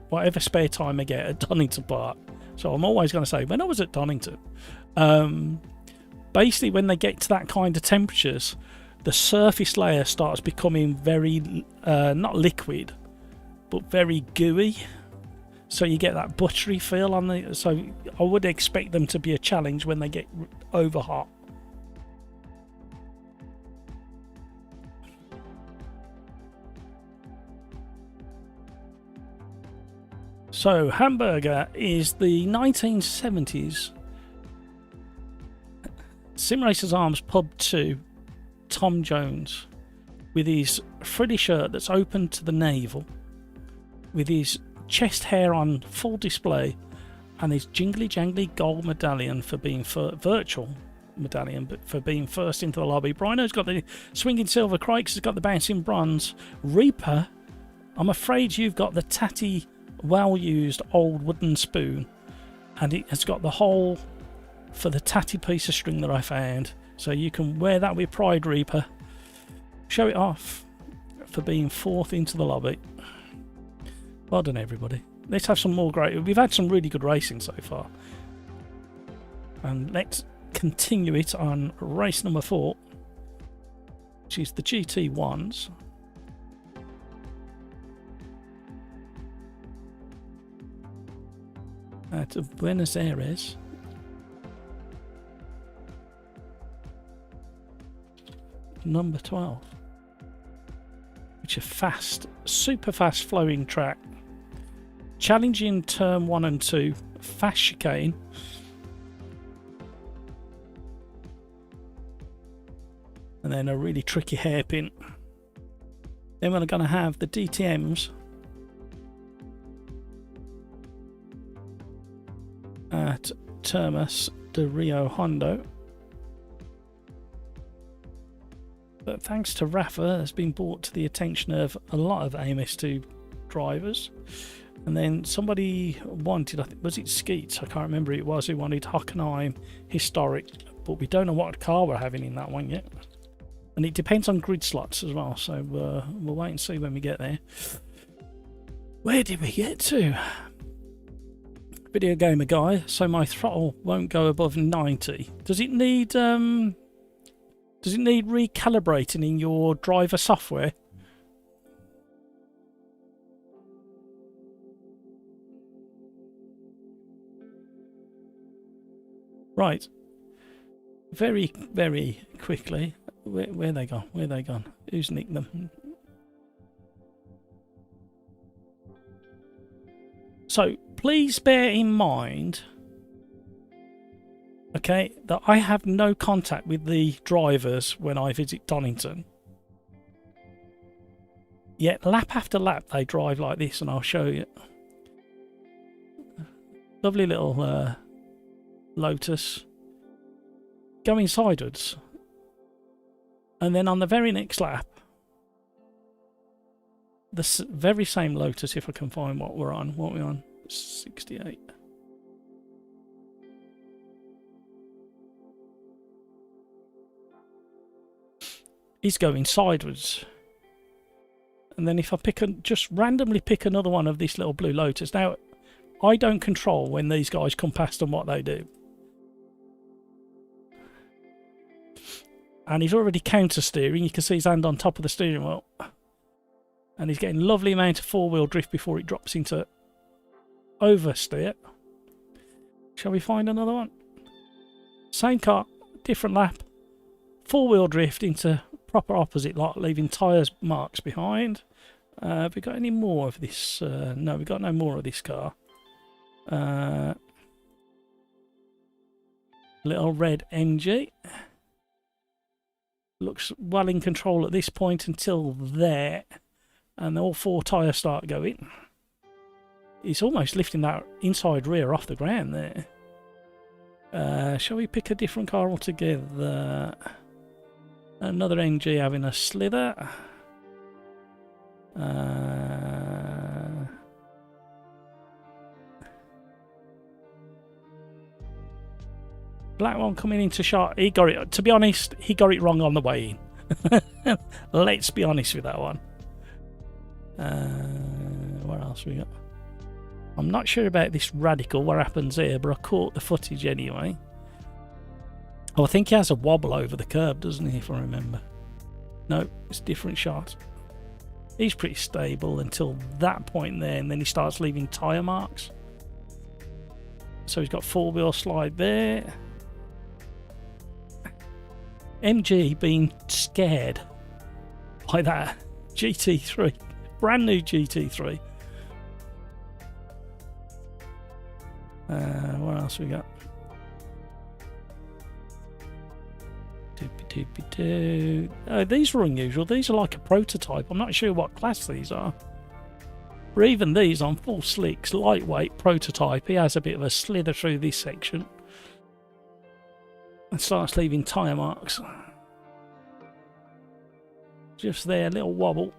Speaker 1: whatever spare time I get at Donington Park, so I'm always going to say, when I was at Donington, basically when they get to that kind of temperatures, the surface layer starts becoming very, not liquid, but very gooey. So you get that buttery feel on the. So I would expect them to be a challenge when they get over hot. So Hamburger is the 1970s Sim Racers Arms Pub 2 Tom Jones with his frilly shirt that's open to the navel, with his chest hair on full display, and his jingly jangly gold medallion for being virtual medallion, but for being first into the lobby. Brino's got the swinging silver, Crikes has got the bouncing bronze. Reaper, I'm afraid you've got the tatty, well-used old wooden spoon, and it has got the hole for the tatty piece of string that I found, so you can wear that with pride, Reaper. Show it off for being fourth into the lobby. Well done, everybody. Let's have some more great. We've had some really good racing so far, and let's continue it on race number 4, which is the GT1s. Out of Buenos Aires. Number 12, which is fast, super fast flowing track, challenging turn 1 and 2, fast chicane, and then a really tricky hairpin. Then we're going to have the DTMs at Termas de Rio Hondo. But thanks to Rafa, has been brought to the attention of a lot of AMS2 drivers. And then somebody wanted, I think, was it Skeets? I can't remember who it was, who wanted Hockenheim Historic, but we don't know what car we're having in that one yet. And it depends on grid slots as well, so we'll wait and see when we get there. Where did we get to? Video gamer guy, so my throttle won't go above 90. Does it need recalibrating in your driver software? Right. Very, very quickly. Where they gone? Where they gone? Who's nicked them? So please bear in mind, okay, that I have no contact with the drivers when I visit Donington. Yet lap after lap they drive like this, and I'll show you. Lovely little Lotus going sideways, and then on the very next lap the very same Lotus, if I can find what we're on. What are we on? 68. He's going sideways. And then if I just randomly pick another one of this little blue Lotus. Now, I don't control when these guys come past and what they do. And he's already counter steering. You can see his hand on top of the steering wheel. And he's getting a lovely amount of four-wheel drift before it drops into oversteer. Shall we find another one? Same car, different lap. Four-wheel drift into proper opposite lot, leaving tyres marks behind. Have we got any more of this? No, we've got no more of this car. Little red MG. Looks well in control at this point until there. And all four tyres start going. He's almost lifting that inside rear off the ground there. Shall we pick a different car altogether? Another MG having a slither. Black one coming into shot. He got it. To be honest, he got it wrong on the way in. Let's be honest with that one. What else we got? I'm not sure about this Radical, what happens here, but I caught the footage anyway. Oh, I think he has a wobble over the curb, doesn't he, if I remember? No, it's a different shot. He's pretty stable until that point there, and then he starts leaving tyre marks. So he's got 4-wheel slide there. MG being scared by that GT3, brand new GT3. What else we got? These are unusual. These are like a prototype. I'm not sure what class these are. But even these on full slicks, lightweight prototype. He has a bit of a slither through this section and starts leaving tyre marks. Just there, a little wobble.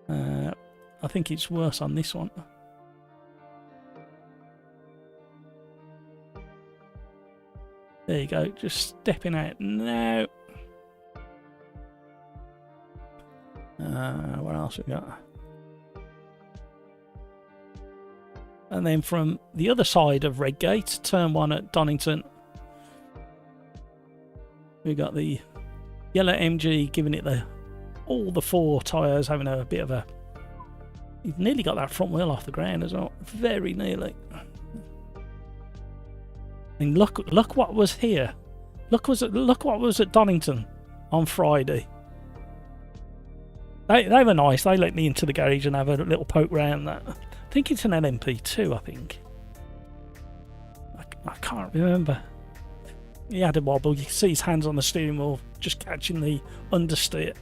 Speaker 1: I think it's worse on this one. There you go, just stepping out now. What else we got? And then from the other side of Redgate, turn 1 at Donington, we got the yellow MG giving it all the 4 tyres, having a bit of a... He's nearly got that front wheel off the ground as well, very nearly. I mean, look what was here. Look what was at Donington on Friday. They were nice. They let me into the garage and have a little poke round that. I think it's an LMP2, I think. I can't remember. He had a wobble. You can see his hands on the steering wheel, just catching the understeer.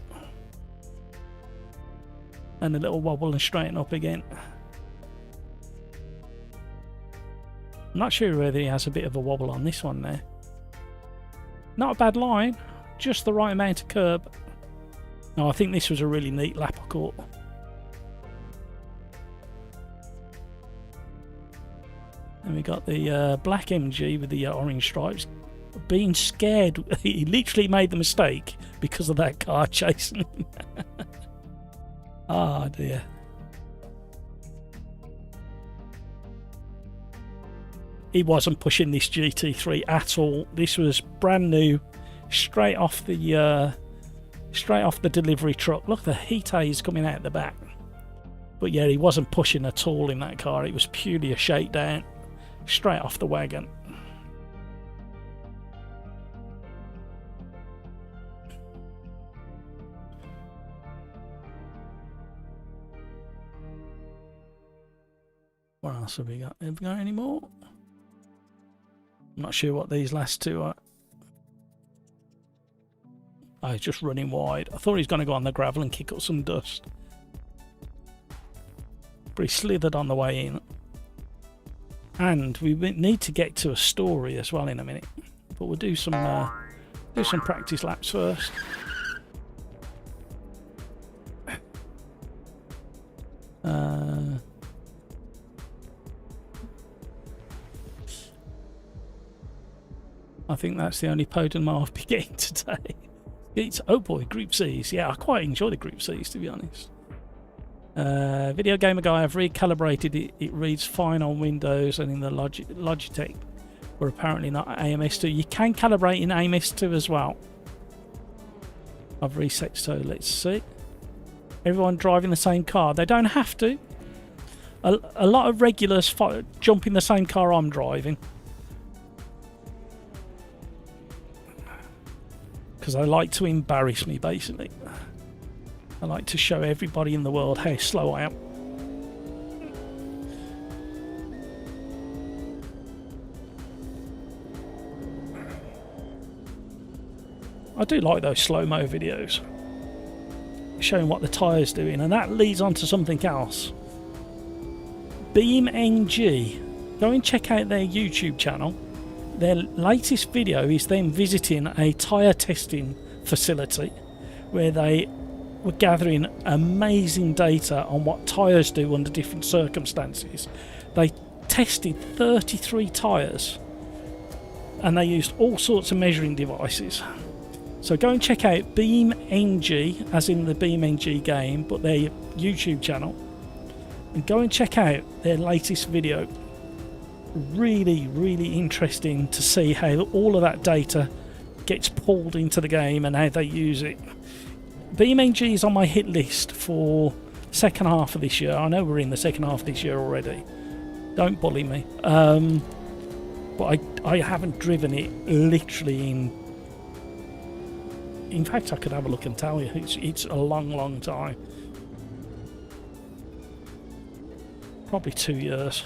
Speaker 1: And a little wobble and straighten up again. I'm not sure whether he has a bit of a wobble on this one there. Not a bad line, just the right amount of curb. No, I think this was a really neat lap I caught. And we got the black MG with the orange stripes being scared. He literally made the mistake because of that car chasing him. Oh dear. He wasn't pushing this GT3 at all. This was brand new, straight off the delivery truck. Look, the heat haze coming out the back. But yeah, he wasn't pushing at all in that car. It was purely a shakedown, straight off the wagon. What else have we got? Have we got any more? I'm not sure what these last two are. Oh, he's just running wide. I thought he was going to go on the gravel and kick up some dust. But he slithered on the way in. And we need to get to a story as well in a minute. But we'll do some practice laps first. I think that's the only podium I'll be getting today. It's, oh boy, Group C's. Yeah, I quite enjoy the Group C's, to be honest. Video Gamer Guy, I've recalibrated it. It reads fine on Windows and in the Logitech. We're apparently not AMS2. You can calibrate in AMS2 as well. I've reset, so let's see. Everyone driving the same car. They don't have to. A lot of regulars jump in the same car I'm driving. Because I like to embarrass me, basically. I like to show everybody in the world how slow I am. I do like those slow-mo videos, showing what the tyre's doing, and that leads on to something else. BeamNG, go and check out their YouTube channel. Their latest video is them visiting a tyre testing facility where they were gathering amazing data on what tyres do under different circumstances. They tested 33 tyres and they used all sorts of measuring devices. So go and check out BeamNG, as in the BeamNG game, but their YouTube channel, and go and check out their latest video. Really, really interesting to see how all of that data gets pulled into the game and how they use it. BeamNG is on my hit list for second half of this year. I know we're in the second half of this year already. Don't bully me. But I haven't driven it literally in fact, I could have a look and tell you. It's a long time. Probably 2 years.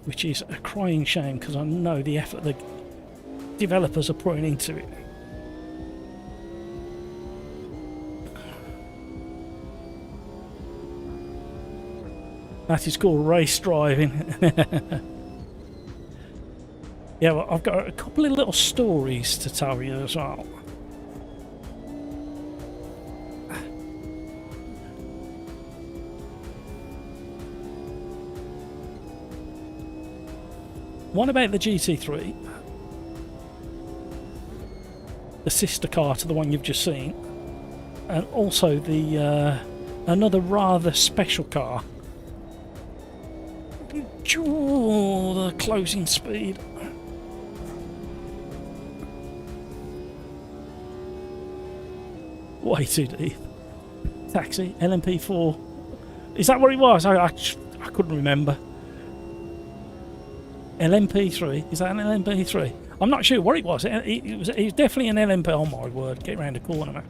Speaker 1: Which is a crying shame because I know the effort the developers are putting into it. That is called race driving. Yeah, well, I've got a couple of little stories to tell you as well. One about the GT3, the sister car to the one you've just seen, and also the another rather special car. Oh, the closing speed. Way too deep. Taxi, LMP4. Is that what it was? I couldn't remember. LMP3. Is that an LMP3? I'm not sure what it was. It was definitely an LMP. Oh my word! Get round the corner, man.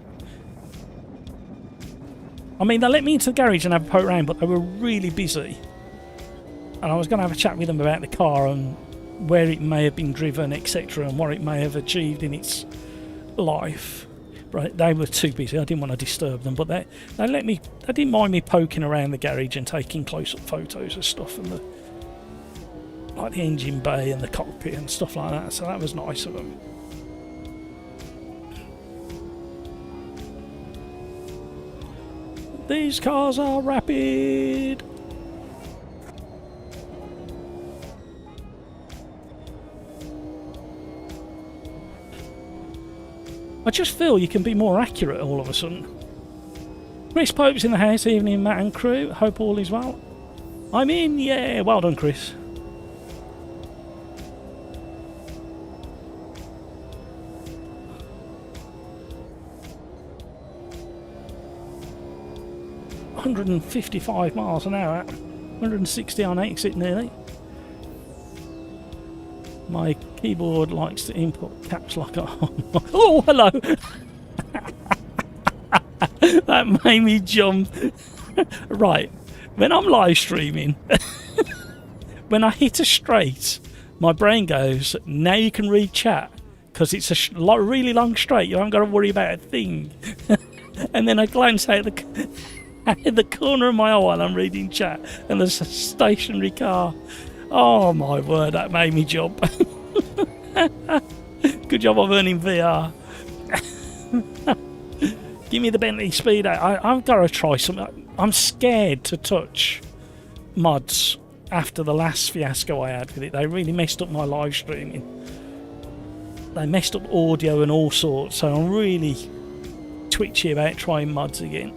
Speaker 1: I mean, they let me into the garage and have a poke around, but they were really busy. And I was going to have a chat with them about the car and where it may have been driven, etc., and what it may have achieved in its life. Right, they were too busy. I didn't want to disturb them, but they let me. They didn't mind me poking around the garage and taking close-up photos of stuff and the like the engine bay and the cockpit and stuff like that. So that was nice of them. These cars are rapid. I just feel you can be more accurate all of a sudden. Chris Pope's in the house, evening Matt and crew. Hope all is well. I'm in, yeah, well done Chris. $155 miles an hour, 160 on exit nearly. My keyboard likes to input caps lock on. Oh, hello! That made me jump. Right, when I'm live streaming, when I hit a straight, my brain goes, now you can read chat, because it's a really long straight, you haven't got to worry about a thing. And then I glance out the corner of my eye while I'm reading chat, and there's a stationary car. Oh my word, that made me jump. Good job of earning VR. Give me the Bentley Speed. I've got to try something. I'm scared to touch mods after the last fiasco I had with it. They really messed up my live streaming. They messed up audio and all sorts, so I'm really twitchy about trying mods again.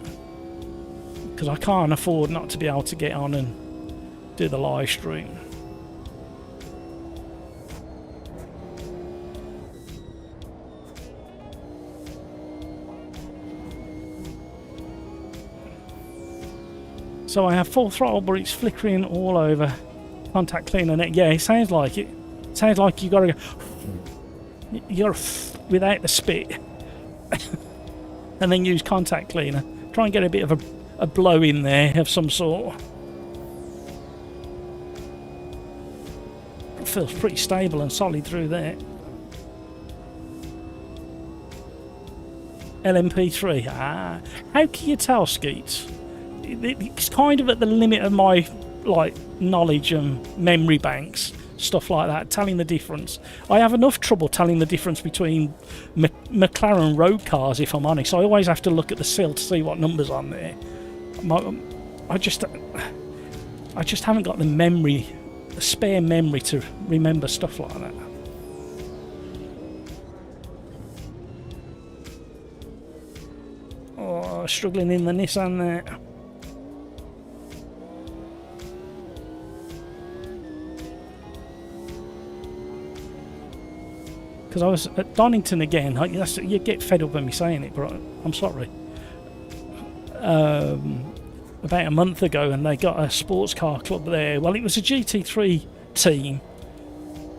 Speaker 1: Because I can't afford not to be able to get on and do the live stream. So I have full throttle, but it's flickering all over. Contact cleaner net. Yeah, it sounds like it. It sounds like you gotta go. You gotta without the spit, and then use contact cleaner. Try and get a bit of a blow in there of some sort. It feels pretty stable and solid through there. LMP3. Ah, how can you tell, Skeets? It's kind of at the limit of my knowledge and memory banks, stuff like that, telling the difference. I have enough trouble telling the difference between McLaren road cars, if I'm honest. I always have to look at the sill to see what number's on there. I just haven't got the spare memory to remember stuff like that. Oh, struggling in the Nissan there. because I was at Donington again. You get fed up with me saying it, but I'm sorry. About a month ago, and they got a sports car club there. Well, it was a GT3 team,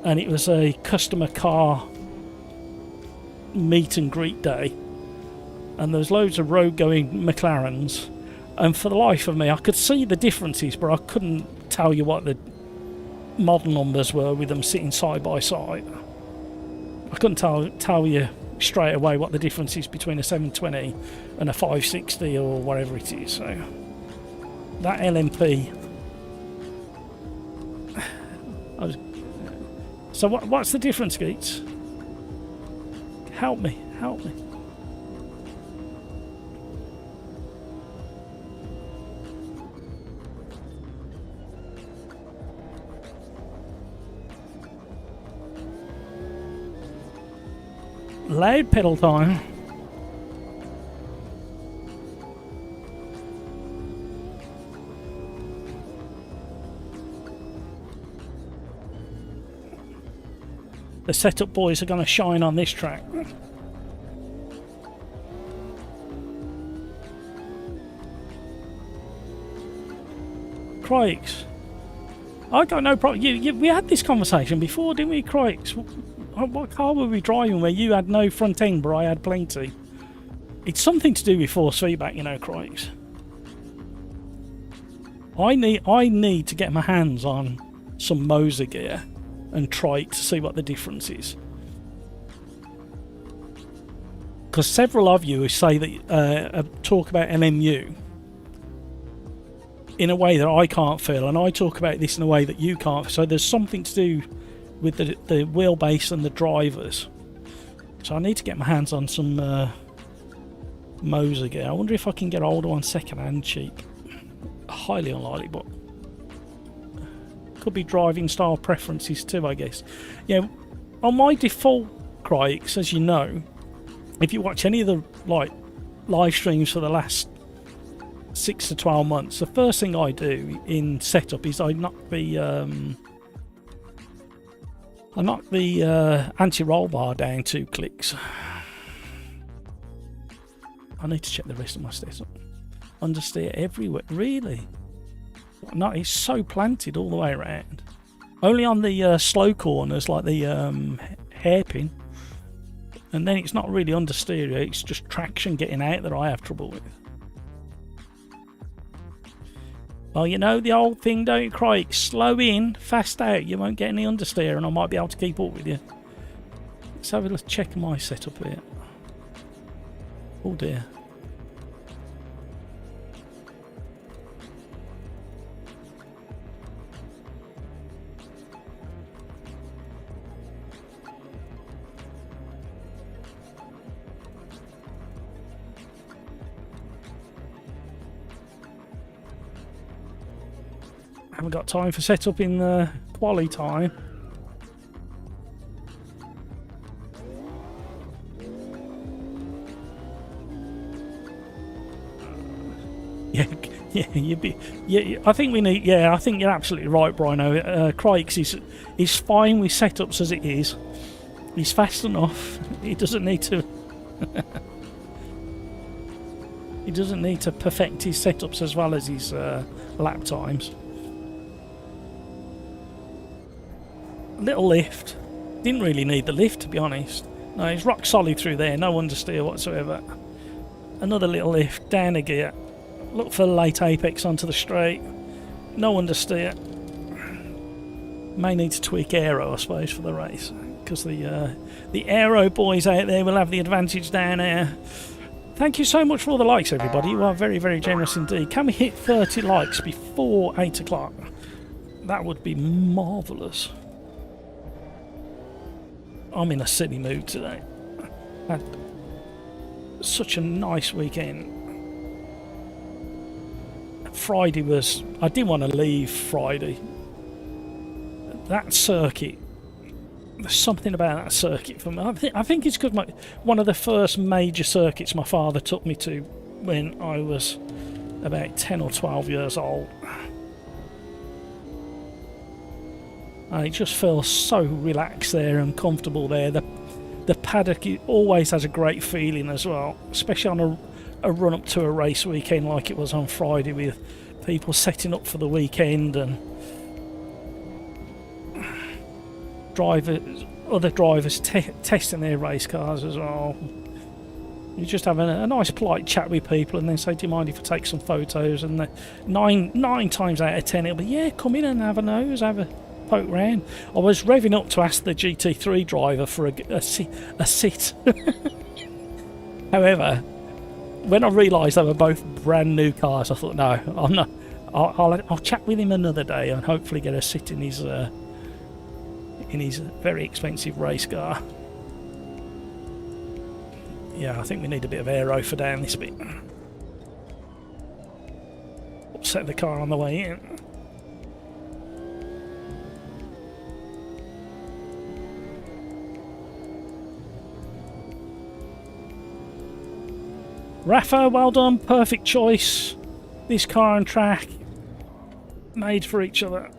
Speaker 1: and it was a customer car meet and greet day, and there was loads of road going McLarens, and for the life of me I could see the differences, but I couldn't tell you what the model numbers were with them sitting side by side. I couldn't tell you straight away what the difference is between a 720 and a 560 or whatever it is. So that LMP. So what's the difference, Geets? Help me. Loud pedal time. The setup boys are going to shine on this track. Crikes. I got no problem. We had this conversation before, didn't we, Crikes? What car were we driving where you had no front end but I had plenty? It's something to do with force feedback, you know, Crikes. I need to get my hands on some Moser gear and try it to see what the difference is. Because several of you say that talk about LMU in a way that I can't feel, and I talk about this in a way that you can't. So there's something to do with the wheelbase and the drivers. So I need to get my hands on some Moser gear. I wonder if I can get older one second hand cheap. Highly unlikely, but could be driving style preferences too, I guess. Yeah, on my default Crikes, as you know, if you watch any of the live streams for the last 6 to 12 months, the first thing I do in setup is I knock the anti-roll bar down 2 clicks. I need to check the rest of my setup. Understeer everywhere, really? No, it's so planted all the way around. Only on the slow corners, like the hairpin. And then it's not really understeer, it's just traction getting out that I have trouble with. Well, you know the old thing, don't you, Crike? Slow in, fast out. You won't get any understeer, and I might be able to keep up with you. Let's have a check my setup here. Oh dear. Haven't got time for setup in the Quali time. Yeah, I think we need. Yeah, I think you're absolutely right, Brino. Crikes is fine with setups as it is. He's fast enough. He doesn't need to. He doesn't need to perfect his setups as well as his lap times. Little lift. Didn't really need the lift, to be honest. No, he's rock solid through there. No understeer whatsoever. Another little lift. Down a gear. Look for late apex onto the straight. No understeer. May need to tweak aero, I suppose, for the race. Because the aero boys out there will have the advantage down here. Thank you so much for all the likes, everybody. You are very, very generous indeed. Can we hit 30 likes before 8 o'clock? That would be marvellous. I'm in a silly mood today. Had such a nice weekend. Friday was... I didn't want to leave Friday. That circuit... There's something about that circuit for me. I think it's because one of the first major circuits my father took me to when I was about 10 or 12 years old. And it just feels so relaxed there and comfortable there. the paddock always has a great feeling as well, especially on a run up to a race weekend like it was on Friday, with people setting up for the weekend and other drivers testing their race cars as well. You just have a nice polite chat with people and then say, do you mind if I take some photos? And nine times out of 10 it'll be, yeah, come in and have a nose, have a poke round. I was revving up to ask the GT3 driver for a sit. However, when I realised they were both brand new cars, I thought, no, I'm not. I'll chat with him another day and hopefully get a sit in his very expensive race car. Yeah, I think we need a bit of aero for down this bit. Upset the car on the way in. Rafa, well done, perfect choice. This car and track, made for each other.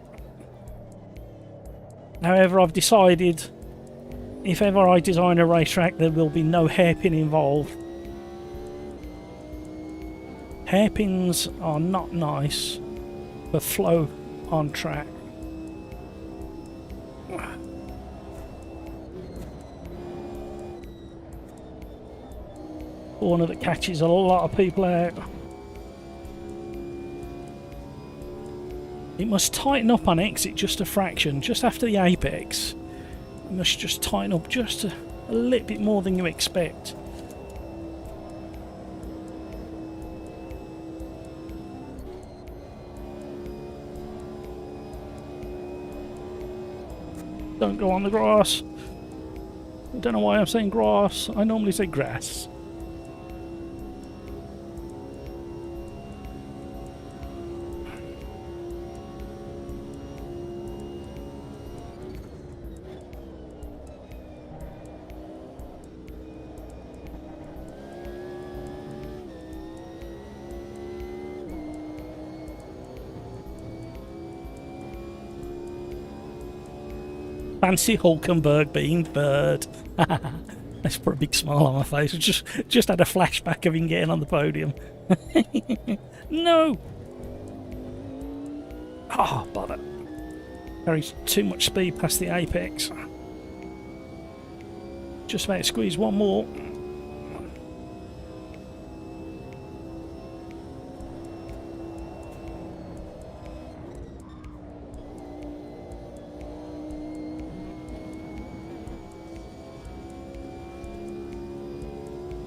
Speaker 1: However, I've decided if ever I design a racetrack, there will be no hairpin involved. Hairpins are not nice for flow on track. Corner that catches a lot of people out. It must tighten up on exit just a fraction, just after the apex. It must just tighten up just a little bit more than you expect. Don't go on the grass. I don't know why I'm saying grass. I normally say grass. Fancy Hulkenberg being third. Let's put a big smile on my face. I just had a flashback of him getting on the podium. No! Oh, bother. Carries too much speed past the apex. Just about to squeeze one more.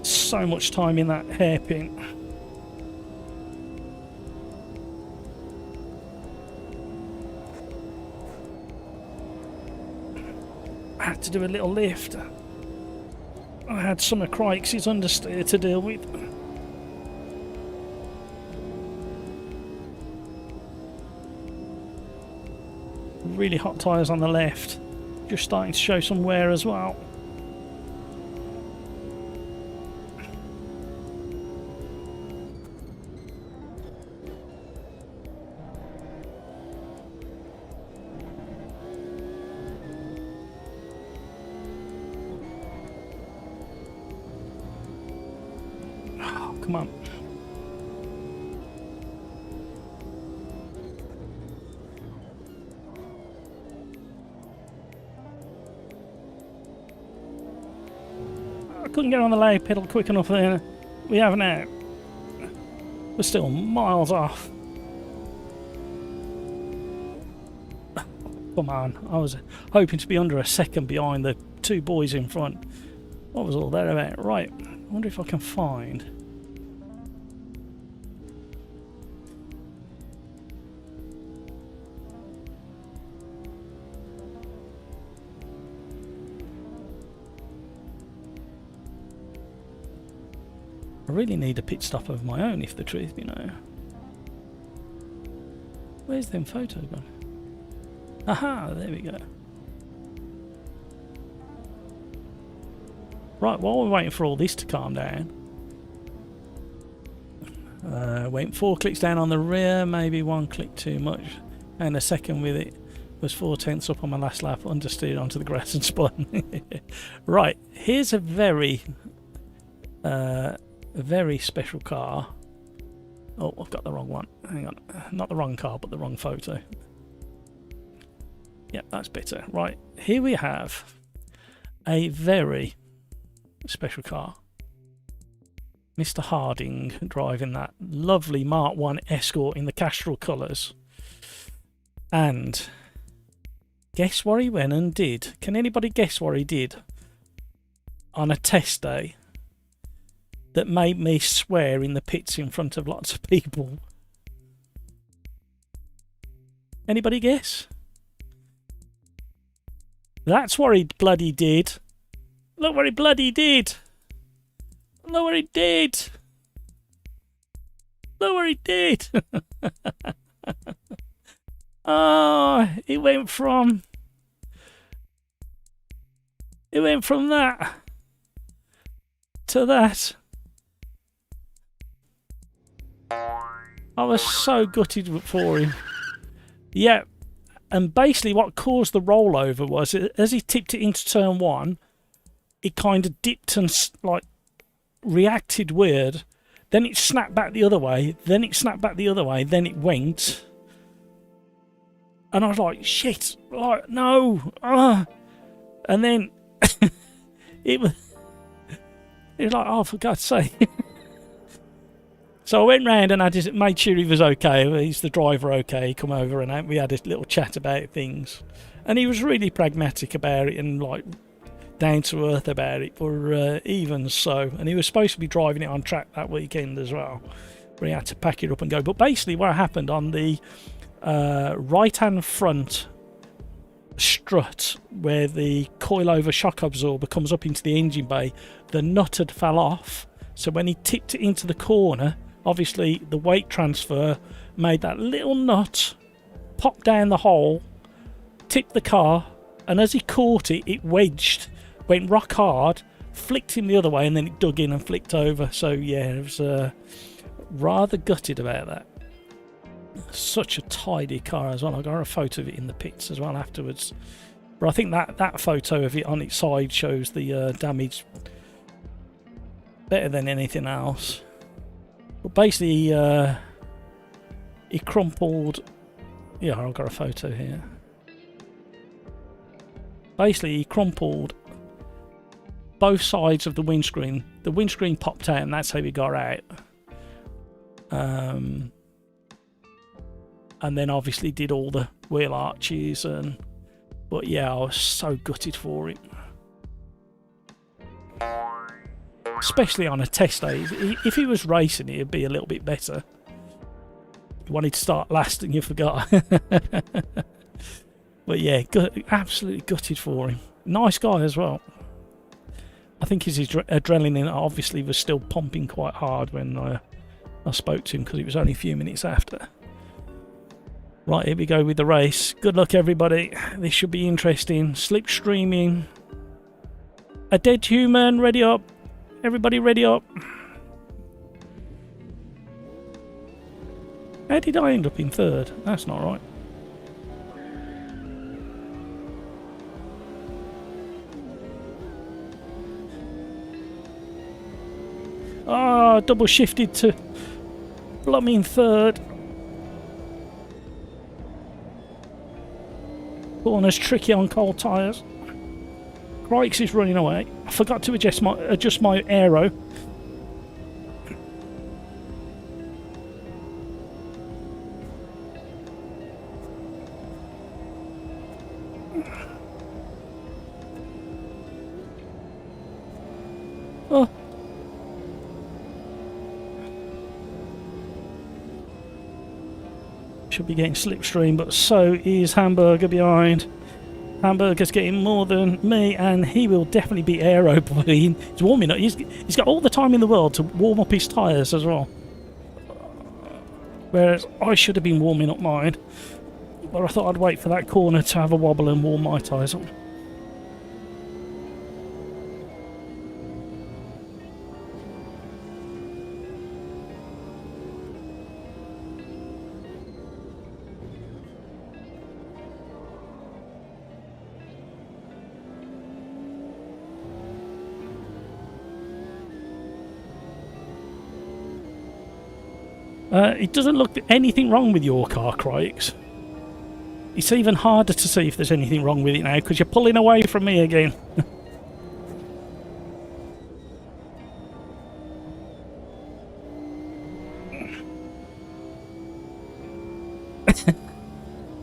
Speaker 1: So much time in that hairpin. I had to do a little lift. I had some of Crike's understeer to deal with. Really hot tyres on the left. Just starting to show some wear as well. Come on. I couldn't get on the lay pedal quick enough there. We have now. We're still miles off. Come on. I was hoping to be under a second behind the two boys in front. What was all that about? Right. I wonder if I can find... I really need a pit stop of my own, if the truth be known. Where's them photos gone? Aha, there we go. Right, while we're waiting for all this to calm down, wait 4 clicks down on the rear, maybe 1 click too much, and a second with it. Was 4/10 up on my last lap, understeered onto the grass and spun. Right, here's a very special car. Oh, I've got the wrong one. Hang on. Not the wrong car, but the wrong photo. Yep, that's better. Right, here we have a very special car. Mr. Harding driving that lovely Mark 1 Escort in the Castrol colours. And guess what he went and did? Can anybody guess what he did on a test day that made me swear in the pits in front of lots of people? Anybody guess? That's what he bloody did. Look what he bloody did. Look what he did. Look what he did. Oh, it went from that to that. I was so gutted for him. Yeah, and basically what caused the rollover was, as he tipped it into turn one, it kind of dipped and like reacted weird. Then it snapped back the other way. Then it snapped back the other way. Then it went. And I was like, shit, like, no. And then it was like, oh, for God's sake. So I went round and I just made sure he was okay. He's the driver, okay. He come over and we had a little chat about things. And he was really pragmatic about it and like down to earth about it. But even so, and he was supposed to be driving it on track that weekend as well, where he had to pack it up and go. But basically what happened on the right hand front strut, where the coilover shock absorber comes up into the engine bay, the nut had fell off. So when he tipped it into the corner, obviously the weight transfer made that little nut pop down the hole, tipped the car, and as he caught it, it wedged, went rock hard, flicked him the other way, and then it dug in and flicked over. So yeah, it was rather gutted about that. Such a tidy car as well. I got a photo of it in the pits as well afterwards. But I think that photo of it on its side shows the damage better than anything else. But basically, he crumpled. Yeah, I've got a photo here. Basically, he crumpled both sides of the windscreen. The windscreen popped out, and that's how he got out. And then obviously did all the wheel arches but yeah, I was so gutted for it. Especially on a test day. If he was racing, it'd be a little bit better. You wanted to start last and you forgot. But yeah, absolutely gutted for him. Nice guy as well. I think his adrenaline obviously was still pumping quite hard when I spoke to him, because it was only a few minutes after. Right, here we go with the race. Good luck, everybody. This should be interesting. Slipstreaming. A dead human, ready up. Everybody ready up. How did I end up in third? That's not right. Ah, double shifted to blooming third. Corner's tricky on cold tyres. Crikes is running away. I forgot to adjust my aero. Oh. Should be getting slipstream, but so is Hamburger behind. Hamburger's getting more than me, and he will definitely be aero boy. He's warming up. He's got all the time in the world to warm up his tyres as well. Whereas I should have been warming up mine, but I thought I'd wait for that corner to have a wobble and warm my tyres up. It doesn't look anything wrong with your car, Crikes. It's even harder to see if there's anything wrong with it now because you're pulling away from me again.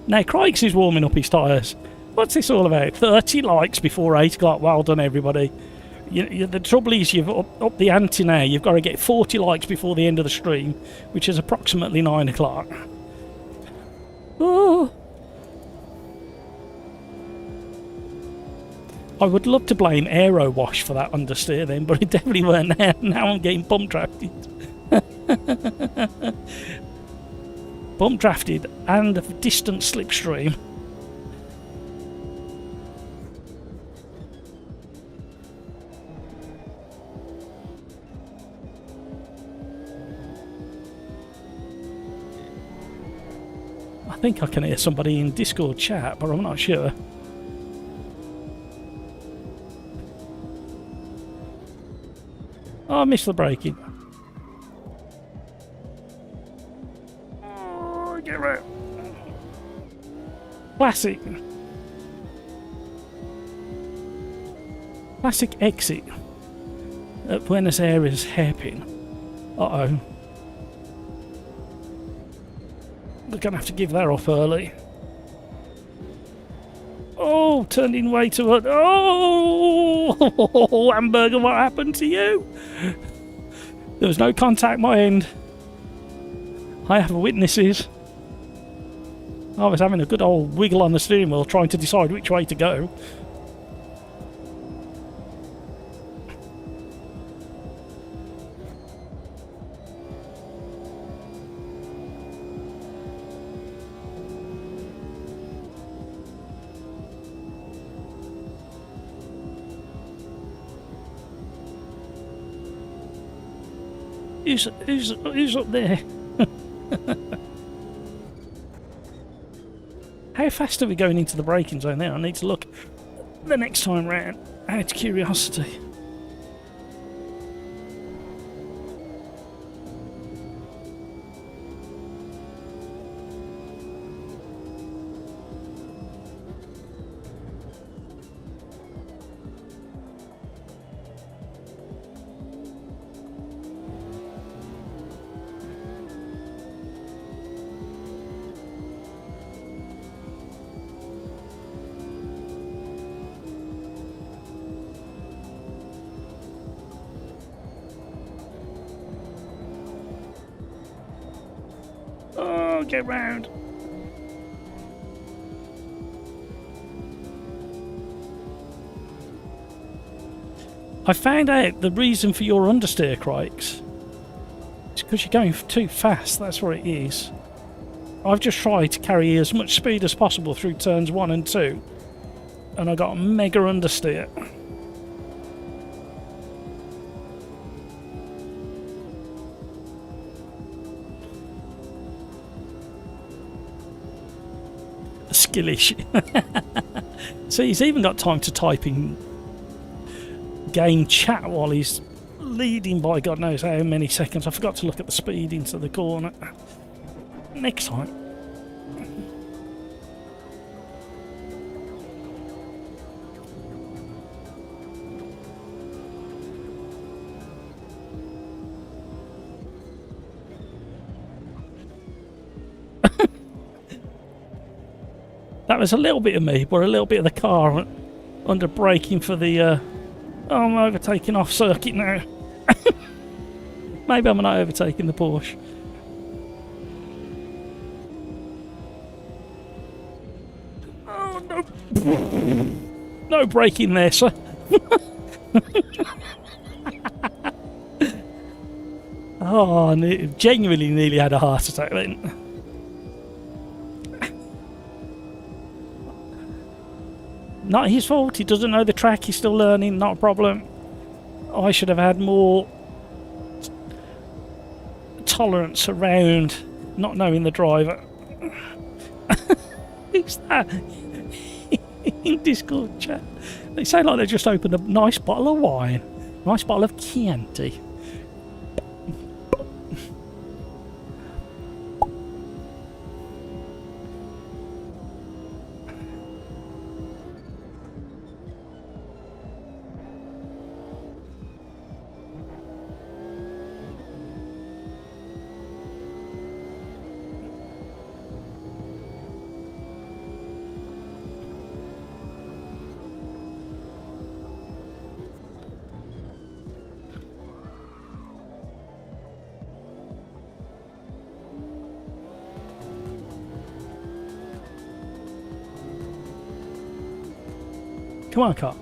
Speaker 1: Now, Crikes is warming up his tyres. What's this all about? 30 likes before 8 o'clock. Well done, everybody. The trouble is you've up the ante now. You've got to get 40 likes before the end of the stream, which is approximately 9 o'clock. Oh. I would love to blame Aero Wash for that understeer then, but it definitely weren't there. Now I'm getting pump drafted. Bump drafted and a distant slipstream. I think I can hear somebody in Discord chat, but I'm not sure. Oh, I missed the braking. Get right. Classic. Classic exit at Buenos Aires hairpin. Uh-oh. We're going to have to give that up early. Oh, turned in way too hard. Oh, Hamburger, what happened to you? There was no contact my end. I have witnesses. I was having a good old wiggle on the steering wheel trying to decide which way to go. Who's up there? How fast are we going into the braking zone there? I need to look the next time round, out of curiosity. Get round. I found out the reason for your understeer, Crikes. It's because you're going too fast, that's what it is. I've just tried to carry as much speed as possible through turns 1 and 2, and I got a mega understeer. Skillish. So he's even got time to type in game chat while he's leading by God knows how many seconds. I forgot to look at the speed into the corner. Next time. That was a little bit of me, but a little bit of the car under braking for the... Oh, I'm overtaking off circuit now. Maybe I'm not overtaking the Porsche. Oh, no. No braking there, sir. Oh, I genuinely nearly had a heart attack then. Not his fault, he doesn't know the track, he's still learning, not a problem. I should have had more tolerance around not knowing the driver. Who's that? In Discord chat. They sound like they just opened a nice bottle of wine. Nice bottle of Chianti. Come on, car.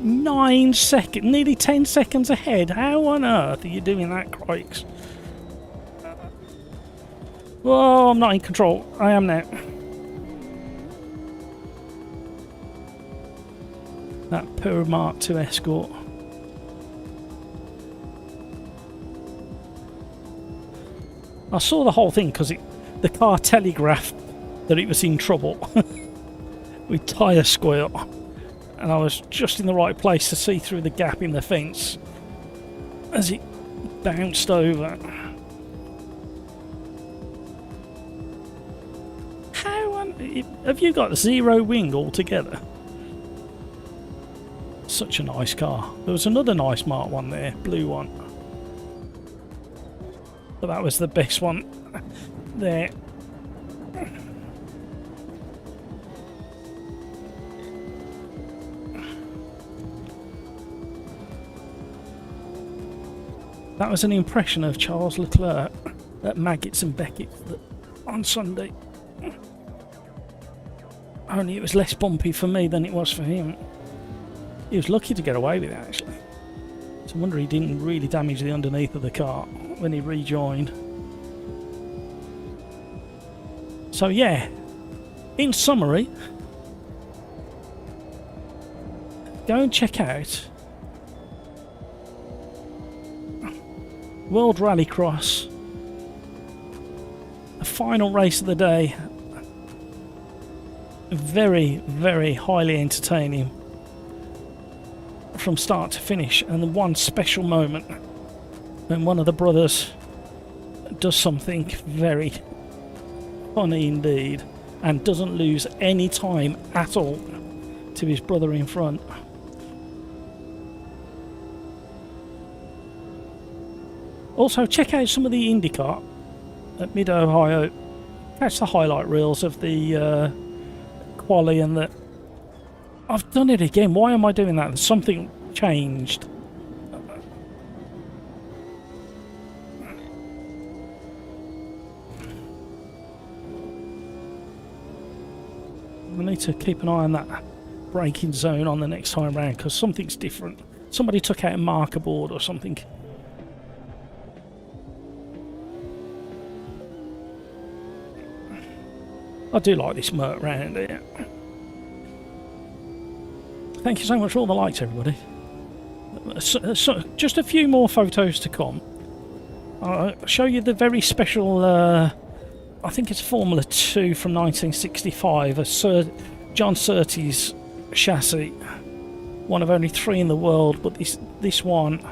Speaker 1: 9 seconds, nearly 10 seconds ahead. How on earth are you doing that, Crikes? Whoa, I'm not in control. I am now. That poor Mark II Escort. I saw the whole thing because the car telegraphed that it was in trouble with tyre squeal, and I was just in the right place to see through the gap in the fence as it bounced over. Have you got 0 wing altogether? Such a nice car. There was another nice Mark one there, blue one. But that was the best one there. That was an impression of Charles Leclerc at Maggots and Beckett on Sunday. Only it was less bumpy for me than it was for him. He was lucky to get away with it, actually. It's a wonder he didn't really damage the underneath of the car when he rejoined. So yeah, in summary, go and check out World Rallycross, the final race of the day. Very, very highly entertaining from start to finish, and the one special moment when one of the brothers does something very funny indeed and doesn't lose any time at all to his brother in front. Also, check out some of the IndyCar at Mid-Ohio. Catch the highlight reels of the Quali and the... I've done it again. Why am I doing that? Something changed. I need to keep an eye on that braking zone on the next time round because something's different. Somebody took out a marker board or something. I do like this Merc round here. Thank you so much for all the likes, everybody. So, just a few more photos to come. I'll show you the very special, I think it's Formula 2 from 1965, a John Surtees chassis. One of only 3 in the world, but this one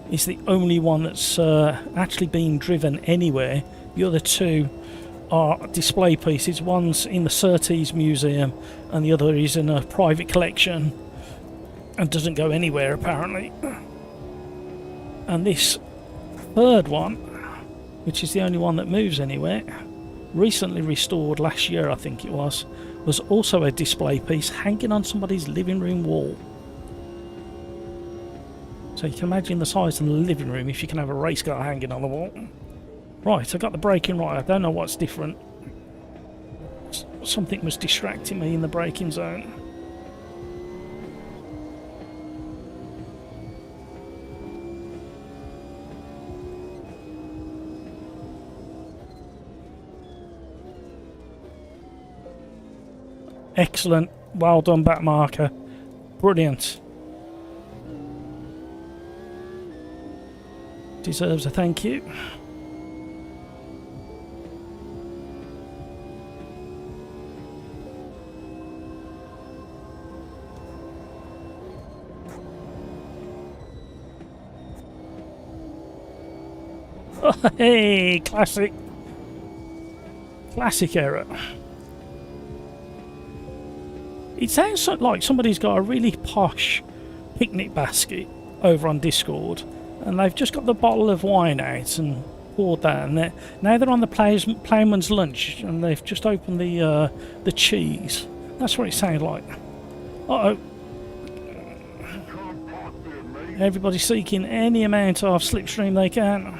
Speaker 1: is the only one that's actually being driven anywhere. The other 2 are display pieces. One's in the Surtees Museum and the other is in a private collection and doesn't go anywhere apparently. And this third one, which is the only one that moves anywhere, recently restored last year I think it was also a display piece hanging on somebody's living room wall. So you can imagine the size of the living room if you can have a race car hanging on the wall. Right, I got the braking right. I don't know what's different. Something was distracting me in the braking zone. Excellent. Well done, back marker. Brilliant. Deserves a thank you. Oh, hey, classic error. It sounds like somebody's got a really posh picnic basket over on Discord and they've just got the bottle of wine out and poured that, and now they're on the ploughman's lunch and they've just opened the cheese. That's what it sounds like. Uh-oh. Everybody's seeking any amount of slipstream they can.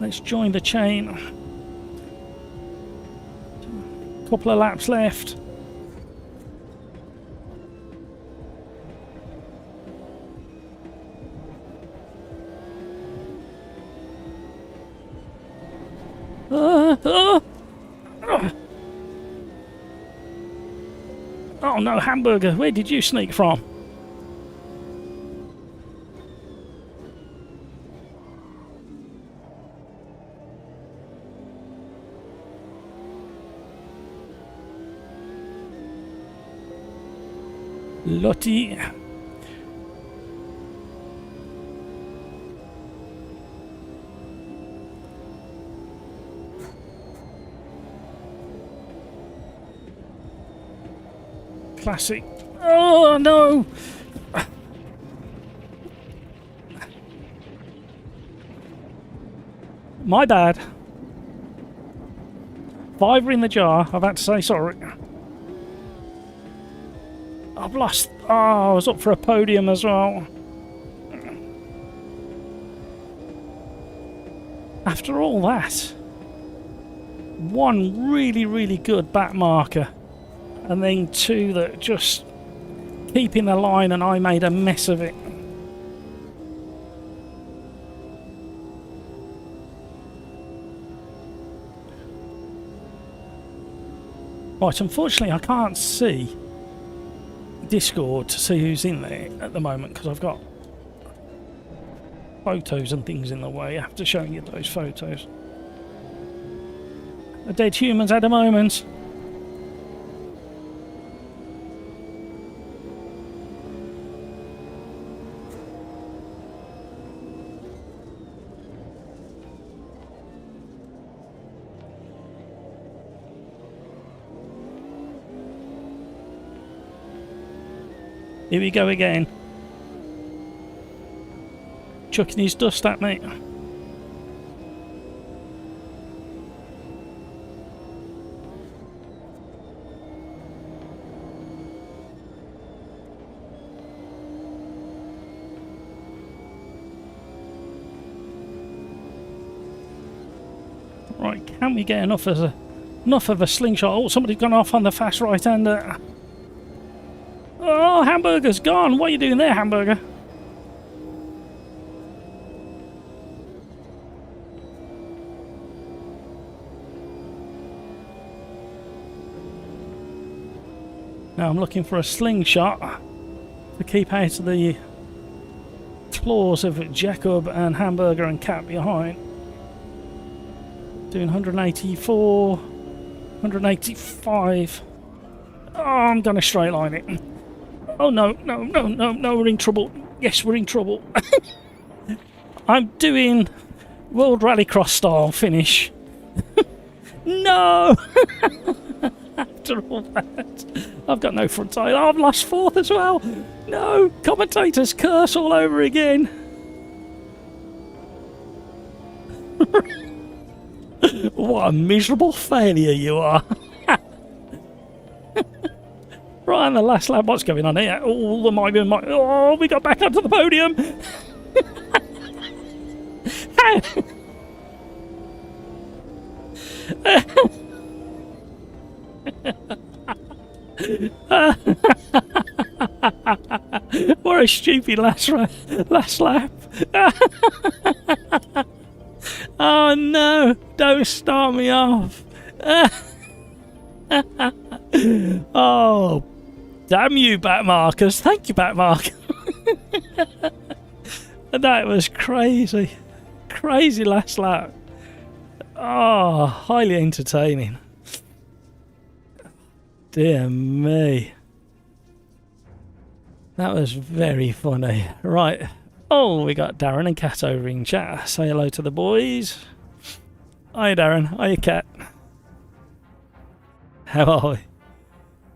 Speaker 1: Let's join the chain. Couple of laps left. Oh no, Hamburger, where did you sneak from? Lottie. Classic. Oh no! My bad. Fiver in the jar. I've had to say sorry. I've lost. Oh, I was up for a podium as well. After all that, one really good back marker, and then two that just keep in the line, and I made a mess of it. Right, unfortunately I can't see Discord to see who's in there at the moment because I've got photos and things in the way after showing you those photos. The dead humans at the moment. Here we go again. Chucking his dust at me. Right, can we get enough of a slingshot? Oh, somebody's gone off on the fast right-hander. Oh, Hamburger's gone. What are you doing there, Hamburger? Now I'm looking for a slingshot to keep out of the claws of Jacob and Hamburger and Cat behind. Doing 184, 185. Oh, I'm going to straight line it. Oh no, we're in trouble. Yes, we're in trouble. I'm doing World Rallycross style finish. No! After all that, I've got no front tire. Oh, I've lost fourth as well. No, commentators curse all over again. What a miserable failure you are. Right on the last lap, what's going on here? Oh, the might be. Oh, we got back onto the podium. What a stupid last lap. Oh no, don't start me off. Oh, damn you, back markers. Thank you, back marker. That was crazy. Crazy last lap. Oh, highly entertaining. Dear me. That was very funny. Right. Oh, we got Darren and Kat over in chat. Say hello to the boys. Hi, Darren. Hi, Kat. How are we?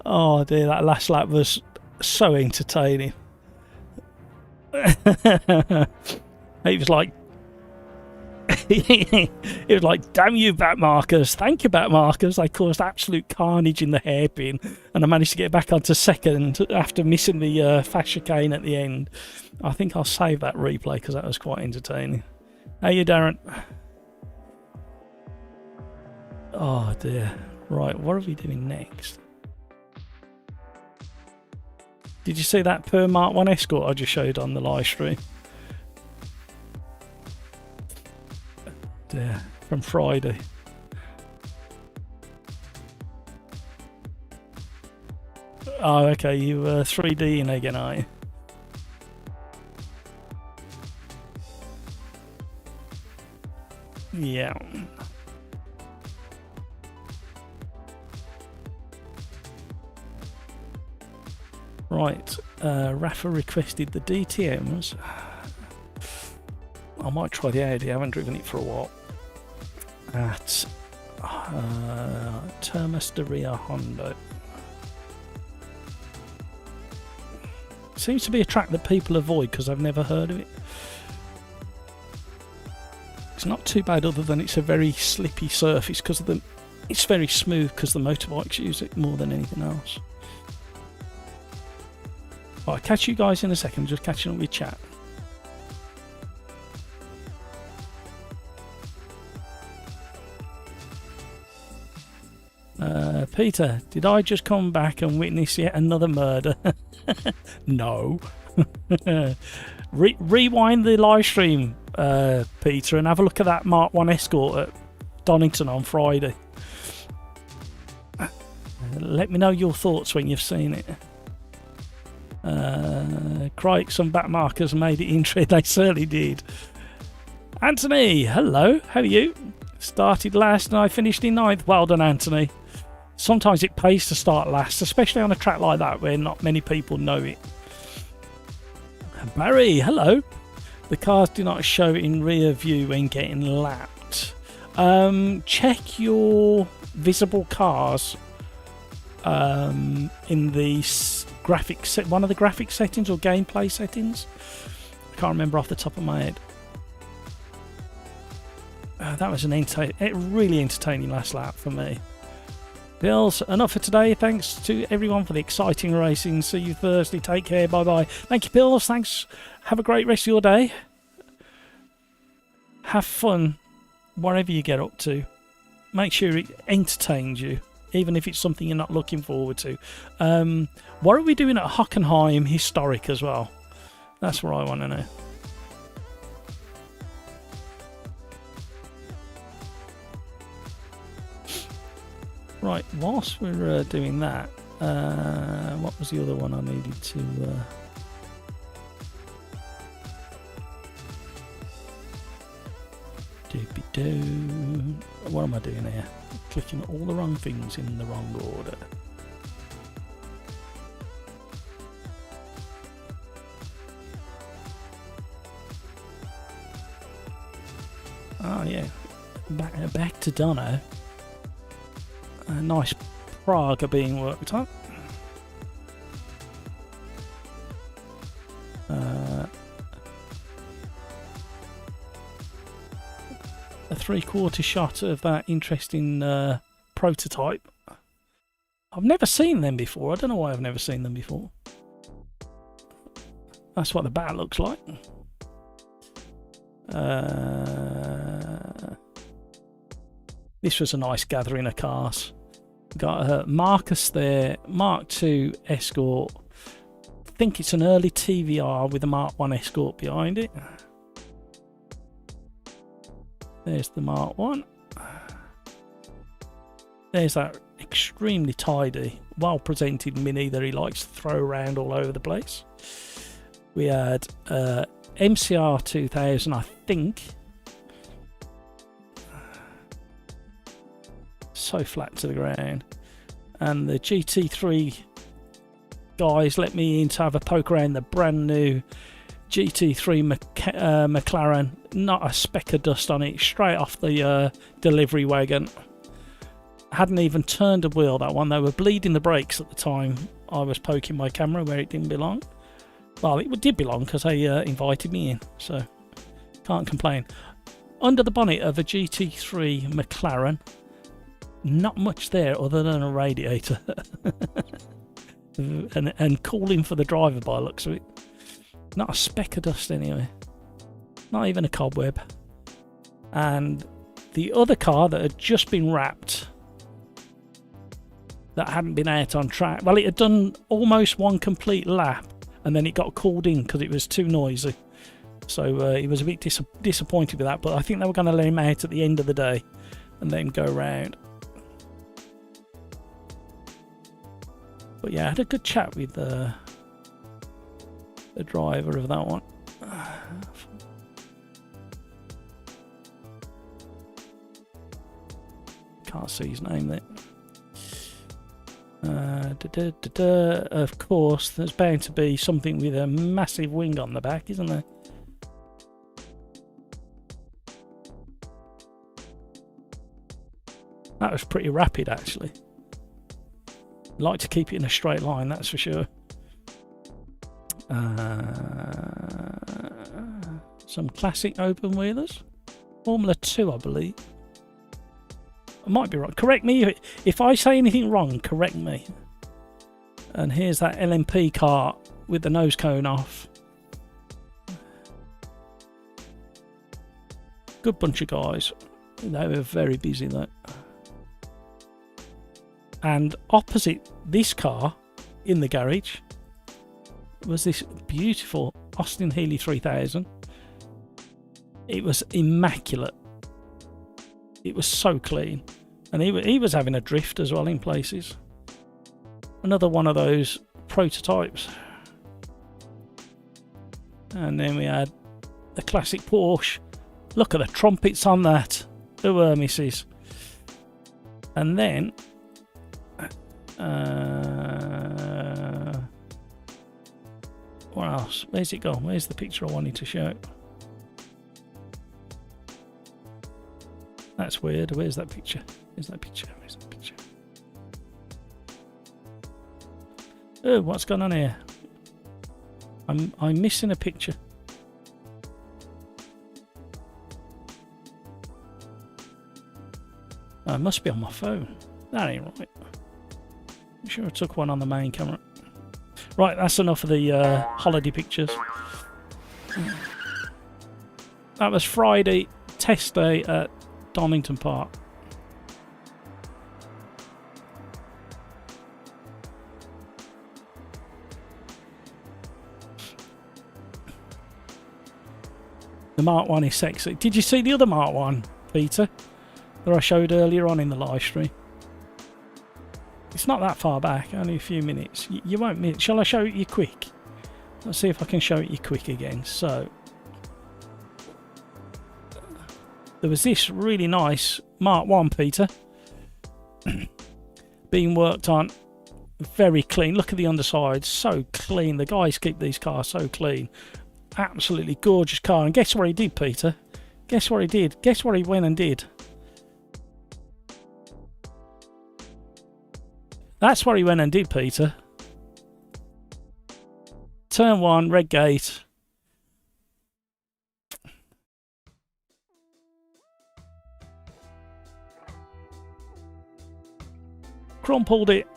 Speaker 1: Oh dear, that last lap was so entertaining. It was like it was like, damn you, back markers. Thank you, back markers. They caused absolute carnage in the hairpin, and I managed to get back onto second after missing the fast chicane at the end. I think I'll save that replay because that was quite entertaining. How you, Darren? Oh dear. Right, what are we doing next? Did you see that per Mark 1 Escort I just showed on the live stream? Yeah, from Friday. Oh, okay, you 3Ding again, are you? Yeah. Right, Rafa requested the DTMs. I might try the Audi, I haven't driven it for a while. At Termasteria Honda. Seems to be a track that people avoid because I've never heard of it. It's not too bad other than it's a very slippy surface because of the... It's very smooth because the motorbikes use it more than anything else. I'll catch you guys in a second, just catching up with chat. Peter, did I just come back and witness yet another murder? No. Rewind the live stream, Peter, and have a look at that Mark 1 Escort at Donington on Friday. Let me know your thoughts when you've seen it. Crike, some back markers made it intro. They certainly did. Anthony, hello, how are you? Started last and I finished in 9th. Well done, Anthony. Sometimes it pays to start last, especially on a track like that where not many people know it. Barry, hello. The cars do not show in rear view when getting lapped. Check your visible cars in the graphic set, one of the graphic settings or gameplay settings. I can't remember off the top of my head. That was really entertaining last lap for me. Bills, enough for today. Thanks to everyone for the exciting racing. See you Thursday. Take care. Bye bye. Thank you, Bills. Thanks. Have a great rest of your day. Have fun wherever you get up to. Make sure it entertains you, even if it's something you're not looking forward to. What are we doing at Hockenheim Historic as well? That's what I want to know. Right, whilst we're doing that, what was the other one I needed to... Doopy-doo. What am I doing here? Clicking all the wrong things in the wrong order. Oh yeah, back to Dono. A nice Prague are being worked on. A 3/4 shot of that interesting prototype. I've never seen them before. I don't know why I've never seen them before. That's what the bat looks like. This was a nice gathering of cars. Got Marcus there, Mark II Escort. I think it's an early TVR with a Mark 1 Escort behind it. There's the Mark 1. There's that extremely tidy, well presented Mini that he likes to throw around all over the place. We had MCR 2000, I think. So flat to the ground. And the GT3 guys let me in to have a poke around the brand new GT3 McLaren. Not a speck of dust on it, straight off the delivery wagon. Hadn't even turned a wheel, that one. They were bleeding the brakes at the time I was poking my camera where it didn't belong. Well, it did belong because they invited me in, so can't complain. Under the bonnet of a GT3 McLaren, not much there other than a radiator. and cooling for the driver by the looks of it. Not a speck of dust anyway. Not even a cobweb. And the other car that had just been wrapped that hadn't been out on track. Well, it had done almost one complete lap, and then it got called in because it was too noisy. So he was a bit disappointed with that, but I think they were going to let him out at the end of the day and let him go round. But yeah, I had a good chat with the driver of that one. Can't see his name there. Of course, there's bound to be something with a massive wing on the back, isn't there? That was pretty rapid, actually. Like to keep it in a straight line, that's for sure. Some classic open wheelers. Formula 2, I believe. I might be wrong. Correct me if I say anything wrong. Correct me. And here's that LMP car with the nose cone off. Good bunch of guys. They were very busy though. And opposite this car in the garage was this beautiful Austin Healey 3000. It was immaculate. It was so clean, and he was having a drift as well in places. Another one of those prototypes. And then we had the classic Porsche. Look at the trumpets on that. Who were misses? And then what else? Where's it gone? Where's the picture I wanted to show? That's weird. Where's that picture? Where's that picture? Where's that picture? Oh, what's going on here? I'm missing a picture. Oh, it must be on my phone. That ain't right. I'm sure I took one on the main camera. Right, that's enough of the holiday pictures. That was Friday, test day at Donington Park. The Mark 1 is sexy. Did you see the other Mark 1, Peter, that I showed earlier on in the live stream? It's not that far back, only a few minutes. You won't miss it. Shall I show it you quick? Let's see if I can show it you quick again. So there was this really nice Mark 1, Peter, being worked on. Very clean. Look at the underside. So clean. The guys keep these cars so clean. Absolutely gorgeous car. And guess what he did, Peter? Guess what he did? Guess what he went and did? That's what he went and did, Peter. Turn 1, red gate. Crumpled it.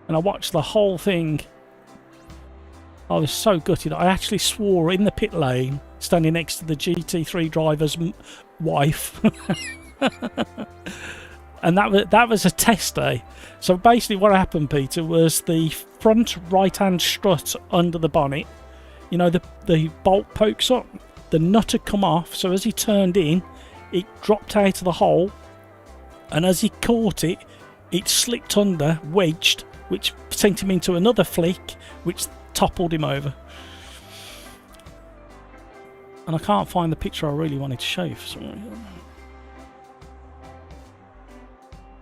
Speaker 1: And I watched the whole thing. I was so gutted. I actually swore in the pit lane, standing next to the GT3 driver's wife. And that was a test day. So basically what happened, Peter, was the front right hand strut under the bonnet, you know, the bolt pokes up, the nut had come off, so as he turned in it dropped out of the hole, and as he caught it, it slipped under, wedged, which sent him into another flick, which toppled him over. And I can't find the picture I really wanted to show you for some reason.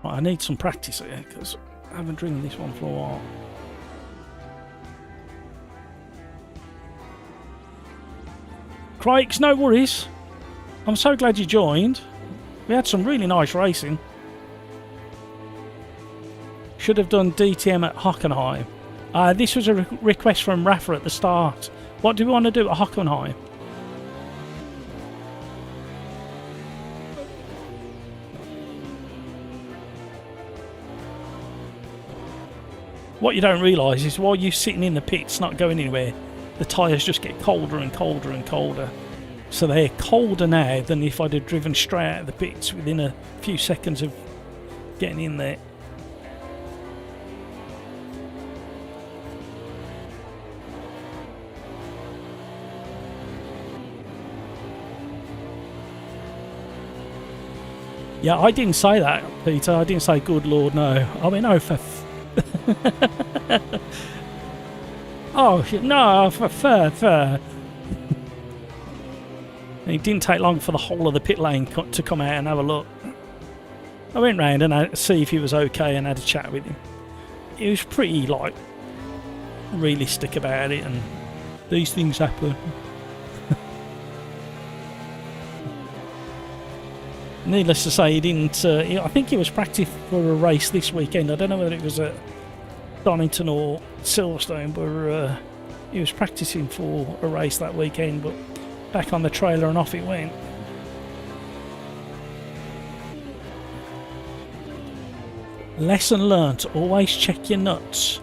Speaker 1: Right, I need some practice here because I haven't driven this one for a while. Crikes, no worries. I'm so glad you joined. We had some really nice racing. Should have done DTM at Hockenheim. This was a request from Rafa at the start. What do we want to do at Hockenheim? What you don't realise is while you're sitting in the pits not going anywhere, the tyres just get colder and colder and colder. So they're colder now than if I'd have driven straight out of the pits within a few seconds of getting in there. Yeah, I didn't say that, Peter. I didn't say good Lord, no. I mean, no, for... oh, no, for fair. It didn't take long for the whole of the pit lane to come out and have a look. I went round and I see if he was okay and had a chat with him. He was pretty, like, realistic about it, and these things happen. Needless to say, he didn't... I think he was practicing for a race this weekend. I don't know whether it was at Donington or Silverstone, but he was practicing for a race that weekend, but back on the trailer and off it went. Lesson learnt, always check your nuts.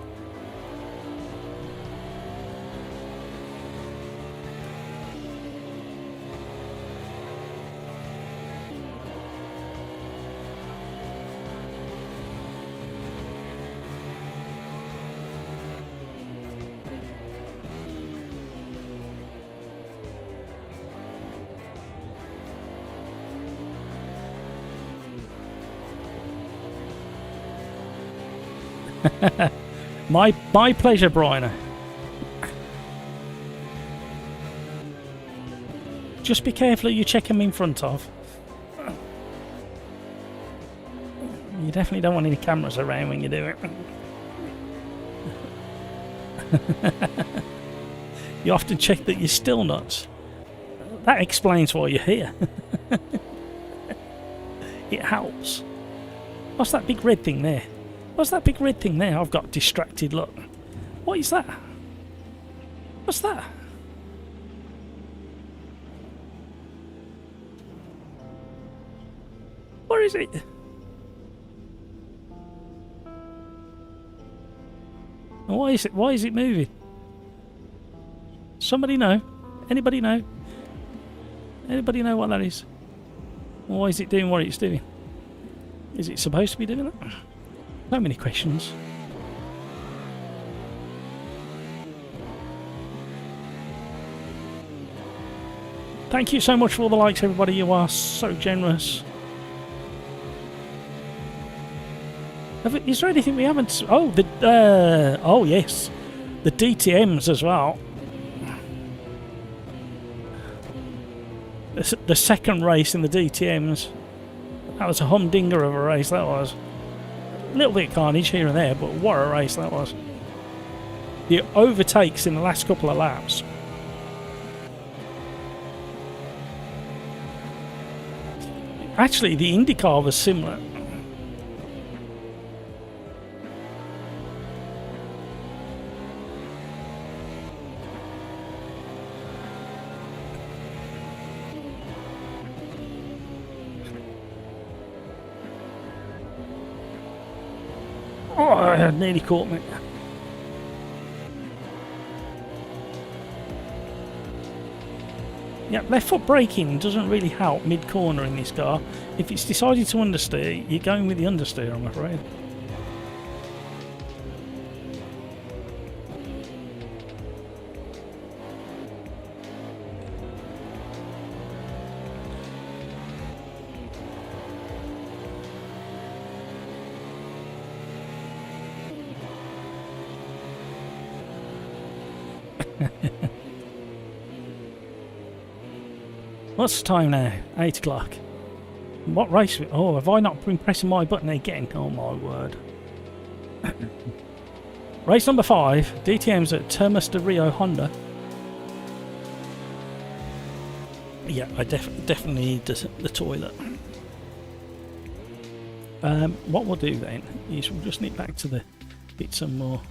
Speaker 1: My pleasure, Bryna. Just be careful that you check them in front of. You definitely don't want any cameras around when you do it. You often check that you're still nuts. That explains why you're here. It helps. What's that big red thing there? What's that big red thing there? I've got distracted, look. What is that? What's that? Where is it? And why is it? Why is it moving? Somebody know? Anybody know? Anybody know what that is? Why is it doing what it's doing? Is it supposed to be doing that? So many questions. Thank you so much for all the likes, everybody. You are so generous. Is there anything we haven't... Oh, oh, yes. The DTMs as well. The second race in the DTMs. That was a humdinger of a race, that was. A little bit of carnage here and there, but what a race that was. The overtakes in the last couple of laps. Actually, the IndyCar was similar. Oh, it nearly caught me. Yeah, left foot braking doesn't really help mid-corner in this car. If it's decided to understeer, you're going with the understeer, I'm afraid. What's the time now? 8 o'clock. What race? Oh, have I not been pressing my button again? Oh my word. Race number 5. DTM's at Termas de Rio Honda. Yeah, I definitely need the toilet. What we'll do then is we'll just nip back to the bits and more.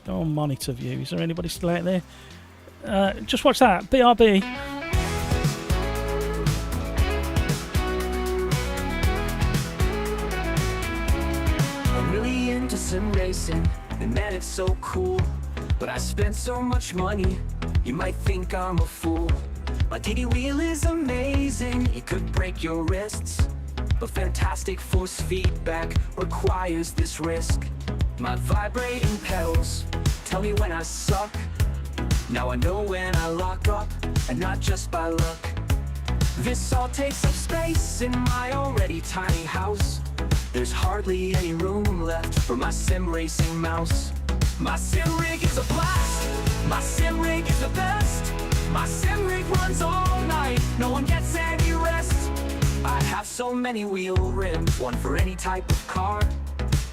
Speaker 1: Go on monitor view. Is there anybody still out there? Just watch that. BRB.
Speaker 2: Sim racing, and man, it's so cool. But I spent so much money, you might think I'm a fool. My DD wheel is amazing, it could break your wrists, but fantastic force feedback requires this risk. My vibrating pedals tell me when I suck. Now I know when I lock up, and not just by luck. This all takes up space in my already tiny house. There's hardly any room left for my sim racing mouse. My sim rig is a blast, my sim rig is the best. My sim rig runs all night, no one gets any rest. I have so many wheel rims, one for any type of car,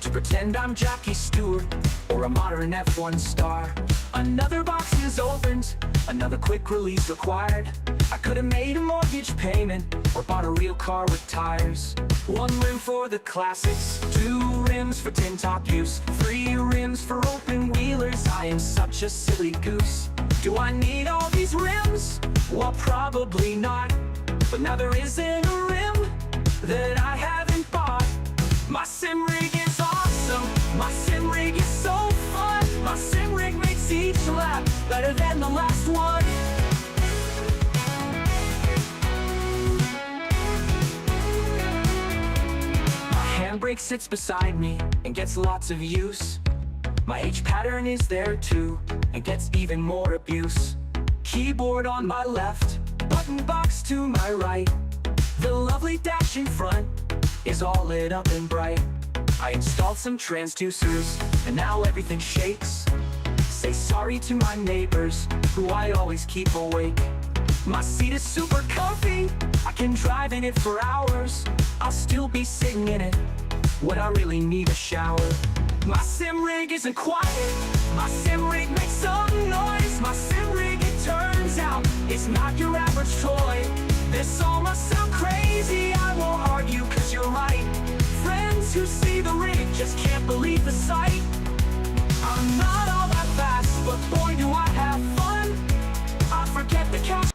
Speaker 2: to pretend I'm Jackie Stewart or a modern F1 star. Another box is opened, another quick release required. I could have made a mortgage payment or bought a real car with tires. One rim for the classics, two rims for tin top use, three rims for open wheelers. I am such a silly goose. Do I need all these rims? Well, probably not. But now there isn't a rim that I haven't bought. My sim rig is awesome, my sim rig is so fun. My sim rig makes each lap better than the last one. My handbrake sits beside me and gets lots of use. My H pattern is there too and gets even more abuse. Keyboard on my left, button box to my right. The lovely dash in front is all lit up and bright. I installed some transducers and now everything shakes. Say sorry to my neighbors who I always keep awake. My seat is super comfy, I can drive in it for hours. I'll still be sitting in it when I really need a shower. My sim rig isn't quiet, my sim rig makes some noise. My sim rig, it turns out, it's not your average toy. This all must sound crazy, I won't argue cause you're right. Friends who see the rig just can't believe the sight. I'm not all that fast, but boy do I have fun. I forget the couch.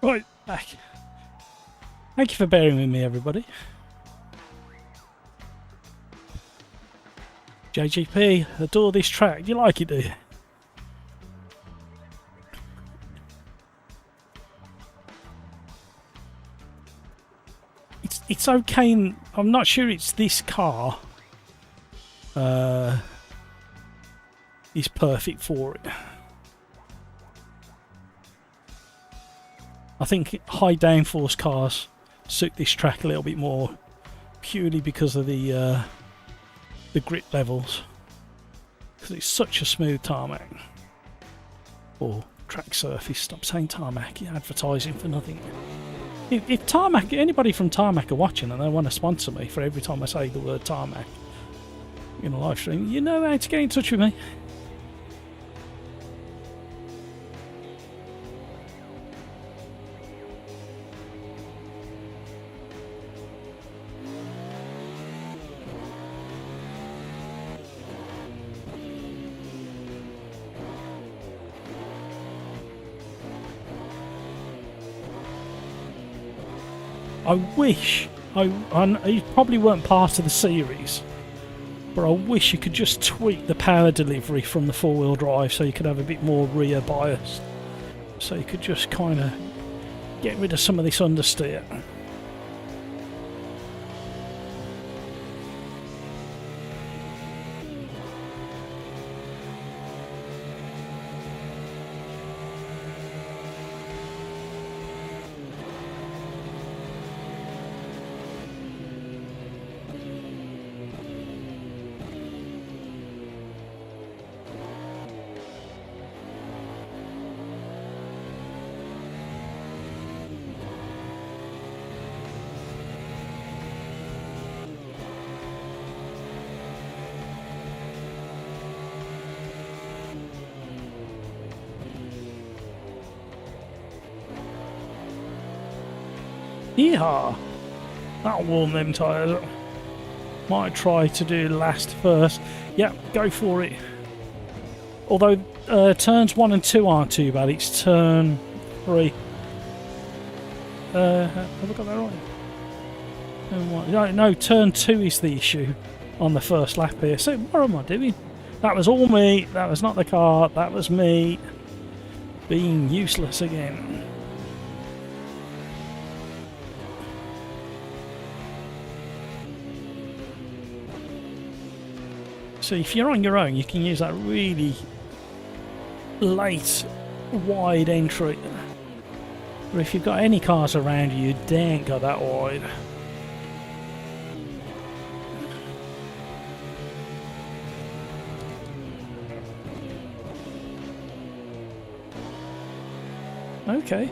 Speaker 1: Right, back. Thank you for bearing with me, everybody. JGP, adore this track. Do you like it, do you? It's okay. I'm not sure it's this car is perfect for it. I think high downforce cars suit this track a little bit more, purely because of the grip levels, because it's such a smooth tarmac or track surface. Stop saying tarmac, you're advertising for nothing. If tarmac, anybody from tarmac are watching and they want to sponsor me for every time I say the word tarmac in a live stream, you know how to get in touch with me. I wish, you probably weren't part of the series, but I wish you could just tweak the power delivery from the four-wheel drive so you could have a bit more rear bias. So you could just kind of get rid of some of this understeer. Yeehaw! That'll warm them tyres up. Might try to do last first. Yeah, go for it. Although turns 1 and 2 aren't too bad, it's turn 3. Have I got that right? No, turn 2 is the issue on the first lap here. So what am I doing? That was all me. That was not the car. That was me being useless again. So if you're on your own, you can use that really late, wide entry. But if you've got any cars around you, you daren't go that wide. Okay,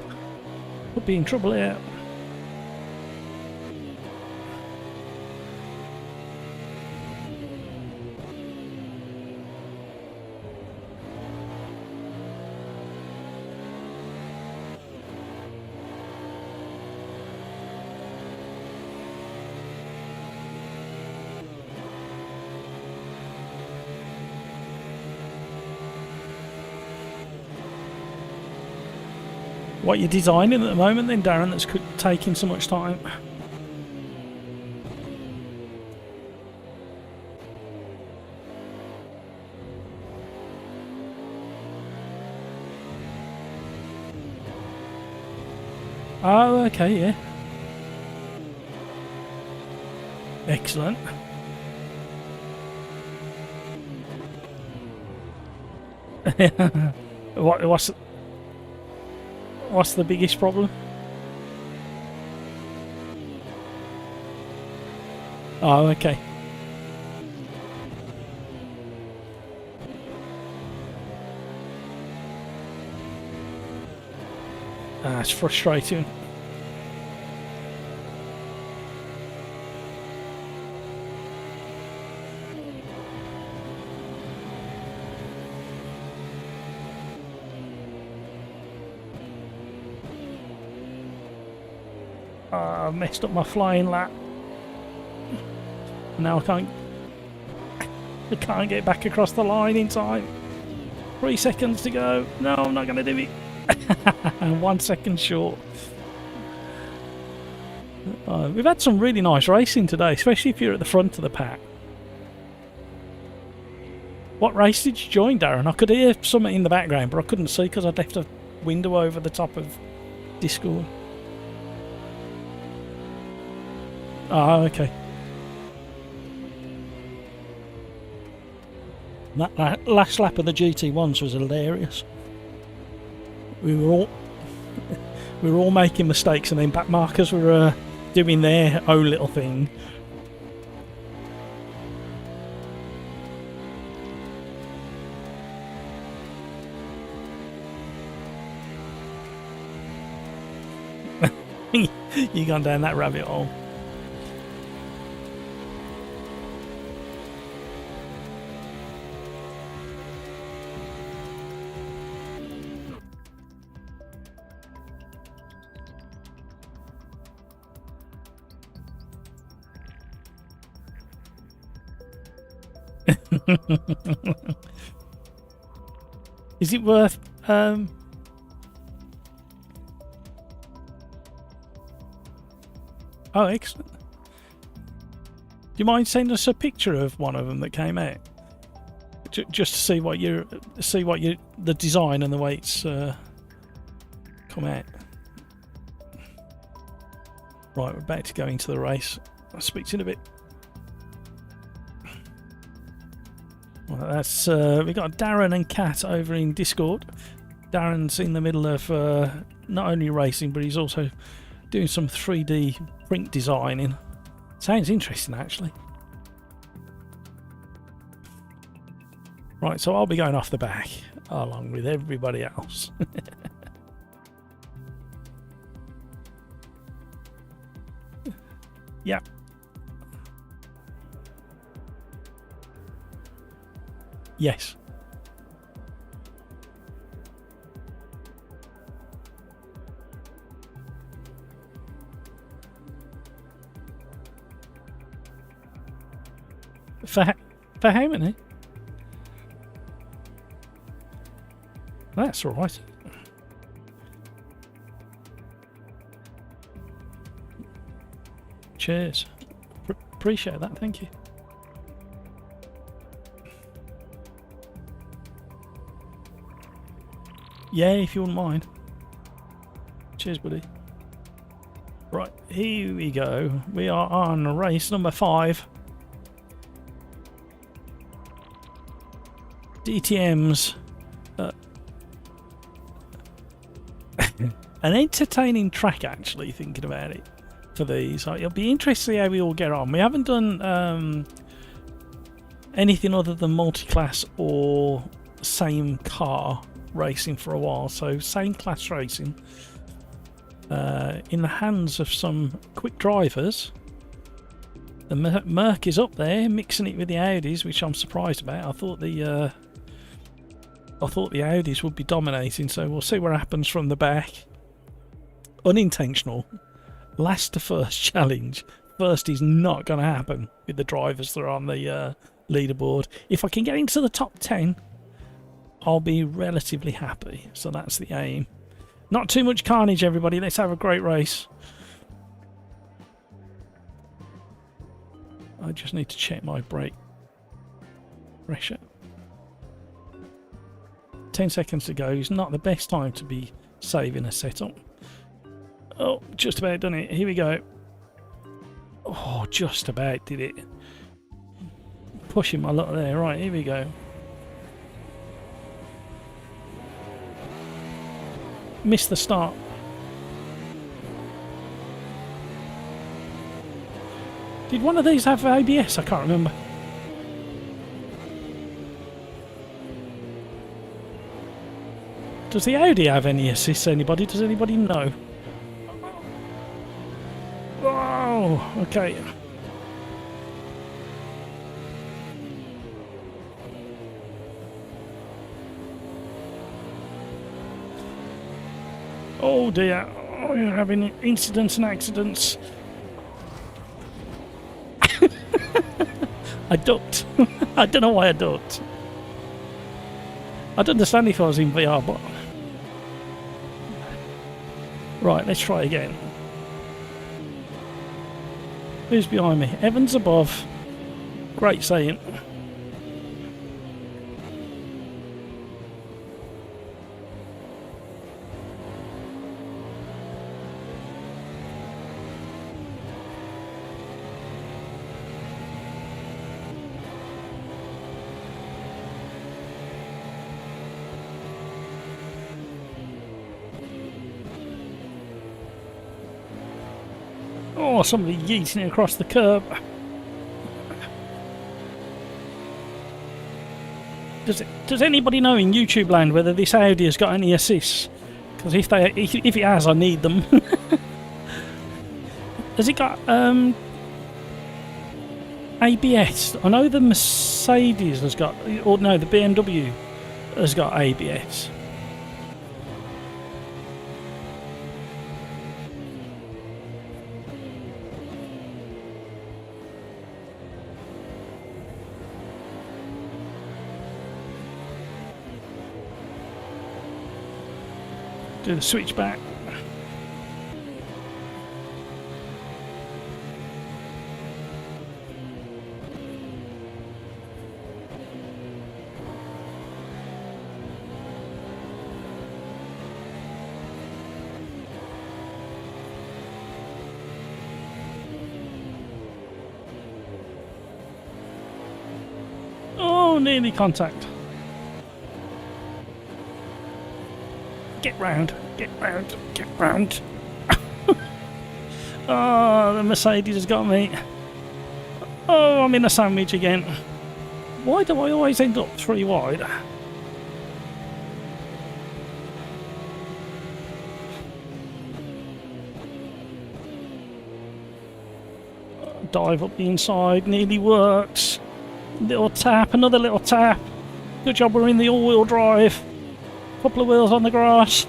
Speaker 1: could be in trouble here. What you're designing at the moment then, Darren, that's taking so much time? Oh, okay, yeah. Excellent. What's the biggest problem? Oh, okay. It's frustrating. I messed up my flying lap. Now I can't get back across the line in time. 3 seconds to go. No, I'm not going to do it. 1 second short. We've had some really nice racing today, especially if you're at the front of the pack. What race did you join, Darren? I could hear something in the background, but I couldn't see because I'd left a window over the top of Discord. Oh, okay. That last lap of the GT1s was hilarious. We were all making mistakes, and then back markers were doing their own little thing. You gone down that rabbit hole. Is it worth oh, excellent. Do you mind sending us a picture of one of them that came out? Just to see what the design and the way it's come out. Right, we're about to go into the race. I'll speak to you in a bit. Well, that's we got Darren and Kat over in Discord. Darren's in the middle of not only racing, but he's also doing some 3D print designing. Sounds interesting, actually. Right, so I'll be going off the back along with everybody else. Yeah. Yes. For how many? That's all right. Cheers. Appreciate that. Thank you. Yeah, if you wouldn't mind. Cheers, buddy. Right, here we go. We are on race number 5. DTM's an entertaining track, actually, thinking about it, for these. It'll be interesting to see how we all get on. We haven't done anything other than multi-class or same car racing for a while, so same class racing in the hands of some quick drivers. The Merc is up there mixing it with the Audis, which I'm surprised about. I thought the Audis would be dominating, so we'll see what happens from the back. Unintentional. Last to first challenge. First is not going to happen with the drivers that are on the leaderboard. If I can get into the top 10, I'll be relatively happy. So that's the aim. Not too much carnage, everybody. Let's have a great race. I just need to check my brake pressure. 10 seconds to go. It's not the best time to be saving a setup. Oh, just about done it. Here we go. Oh, just about did it. Pushing my luck there. Right, here we go. Missed the start. Did one of these have ABS? I can't remember. Does the Audi have any assists? Anybody? Does anybody know? Whoa! Okay. Oh dear! Oh, you're having incidents and accidents. I ducked. I don't know why I ducked. I'd understand if I was in VR, but... Right, let's try again. Who's behind me? Evans above. Great saying. Oh, somebody yeeting it across the curb. Does anybody know in YouTube land whether this Audi has got any assists? Because if it has, I need them. Has it got ABS? I know the Mercedes has got, or no, the BMW has got ABS. Do the switch back. Oh, nearly contact. Get round, get round, get round. Oh, the Mercedes has got me. Oh, I'm in a sandwich again. Why do I always end up 3 wide? Dive up the inside, nearly works. Little tap, another little tap. Good job we're in the all-wheel drive. Couple of wheels on the grass.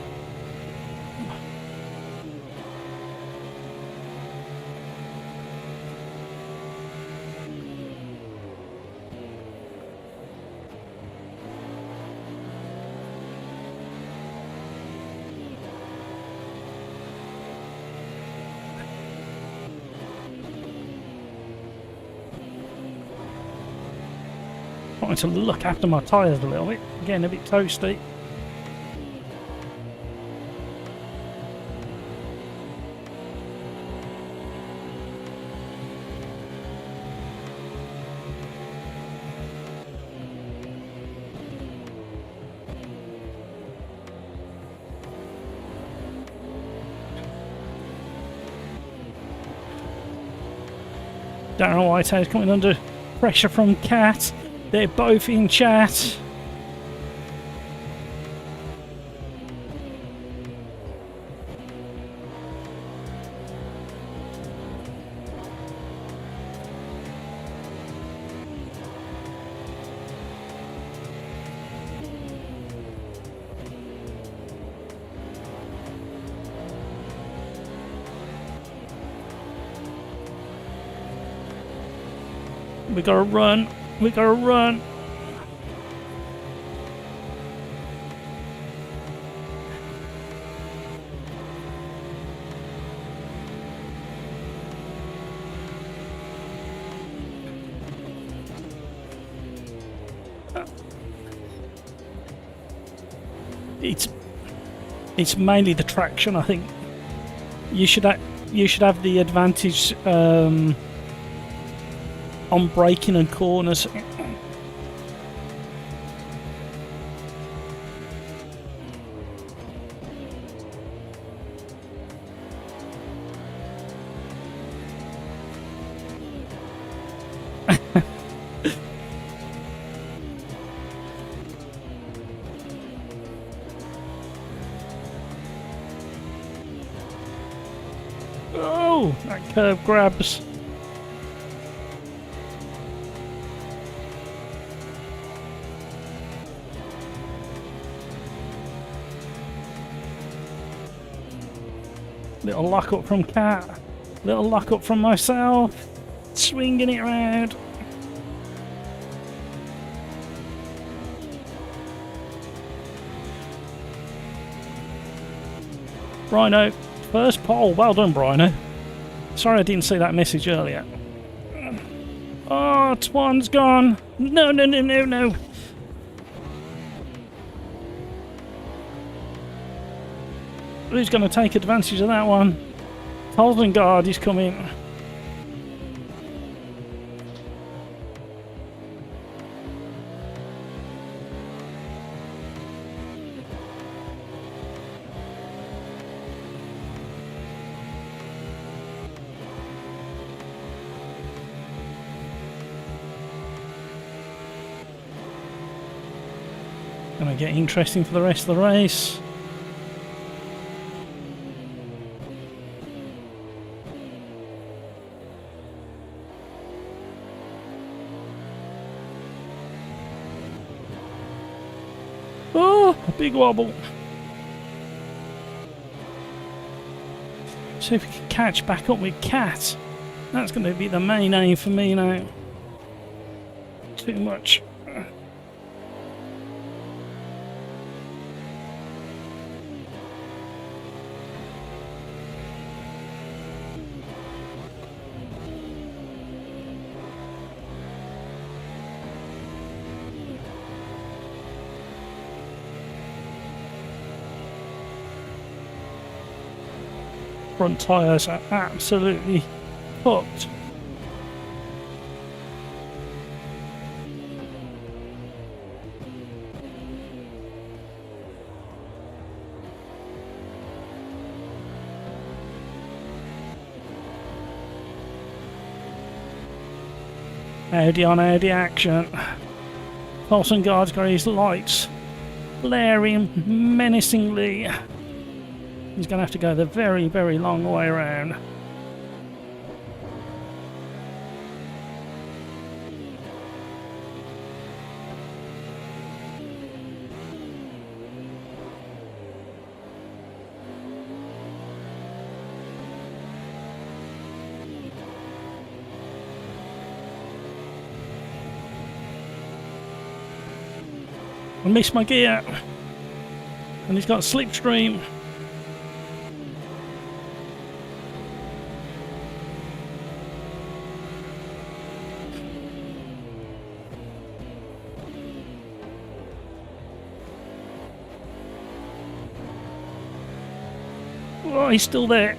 Speaker 1: Trying to look after my tyres a little bit, getting a bit toasty. Darren Whitehouse coming under pressure from Cat. They're both in chat. We gotta run. We gotta run. It's mainly the traction, I think. You should have the advantage on braking and corners. Oh, that curve grabs. Little lock up from Cat. Little lock up from myself. Swinging it round. Rhino, first pole. Well done, Rhino. Sorry I didn't see that message earlier. Oh, Twan's gone. No, no, no, no, no. Who's going to take advantage of that one? Guard is coming. Going to get interesting for the rest of the race. Oh, a big wobble. See if we can catch back up with Cat. That's going to be the main aim for me now. Too much. Front tyres are absolutely cooked. Audi on Audi action. Guard's got his lights blaring menacingly. He's going to have to go the very, very long way around. I missed my gear. And he's got slipstream. Oh, he's still there.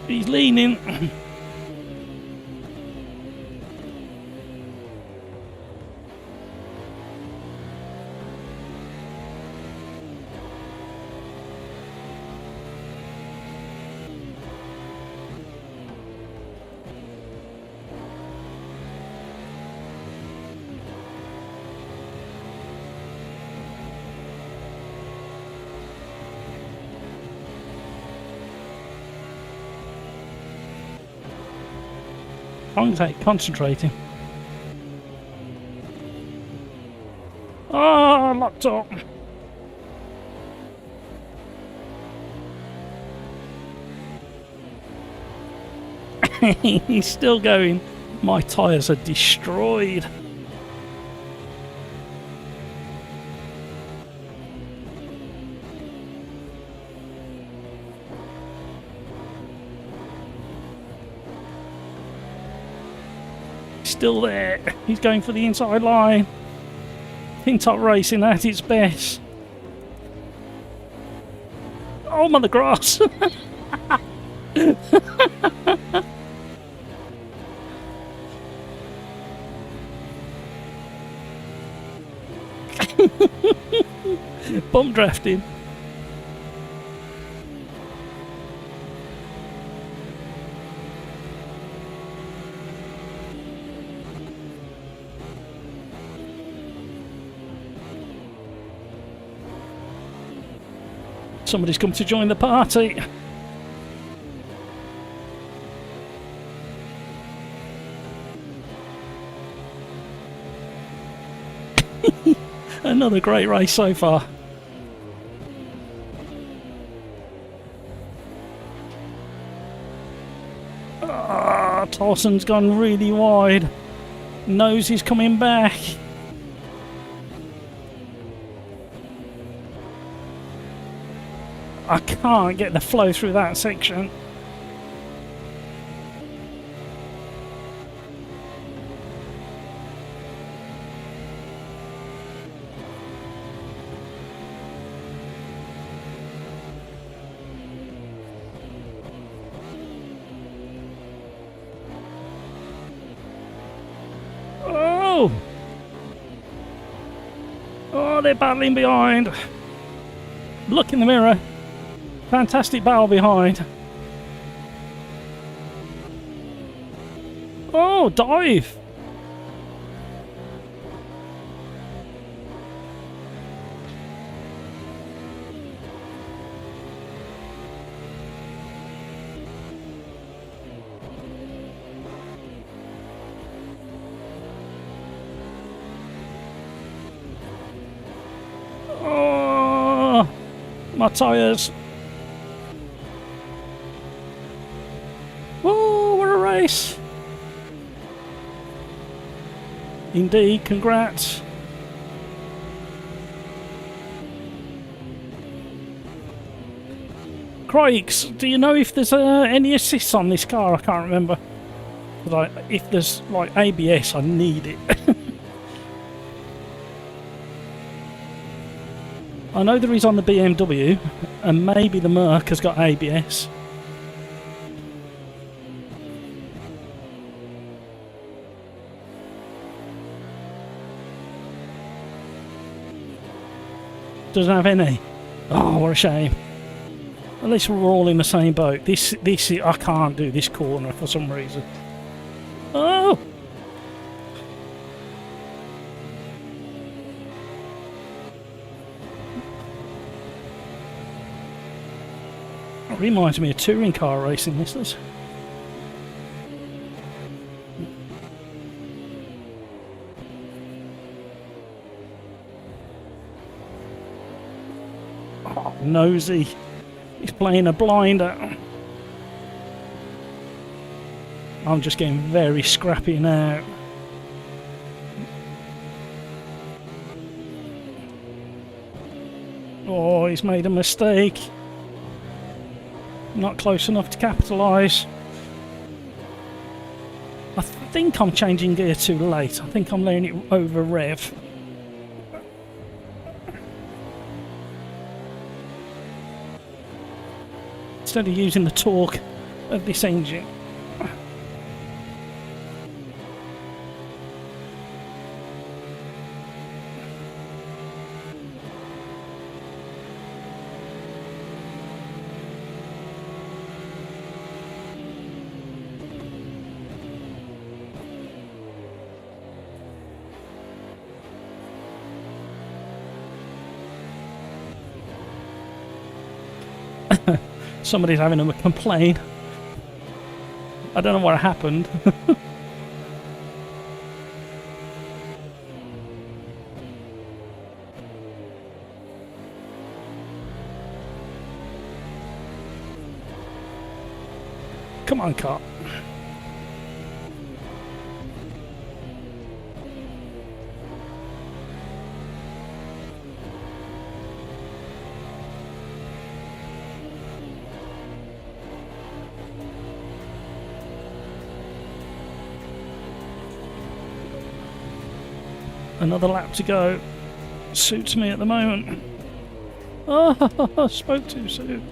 Speaker 1: He's leaning. Concentrating. Oh, locked up. He's still going. My tyres are destroyed. Still there. He's going for the inside line. Pin-top racing at its best. Oh, mother grass. Bump drafting. Somebody's come to join the party. Another great race so far. Tolson's gone really wide. Knows he's coming back. I can't get the flow through that section. Oh! Oh, they're battling behind. Look in the mirror. Fantastic battle behind. Oh, dive! Oh, my tyres. Whoa, what a race! Indeed, congrats. Craigs, do you know if there's any assists on this car? I can't remember. But if there's like ABS, I need it. I know there is on the BMW, and maybe the Merc has got ABS. Doesn't have any. Oh, what a shame. At least we're all in the same boat. This I can't do this corner for some reason. Oh! It reminds me of touring car racing, this does. Oh, nosy. He's playing a blinder. I'm just getting very scrappy now. Oh, he's made a mistake. Not close enough to capitalise. I think I'm changing gear too late. I think I'm letting it over rev. Instead of using the torque of this engine. Somebody's having a complaint. I don't know what happened. Come on, car. Another lap to go. Suits me at the moment. Oh, spoke too soon.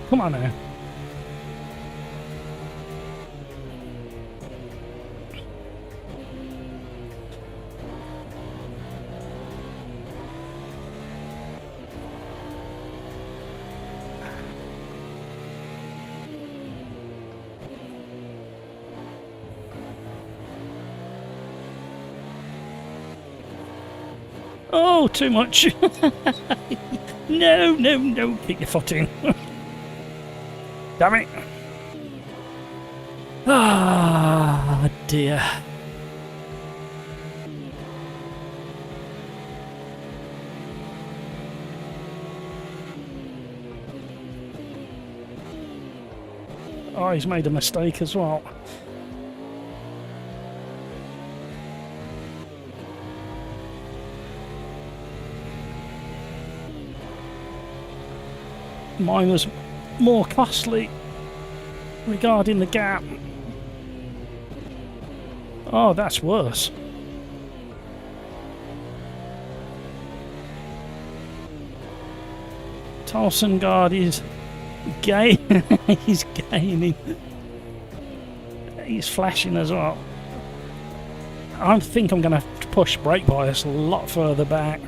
Speaker 1: Come on now. Oh, too much. No, no, no. Keep your foot in. Damn it. Ah, dear. Oh, he's made a mistake as well. Mine was more costly regarding the gap. Oh, that's worse. Tolsengard is he's gaining. He's flashing as well. I think I'm going to push brake bias a lot further back.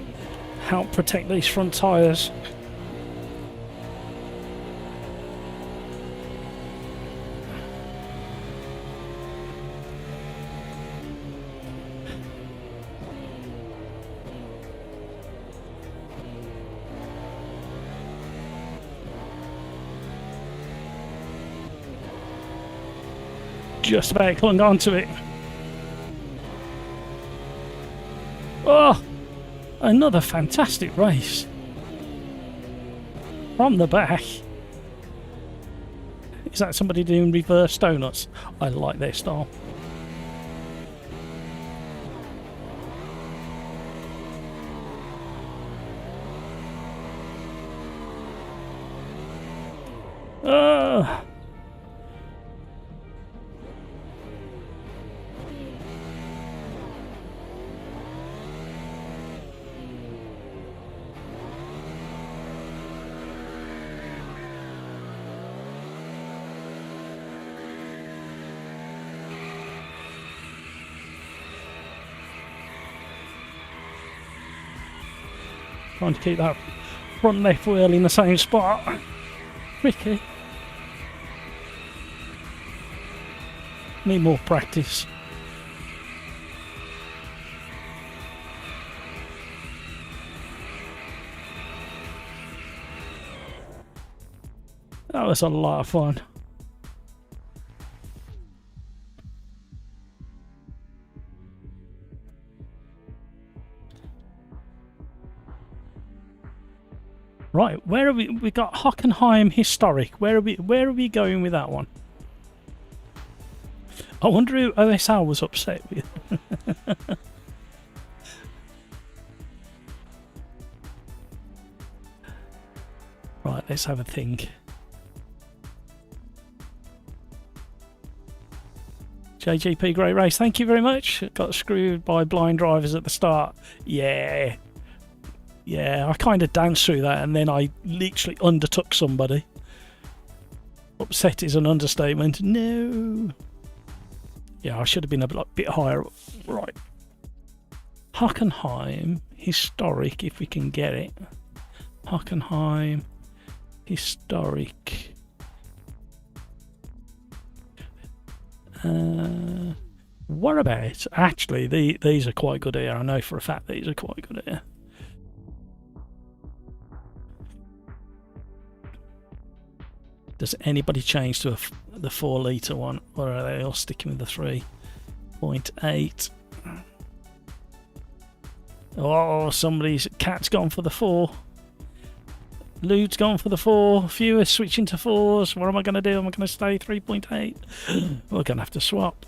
Speaker 1: Help protect these front tyres. Just about clung onto it. Oh, another fantastic race. From the back. Is that somebody doing reverse donuts? I like their style. Trying to keep that front left wheel in the same spot. Tricky. Need more practice. That was a lot of fun. Right, where are we? We got Hockenheim Historic. Where are we going with that one? I wonder who OSR was upset with. Right, let's have a think. JGP Great Race, thank you very much. Got screwed by blind drivers at the start. Yeah. Yeah, I kind of danced through that and then I literally undertook somebody. Upset is an understatement. No. Yeah, I should have been a bit higher up. Right. Hockenheim Historic, if we can get it. Hockenheim Historic. What about? Actually, these are quite good here. I know for a fact these are quite good here. Does anybody change to the 4 litre one, or are they all sticking with the 3.8? Oh, somebody's cat's gone for the 4. Lude's gone for the 4. Few are switching to 4s. What am I going to do? Am I going to stay 3.8? We're going to have to swap.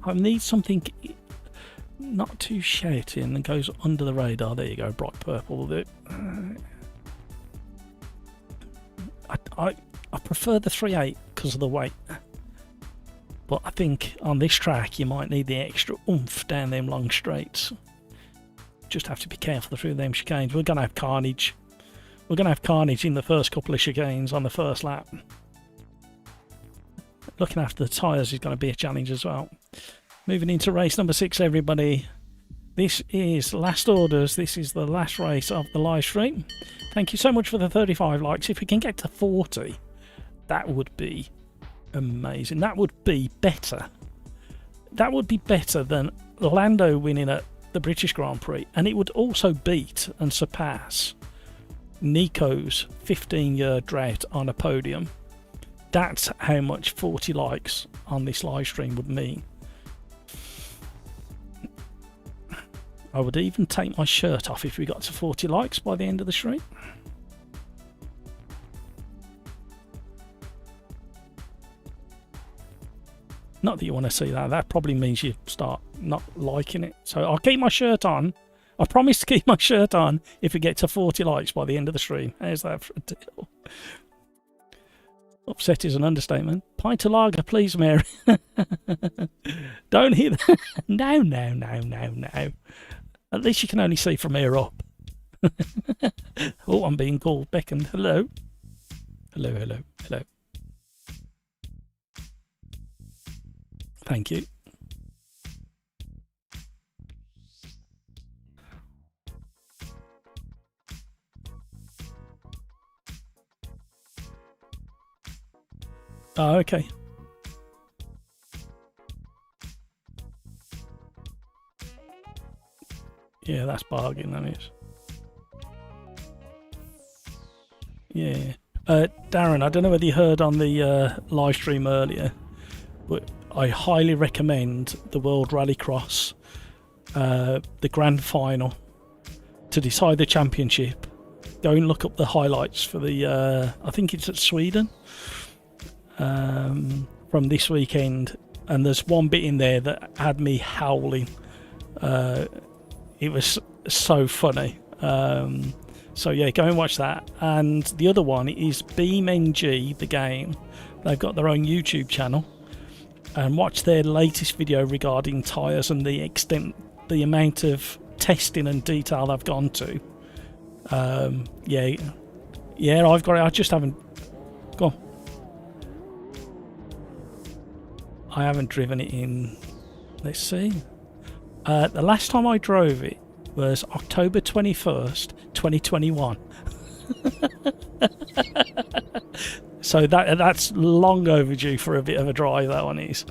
Speaker 1: I need something not too shouting and goes under the radar. There you go, bright purple will do it. I prefer the 3.8 because of the weight. But I think on this track you might need the extra oomph down them long straights. Just have to be careful through them chicanes. We're going to have carnage. We're going to have carnage in the first couple of chicanes on the first lap. Looking after the tyres is going to be a challenge as well. Moving into race number 6, everybody. This is last orders. This is the last race of the live stream. Thank you so much for the 35 likes. If we can get to 40, that would be amazing. That would be better. That would be better than Lando winning at the British Grand Prix. And it would also beat and surpass Nico's 15-year drought on a podium. That's how much 40 likes on this live stream would mean. I would even take my shirt off if we got to 40 likes by the end of the stream. Not that you want to see that. That probably means you start not liking it. So I'll keep my shirt on. I promise to keep my shirt on if we get to 40 likes by the end of the stream. How's that for a deal? Upset is an understatement. Pint of lager, please, Mary. Don't hear that. No. At least you can only see from here up. Oh, I'm being called, beckoned. Hello. Hello. Thank you. Oh, okay. Yeah, that's bargain, that is. Yeah. Darren, I don't know whether you heard on the live stream earlier, but I highly recommend the World Rallycross, the grand final, to decide the championship. Go and look up the highlights for the, I think it's at Sweden, from this weekend. And there's one bit in there that had me howling. It was so funny. So yeah, go and watch that. And the other one is BeamNG, the game. They've got their own YouTube channel. And watch their latest video regarding tyres and the extent, the amount of testing and detail they've gone to. Yeah, I've got it. I just haven't. Go on. I haven't driven it in. Let's see. The last time I drove it was October 21st, 2021. So that's long overdue for a bit of a drive, that one is.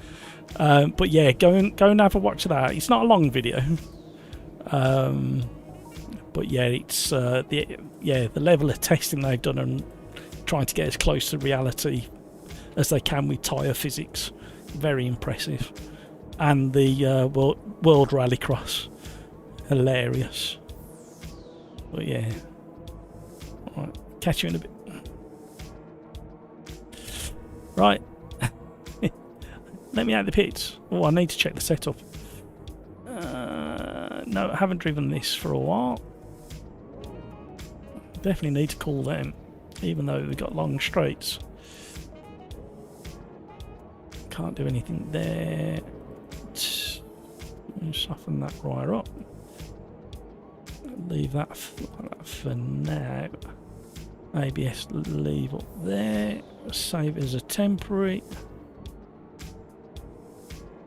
Speaker 1: But yeah, go and have a watch of that. It's not a long video. But yeah, it's the level of testing they've done and trying to get as close to reality as they can with tyre physics. Very impressive. And the World Rallycross, hilarious. But yeah, all right, catch you in a bit. Right, let me out the pits. Oh, I need to check the setup. No, I haven't driven this for a while. Definitely need to call them, even though they've got long straights. Can't do anything there. Soften that wire up. Leave that for now. ABS leave up there. Save it as a temporary.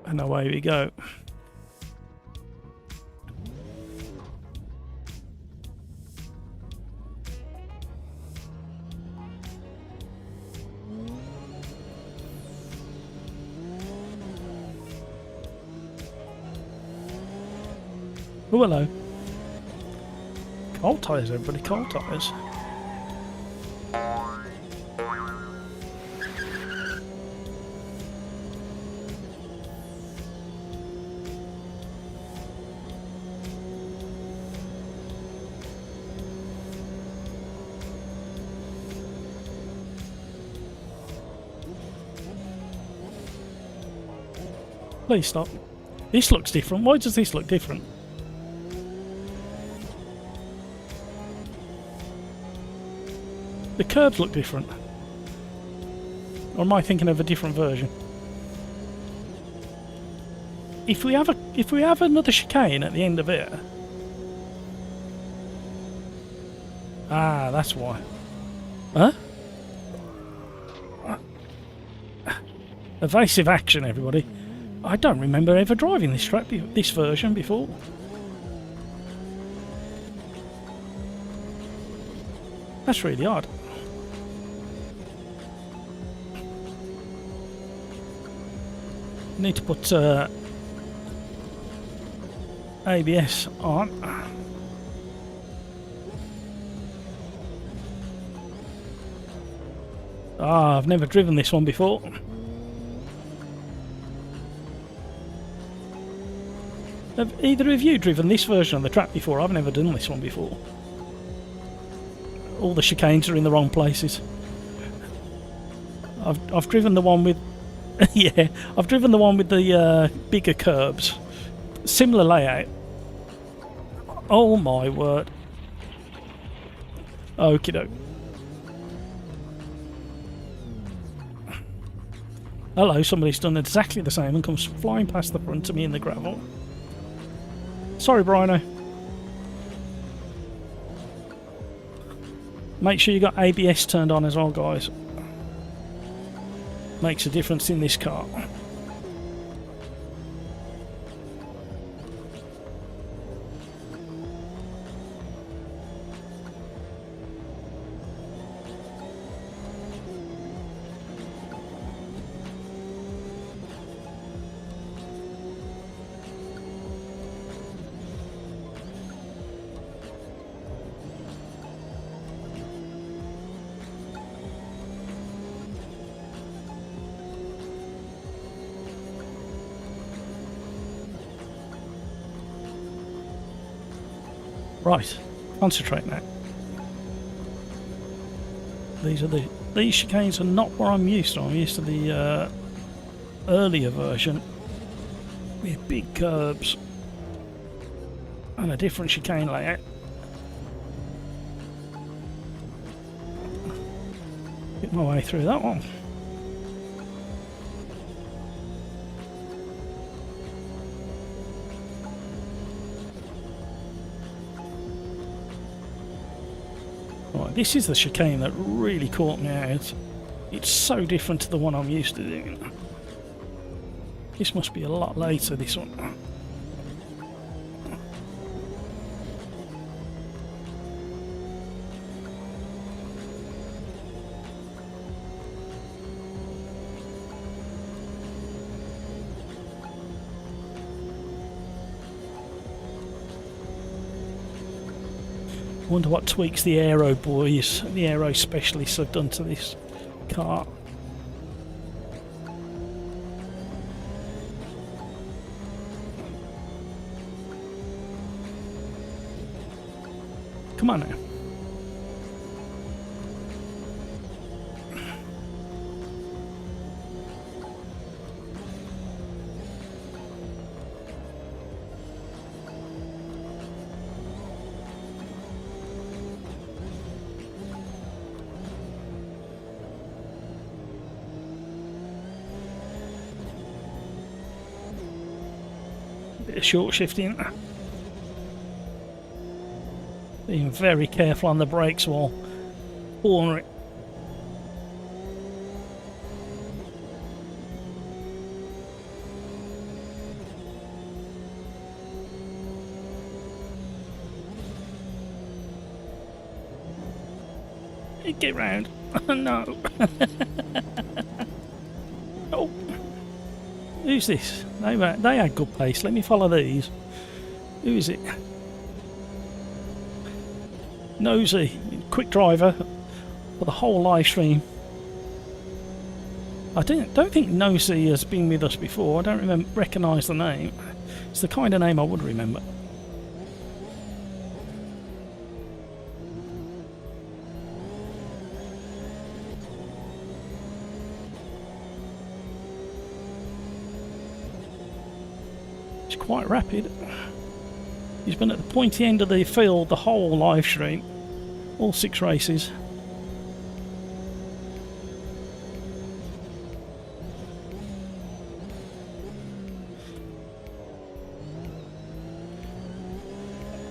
Speaker 1: And away we go. Oh, hello. Cold tyres, everybody, cold tyres. Please stop. This looks different. Why does this look different? The curbs look different. Or am I thinking of a different version? If we have another chicane at the end of it. Ah, that's why. Huh? Evasive action, everybody. I don't remember ever driving this track, this version before. That's really odd. Need to put ABS on. Ah, I've never driven this one before. Have either of you driven this version of the track before? I've never done this one before. All the chicanes are in the wrong places. I've driven the one with yeah, I've driven the one with the bigger curbs. Similar layout. Oh my word. Okie doke. Hello, somebody's done exactly the same and comes flying past the front of me in the gravel. Sorry, Brino. Make sure you got ABS turned on as well, guys. Makes a difference in this car. Right, concentrate now. These chicanes are not what I'm used to. I'm used to the earlier version with big curbs and a different chicane layout. Get my way through that one. This is the chicane that really caught me out. It's so different to the one I'm used to doing. This must be a lot later, this one. Wonder what tweaks the aero boys, the aero specialists have done to this car. Come on now. Bit of short shifting. Being very careful on the brakes while cornering. Get round. No. Oh. Who's this? They had good pace. Let me follow these. Who is it? Nosy. Quick driver for the whole live stream. I don't think Nosy has been with us before. I don't recognise the name. It's the kind of name I would remember. It's quite rapid. He's been at the pointy end of the field the whole live stream. All 6 races.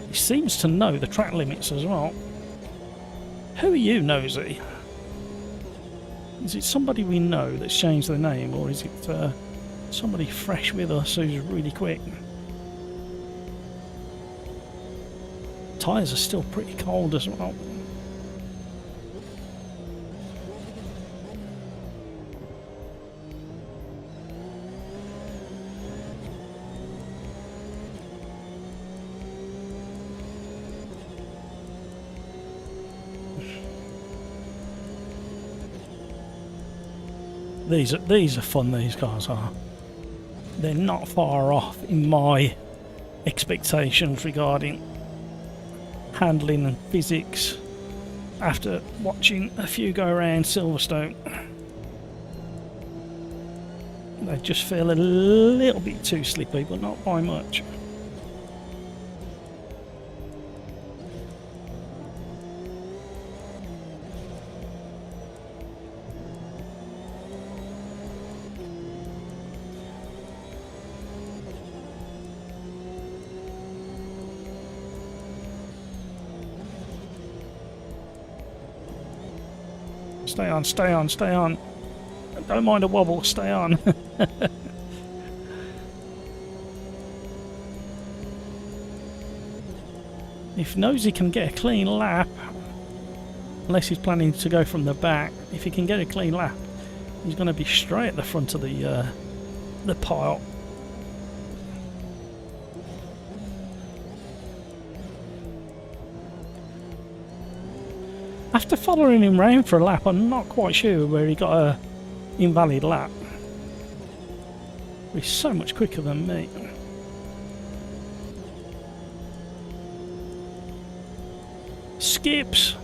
Speaker 1: He seems to know the track limits as well. Who are you, Nosy? Is it somebody we know that's changed their name, or is it somebody fresh with us who's really quick? Tyres are still pretty cold as well. These are fun, these cars are. They're not far off in my expectations regarding handling and physics after watching a few go around Silverstone. They just feel a little bit too slippy, but not by much. Stay on, stay on, stay on. Don't mind a wobble, stay on. If Nosy can get a clean lap, unless he's planning to go from the back, if he can get a clean lap, he's going to be straight at the front of the pile. After following him round for a lap, I'm not quite sure where he got a invalid lap. He's so much quicker than me. Skips.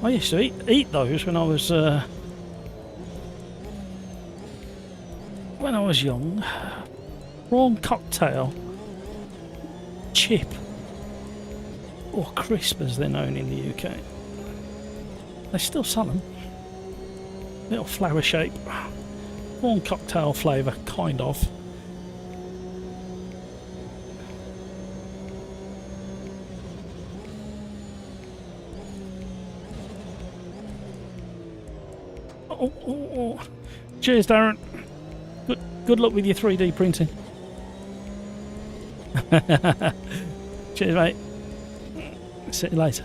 Speaker 1: I used to eat those when I was young. Prawn cocktail, chip, or crisp as they're known in the UK. They still sell them. Little flower shape. Prawn cocktail flavour, kind of. Oh. Cheers, Darren. Good luck with your 3D printing. Cheers, mate. See you later.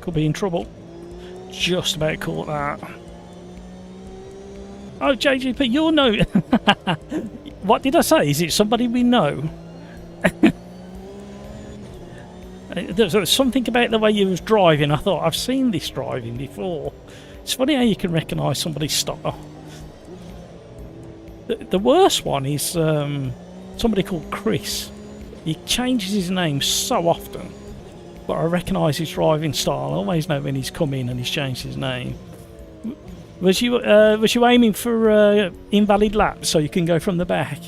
Speaker 1: Could be in trouble. Just about caught that. Oh, JGP, you'll know. What did I say? Is it somebody we know? There's something about the way you was driving. I thought, I've seen this driving before. It's funny how you can recognise somebody's style. The worst one is somebody called Chris. He changes his name so often. But I recognise his driving style. I always know when he's come in and he's changed his name. Was you aiming for invalid laps so you can go from the back?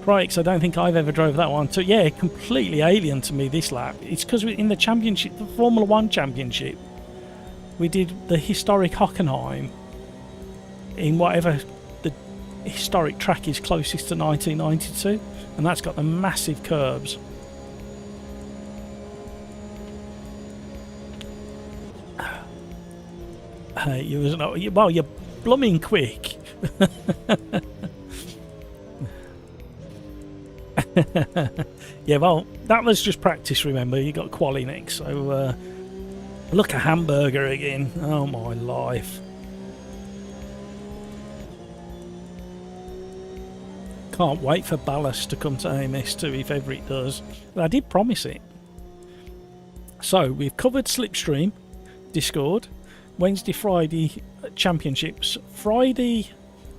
Speaker 1: Crikes, I don't think I've ever drove that one. So yeah, completely alien to me, this lap. It's because in the championship, the Formula 1 championship, we did the historic Hockenheim in whatever the historic track is closest to 1992, and that's got the massive curbs. Hey, well, you're blooming quick. Yeah, well, that was just practice, remember. You got Quali next, so look, a hamburger again. Oh my life. Can't wait for Ballast to come to AMS2 if ever it does. But I did promise it. So we've covered Slipstream, Discord, Wednesday, Friday championships.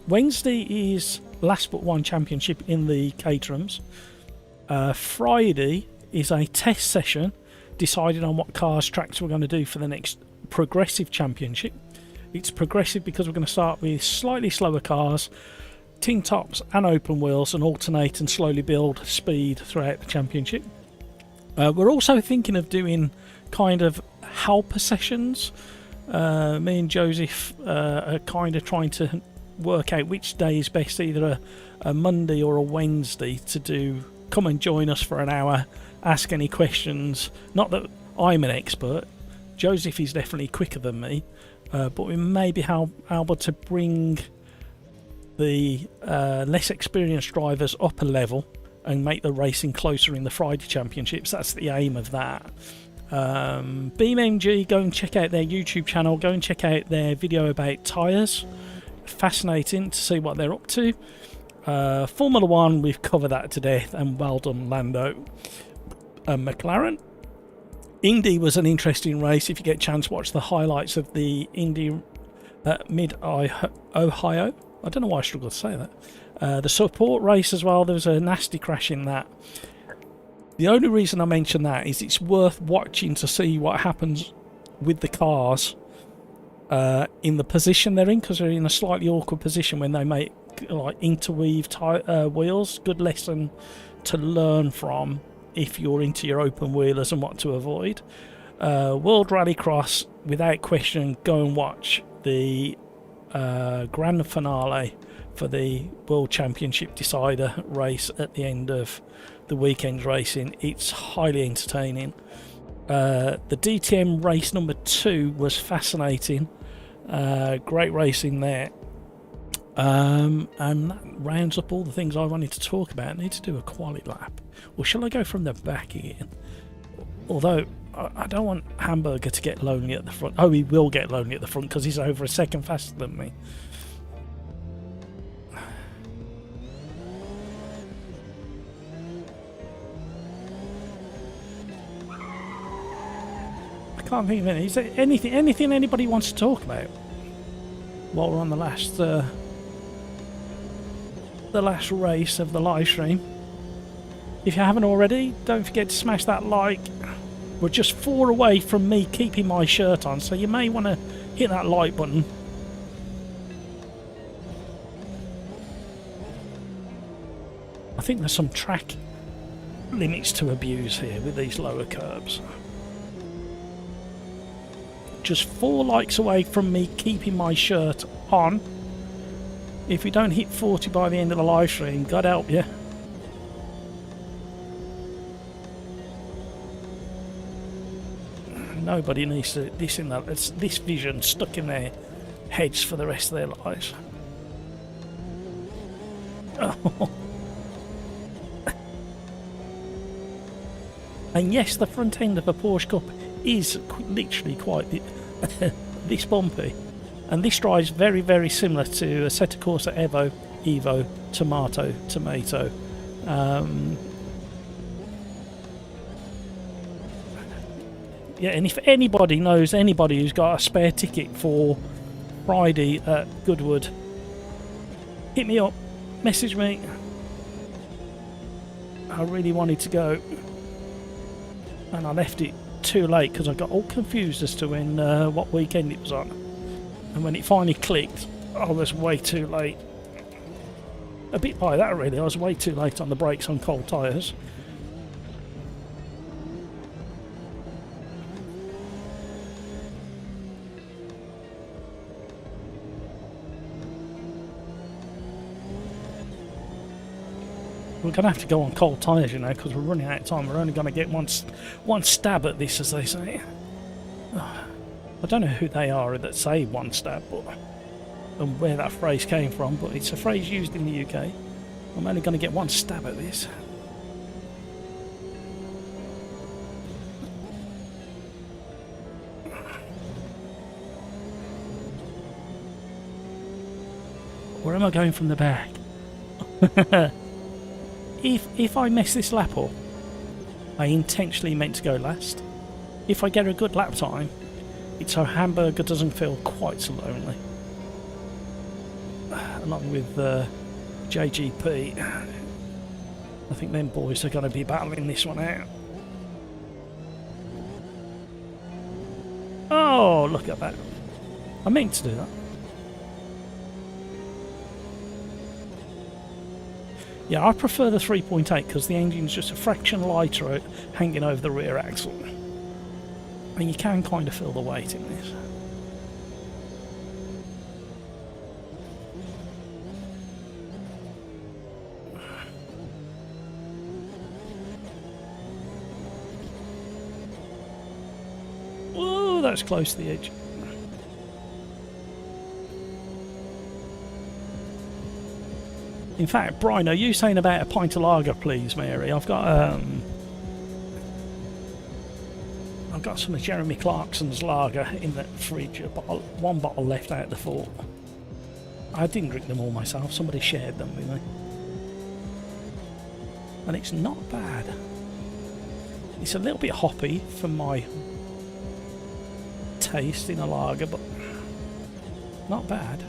Speaker 1: Wednesday is last but one championship in the Caterhams. Friday is a test session deciding on what cars tracks we're going to do for the next progressive championship. It's progressive because we're going to start with slightly slower cars, tin tops and open wheels, and alternate and slowly build speed throughout the championship. We're also thinking of doing kind of helper sessions. Me and Joseph are kind of trying to work out which day is best, either a Monday or a Wednesday, to do come and join us for an hour, ask any questions. Not that I'm an expert, Joseph is definitely quicker than me, but we may be able to bring the less experienced drivers up a level and make the racing closer in the Friday championships. That's the aim of that. BeamMG, go and check out their YouTube channel, go and check out their video about tyres. Fascinating to see what they're up to. Formula 1, we've covered that to death, and well done Lando and McLaren. Indy was an interesting race. If you get a chance, watch the highlights of the Indy Mid-Ohio. I don't know why I struggle to say that. The support race as well, there was a nasty crash in that. The only reason I mention that is it's worth watching to see what happens with the cars in the position they're in, because they're in a slightly awkward position when they make like interweave wheels. Good lesson to learn from if you're into your open wheelers and what to avoid. World Rallycross, without question, go and watch the grand finale for the World Championship decider race at the end of the weekend's racing. It's highly entertaining. The DTM race number 2 was fascinating. Great racing there. And that rounds up all the things I wanted to talk about. I need to do a quali lap. Or shall I go from the back again? Although I don't want Hamburger to get lonely at the front. Oh, he will get lonely at the front because he's over a second faster than me. I can't think of anything. Is there anything anybody wants to talk about while we're on the last race of the live stream? If you haven't already, don't forget to smash that like. We're just 4 away from me keeping my shirt on, so you may want to hit that like button. I think there's some track limits to abuse here with these lower curbs. Just 4 likes away from me keeping my shirt on. If we don't hit 40 by the end of the live stream, God help you. Nobody needs this vision stuck in their heads for the rest of their lives. Oh. And yes, the front end of a Porsche Cup is literally quite this bumpy, and this drives very, very similar to a Assetto Corsa Evo, Tomato. Yeah, and if anybody knows anybody who's got a spare ticket for Friday at Goodwood, hit me up, message me. I really wanted to go, and I left it too late because I got all confused as to what weekend it was on, and when it finally clicked, I was way too late. A bit like that really, I was way too late on the brakes on cold tyres. We're going to have to go on cold tyres, you know, because we're running out of time. We're only going to get one stab at this, as they say. I don't know who they are that say one stab, but and where that phrase came from, but it's a phrase used in the UK. I'm only going to get one stab at this. Where am I going from the back? If I mess this lap up, I intentionally meant to go last. If I get a good lap time, it's so Hamburger doesn't feel quite so lonely. Along with JGP. I think them boys are going to be battling this one out. Oh, look at that. I meant to do that. Yeah, I prefer the 3.8 because the engine's just a fraction lighter hanging over the rear axle. And you can kind of feel the weight in this. Oh, that's close to the edge. In fact, Brian, are you saying about a pint of lager, please, Mary? I've got some of Jeremy Clarkson's lager in the fridge. One bottle left out of the fort. I didn't drink them all myself. Somebody shared them with me, and it's not bad. It's a little bit hoppy for my taste in a lager, but not bad.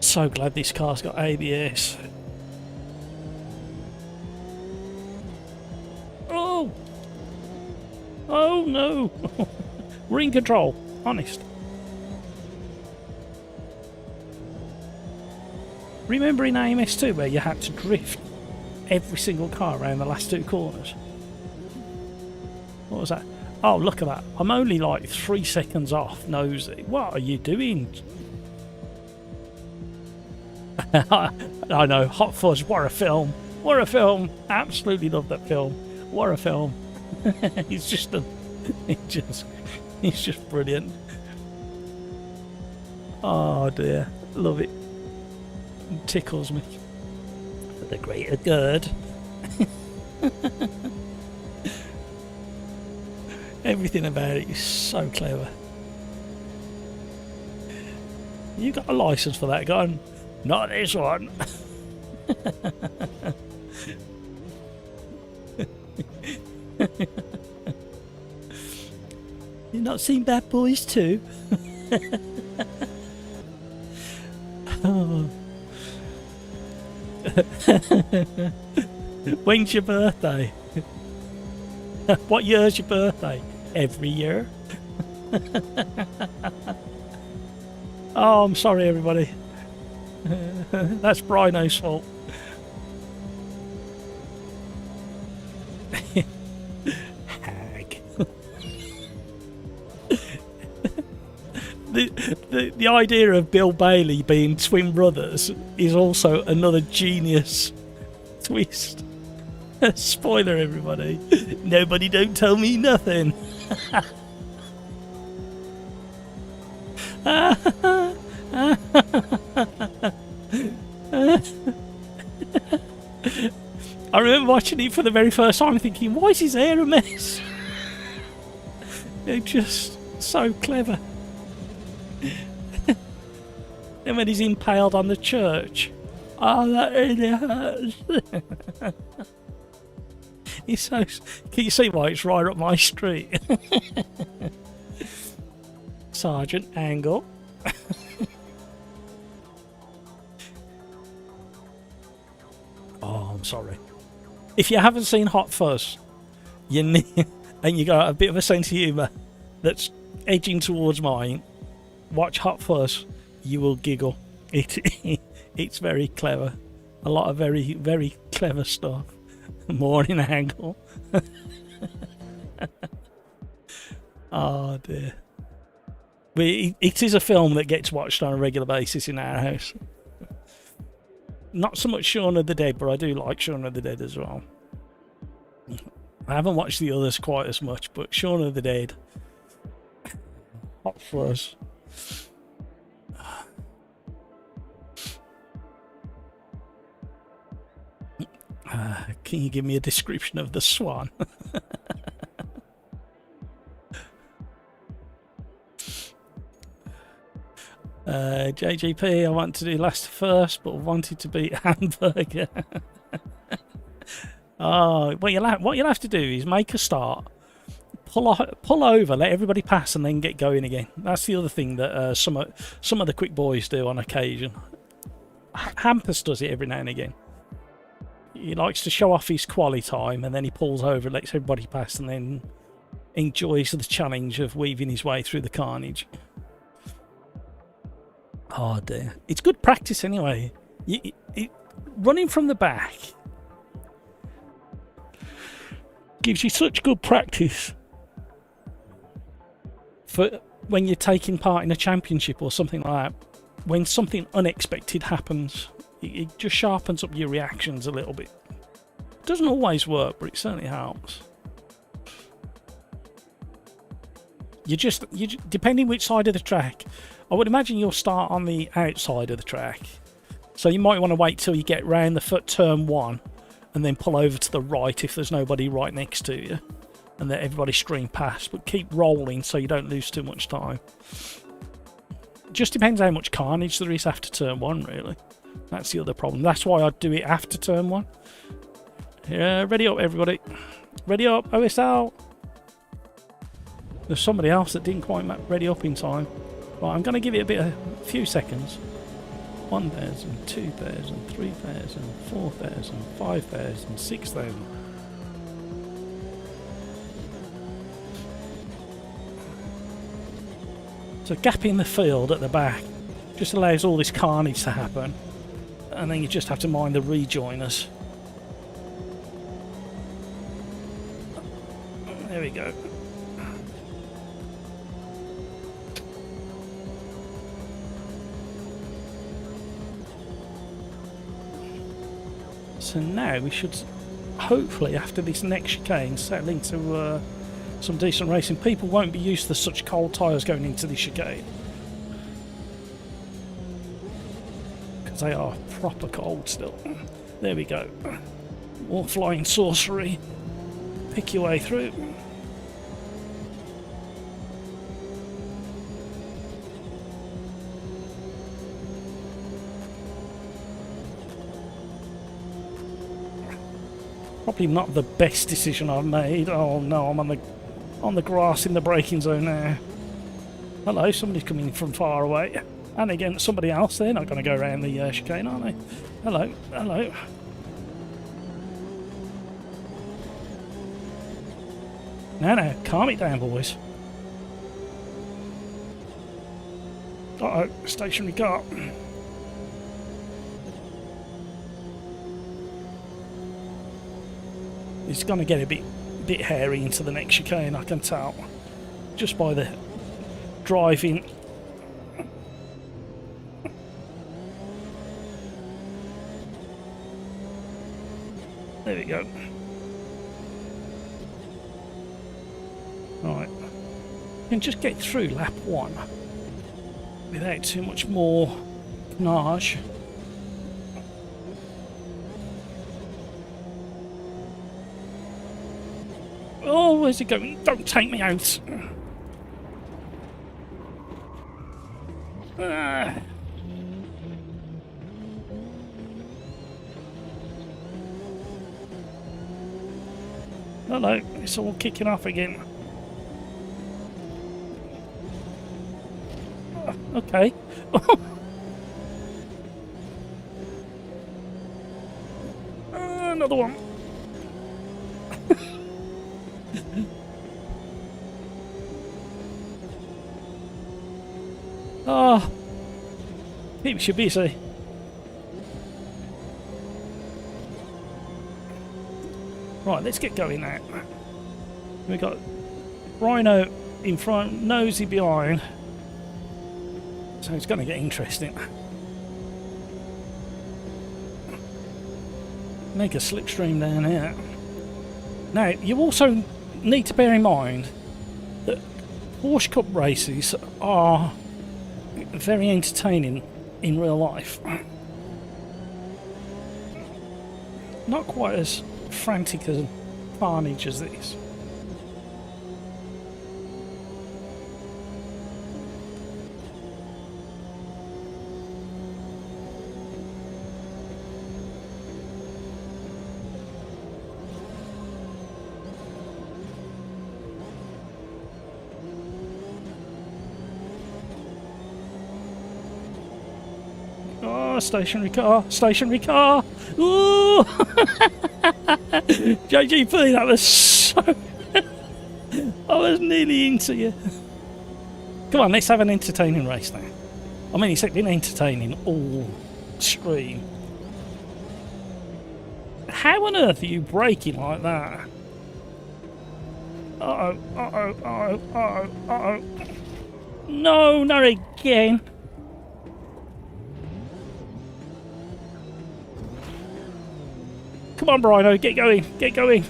Speaker 1: So glad this car's got ABS. Oh! Oh no! We're in control, honest. Remember in AMS2 where you had to drift every single car around the last two corners? What was that? Oh, look at that. I'm only like 3 seconds off, Nosy. What are you doing? I know, Hot Fuzz, what a film. What a film. Absolutely love that film. What a film. It's just brilliant. Oh dear. Love it. It tickles me. For the greater good. Everything about it is so clever. You got a license for that gun? Not this one. You've not seen Bad Boys 2? Oh. When's your birthday? What year's your birthday? Every year? Oh, I'm sorry everybody. That's Brino's fault. Hag. The idea of Bill Bailey being twin brothers is also another genius twist. Spoiler everybody. Nobody don't tell me nothing. I remember watching it for the very first time thinking, why is his hair a mess? They're just so clever. And when he's impaled on the church, oh, that really hurts. He's so... Can you see why it's right up my street? Sergeant Angle. Oh, I'm sorry. If you haven't seen Hot Fuzz, you need, and you got a bit of a sense of humour that's edging towards mine, watch Hot Fuzz. You will giggle. It's very clever. A lot of very, very clever stuff. Morning Angle. Oh dear. But it is a film that gets watched on a regular basis in our house. Not so much Shaun of the Dead, but I do like Shaun of the Dead as well. I haven't watched the others quite as much, but Shaun of the Dead, Hot Fuzz. Can you give me a description of the swan? JGP, I want to do last first, but wanted to beat Hamburger. Oh, what you'll have to do is make a start, pull over, let everybody pass, and then get going again. That's the other thing that some of the quick boys do on occasion. Hampus does it every now and again. He likes to show off his quali time, and then he pulls over, lets everybody pass, and then enjoys the challenge of weaving his way through the carnage. Oh dear. It's good practice anyway. Running from the back gives you such good practice for when you're taking part in a championship or something like that. When something unexpected happens, it just sharpens up your reactions a little bit. It doesn't always work, but it certainly helps. You depending which side of the track, I would imagine you'll start on the outside of the track. So you might want to wait till you get round the foot turn 1 and then pull over to the right if there's nobody right next to you, and let everybody stream past, but keep rolling so you don't lose too much time. Just depends how much carnage there is after turn 1, really. That's the other problem. That's why I'd do it after turn 1. Yeah, ready up everybody. Ready up, OSL. There's somebody else that didn't quite ready up in time. Right, I'm going to give it a few seconds. 1,000, 2,000, 3,000, 4,000, 5,000, 6,000. So gap in the field at the back just allows all this carnage to happen, and then you just have to mind the rejoiners. There we go. So now we should, hopefully after this next chicane, settle into some decent racing. People won't be used to such cold tyres going into the chicane, because they are proper cold still. There we go. More flying sorcery. Pick your way through. Probably not the best decision I've made. Oh no, I'm on the grass in the braking zone now. Hello, somebody's coming from far away. And again, somebody else. They're not going to go around the chicane, are they? Hello, hello. No, calm it down, boys. Uh-oh, stationary car. It's going to get a bit hairy into the next chicane, I can tell, just by the driving. There we go. Right, you can just get through lap 1 without too much more panache. Oh, where's it going? Don't take me out. Hello, it's all kicking off again. Okay. Another one. Oh, keeps you busy. Right, let's get going now. We've got Rhino in front, Nosy behind. So it's going to get interesting. Make a slipstream down here. Now, you also need to bear in mind that Porsche Cup races are very entertaining in real life. Not quite as frantic as carnage as this. a stationary car. Stationary car. Ooh! JGP, that was so... I was nearly into you. Come on, let's have an entertaining race now. I mean, it's been entertaining all stream. How on earth are you braking like that? Uh-oh, uh-oh, uh-oh, uh-oh, uh-oh. No, not again. Come on, Brino, get going, get going.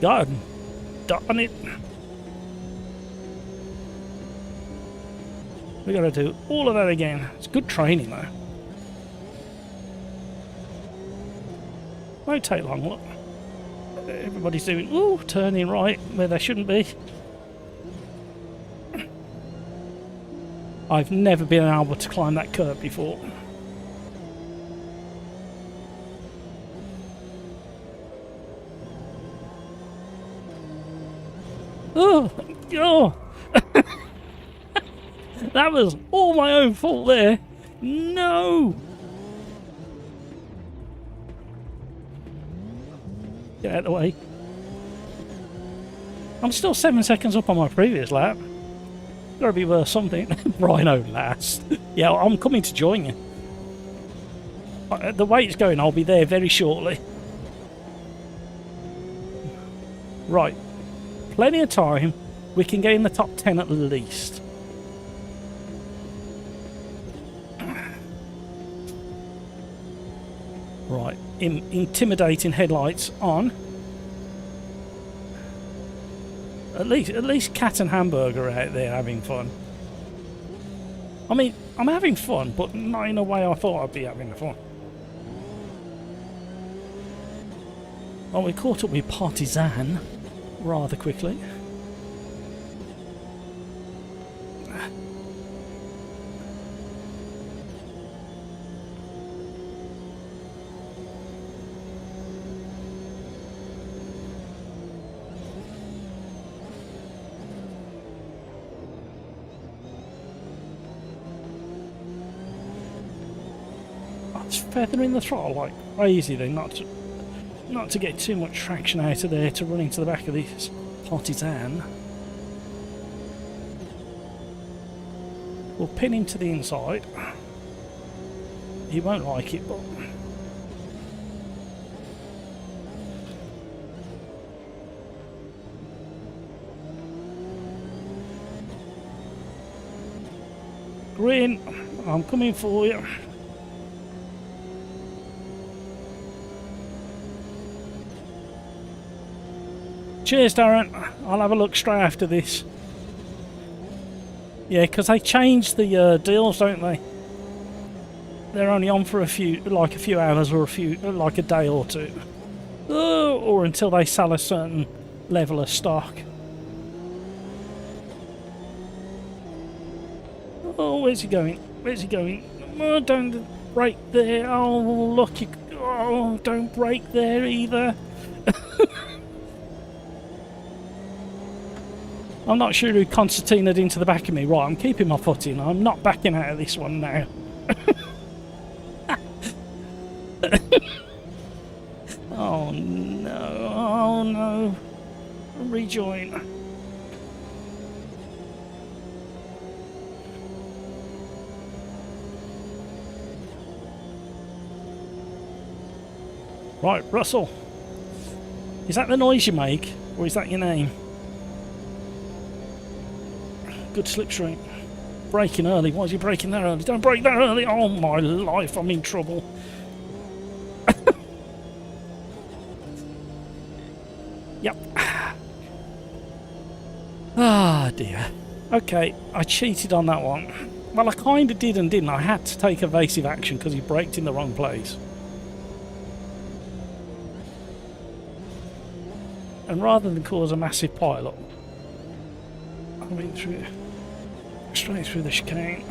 Speaker 1: God, darn it. We gotta do all of that again. It's good training though. Won't take long, look. Everybody's doing, ooh, turning right where they shouldn't be. I've never been able to climb that curve before. Oh, oh. That was all my own fault there. No. Get out of the way. I'm still 7 seconds up on my previous lap. Gotta be worth something. Rhino last. Yeah, I'm coming to join you. The way it's going, I'll be there very shortly. Right. Plenty of time. We can get in the top 10 at least. Right. Intimidating headlights on. At least Cat and Hamburger are out there having fun. I mean, I'm having fun, but not in a way I thought I'd be having fun. Well, we caught up with Partisan rather quickly. Feathering the throttle like crazy then, not to get too much traction out of there to run into the back of this Partisan. We'll pin him to the inside. He won't like it, but green, I'm coming for you. Cheers, Darren. I'll have a look straight after this. Yeah, because they changed the deals, don't they? They're only on for a few hours or like a day or two. Or until they sell a certain level of stock. Oh, where's he going? Where's he going? Oh, don't brake there. Oh, look. Oh, don't brake there either. I'm not sure who concertinaed into the back of me. Right, I'm keeping my foot in. I'm not backing out of this one now. Oh no, oh no. Rejoin. Right, Russell. Is that the noise you make, or is that your name? Good slipstream. Braking early. Why is he braking that early? Don't brake that early. Oh my life, I'm in trouble. Yep. Ah dear. Okay, I cheated on that one. Well, I kind of did and didn't. I had to take evasive action because he braked in the wrong place. And rather than cause a massive pile-up, I went through, straight through the chicane.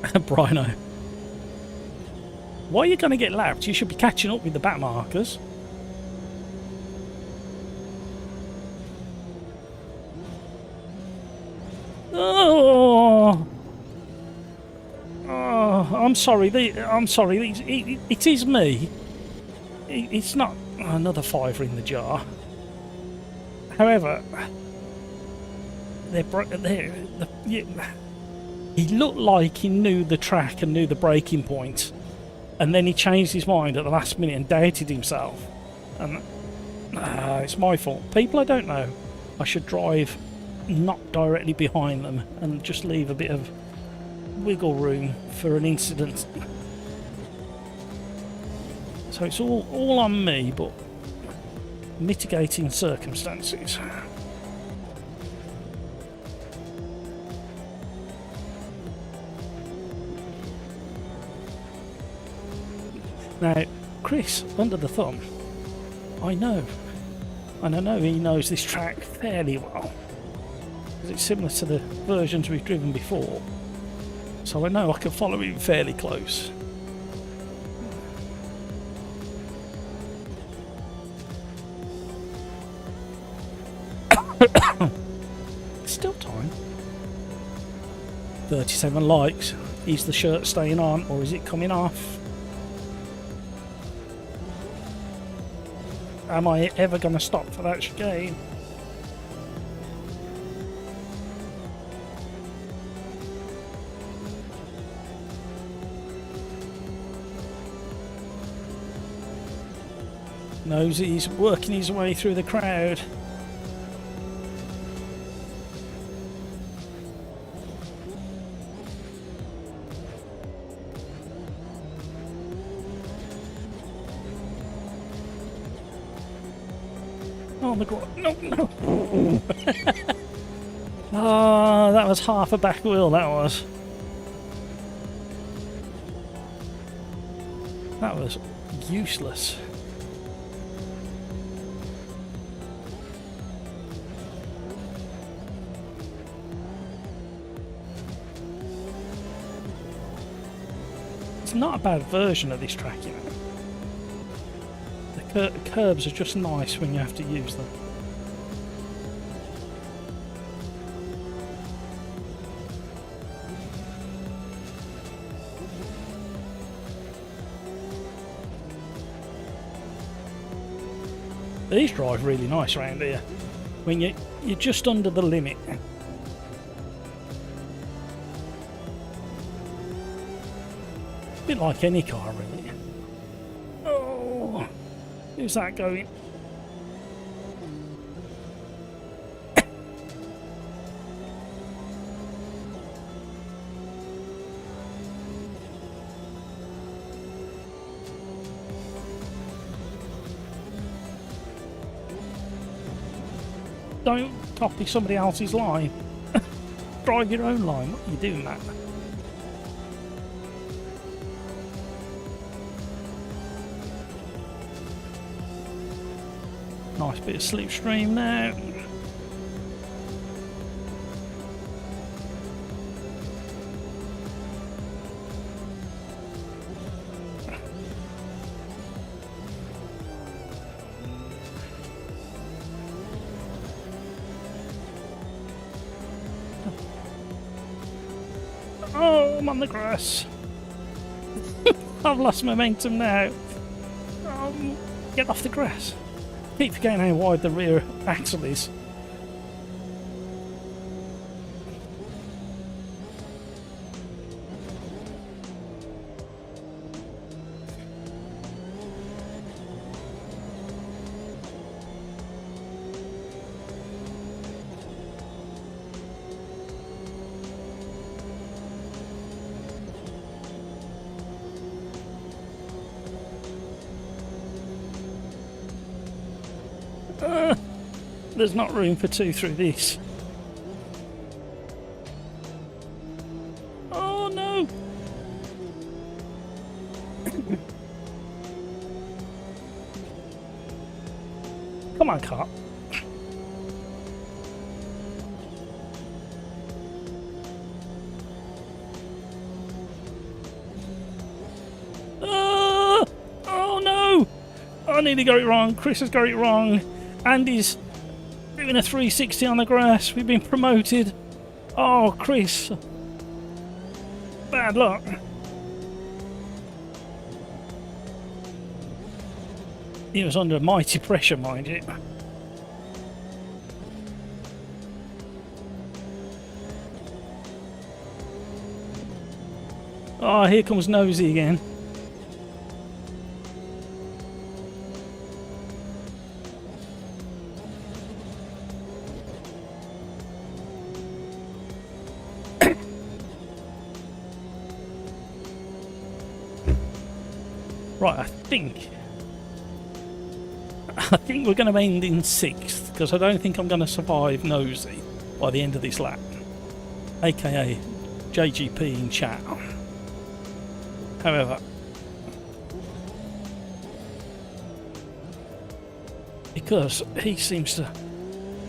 Speaker 1: Brino. Why are you going to get lapped? You should be catching up with the back markers. Oh, oh, I'm sorry. I'm sorry. It is me. It's not another fiver in the jar. However, he looked like he knew the track and knew the braking point, and then he changed his mind at the last minute and doubted himself. And it's my fault. People I don't know, I should drive not directly behind them and just leave a bit of wiggle room for an incident. So it's all on me, but mitigating circumstances. Now, Chris, under the thumb, I know, and I know he knows this track fairly well, because it's similar to the versions we've driven before, so I know I can follow him fairly close. Still time. 37 likes. Is the shirt staying on, or is it coming off? Am I ever going to stop for that chicane? Knows he's working his way through the crowd. Oh my god, no. Oh, that was half a back wheel, that was. That was useless. It's not a bad version of this track, you know. The curbs are just nice when you have to use them. These drive really nice around here when you're just under the limit. A bit like any car, really. Oh, who's that going? Don't copy somebody else's line. Drive your own line. What are you doing, that? Nice bit of slipstream now. Oh, I'm on the grass. I've lost momentum now. Get off the grass. Keep forgetting how wide the rear axle is. There's not room for two through this. Oh no! Come on, car. Oh no! I nearly got it wrong. Chris has got it wrong. Andy's doing a 360 on the grass. We've been promoted. Oh, Chris. Bad luck. He was under mighty pressure, mind you. Oh, here comes Nosy again. Right, I think we're going to end in 6th, because I don't think I'm going to survive Nosy by the end of this lap, aka JGP in chat. However, because he seems to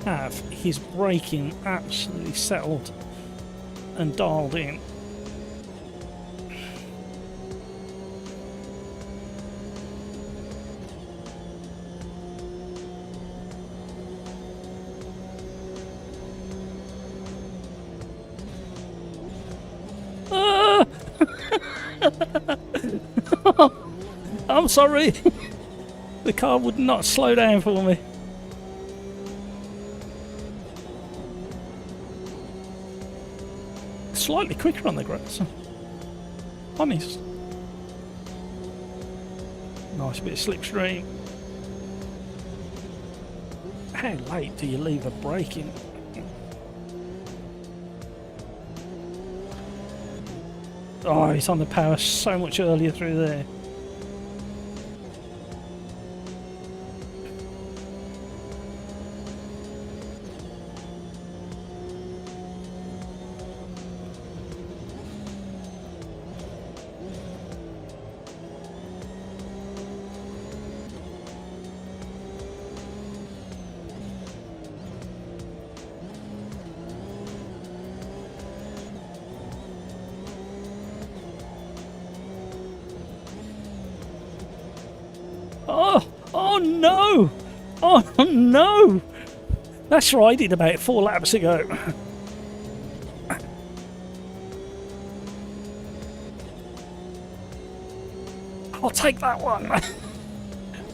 Speaker 1: have his braking absolutely settled and dialed in, I'm sorry. The car would not slow down for me. Slightly quicker on the grass. Honest. Nice bit of slipstream. How late do you leave a brake in? Oh, he's on the power so much earlier through there. Oh no! Oh no! That's right, I did about 4 laps ago. I'll take that one.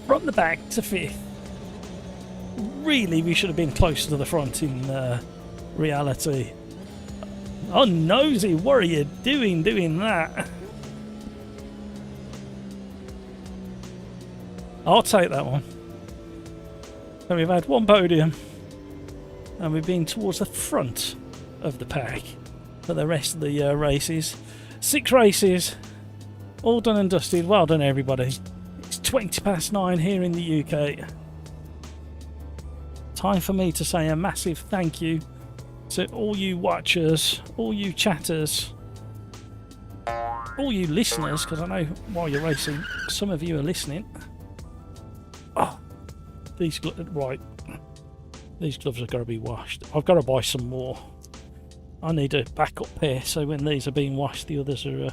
Speaker 1: From the back to 5th. Really, we should have been closer to the front in reality. Oh, Nosy, what are you doing that? I'll take that one. So we've had 1 podium, and we've been towards the front of the pack for the rest of the races. 6 races, all done and dusted. Well done, everybody. It's 9:20 here in the UK. Time for me to say a massive thank you to all you watchers, all you chatters, all you listeners, because I know while you're racing, some of you are listening. Oh, these gloves are got to be washed. I've got to buy some more. I need a backup pair, so when these are being washed, the others are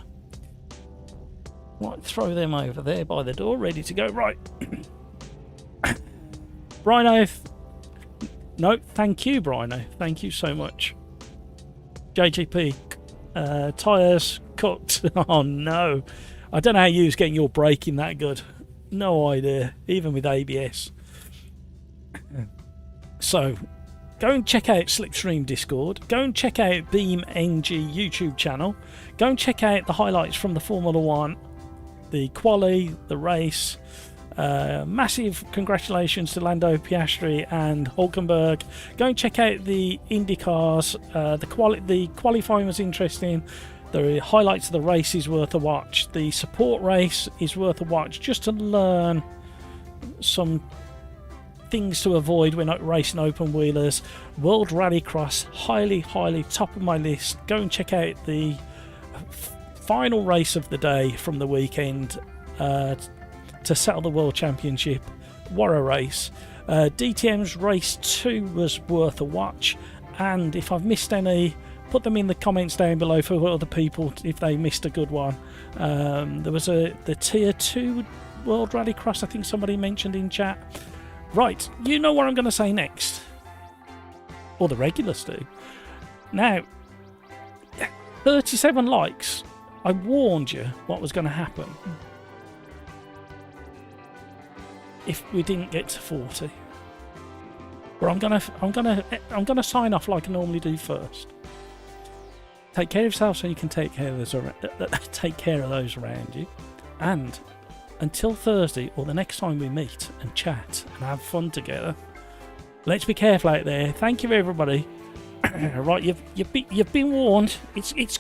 Speaker 1: right. Throw them over there by the door, ready to go. Right, Brino. No, thank you, Brino. Thank you so much. JGP, tyres cooked. Oh no, I don't know how you was getting your braking that good. No idea, even with ABS. So, go and check out Slipstream Discord. Go and check out Beam NG YouTube channel. Go and check out the highlights from the Formula 1, the Quali, the race. Massive congratulations to Lando Piastri and Hulkenberg. Go and check out the IndyCars. The qualifying was interesting. The highlights of the race is worth a watch. The support race is worth a watch, just to learn some things to avoid when racing open wheelers. World Rallycross, highly top of my list. Go and check out the final race of the day from the weekend to settle the World Championship. What a race. DTM's race 2 was worth a watch, and if I've missed any, put them in the comments down below for other people if they missed a good one. There was the Tier 2 World Rallycross, I think somebody mentioned in chat. Right, you know what I'm going to say next. Or the regulars do. Now, 37 likes. I warned you what was going to happen if we didn't get to 40. But I'm gonna sign off like I normally do first. Take care of yourself so you can take care of those around you. And until Thursday or the next time we meet and chat and have fun together, let's be careful out there. Thank you, everybody. Right, you've been warned. It's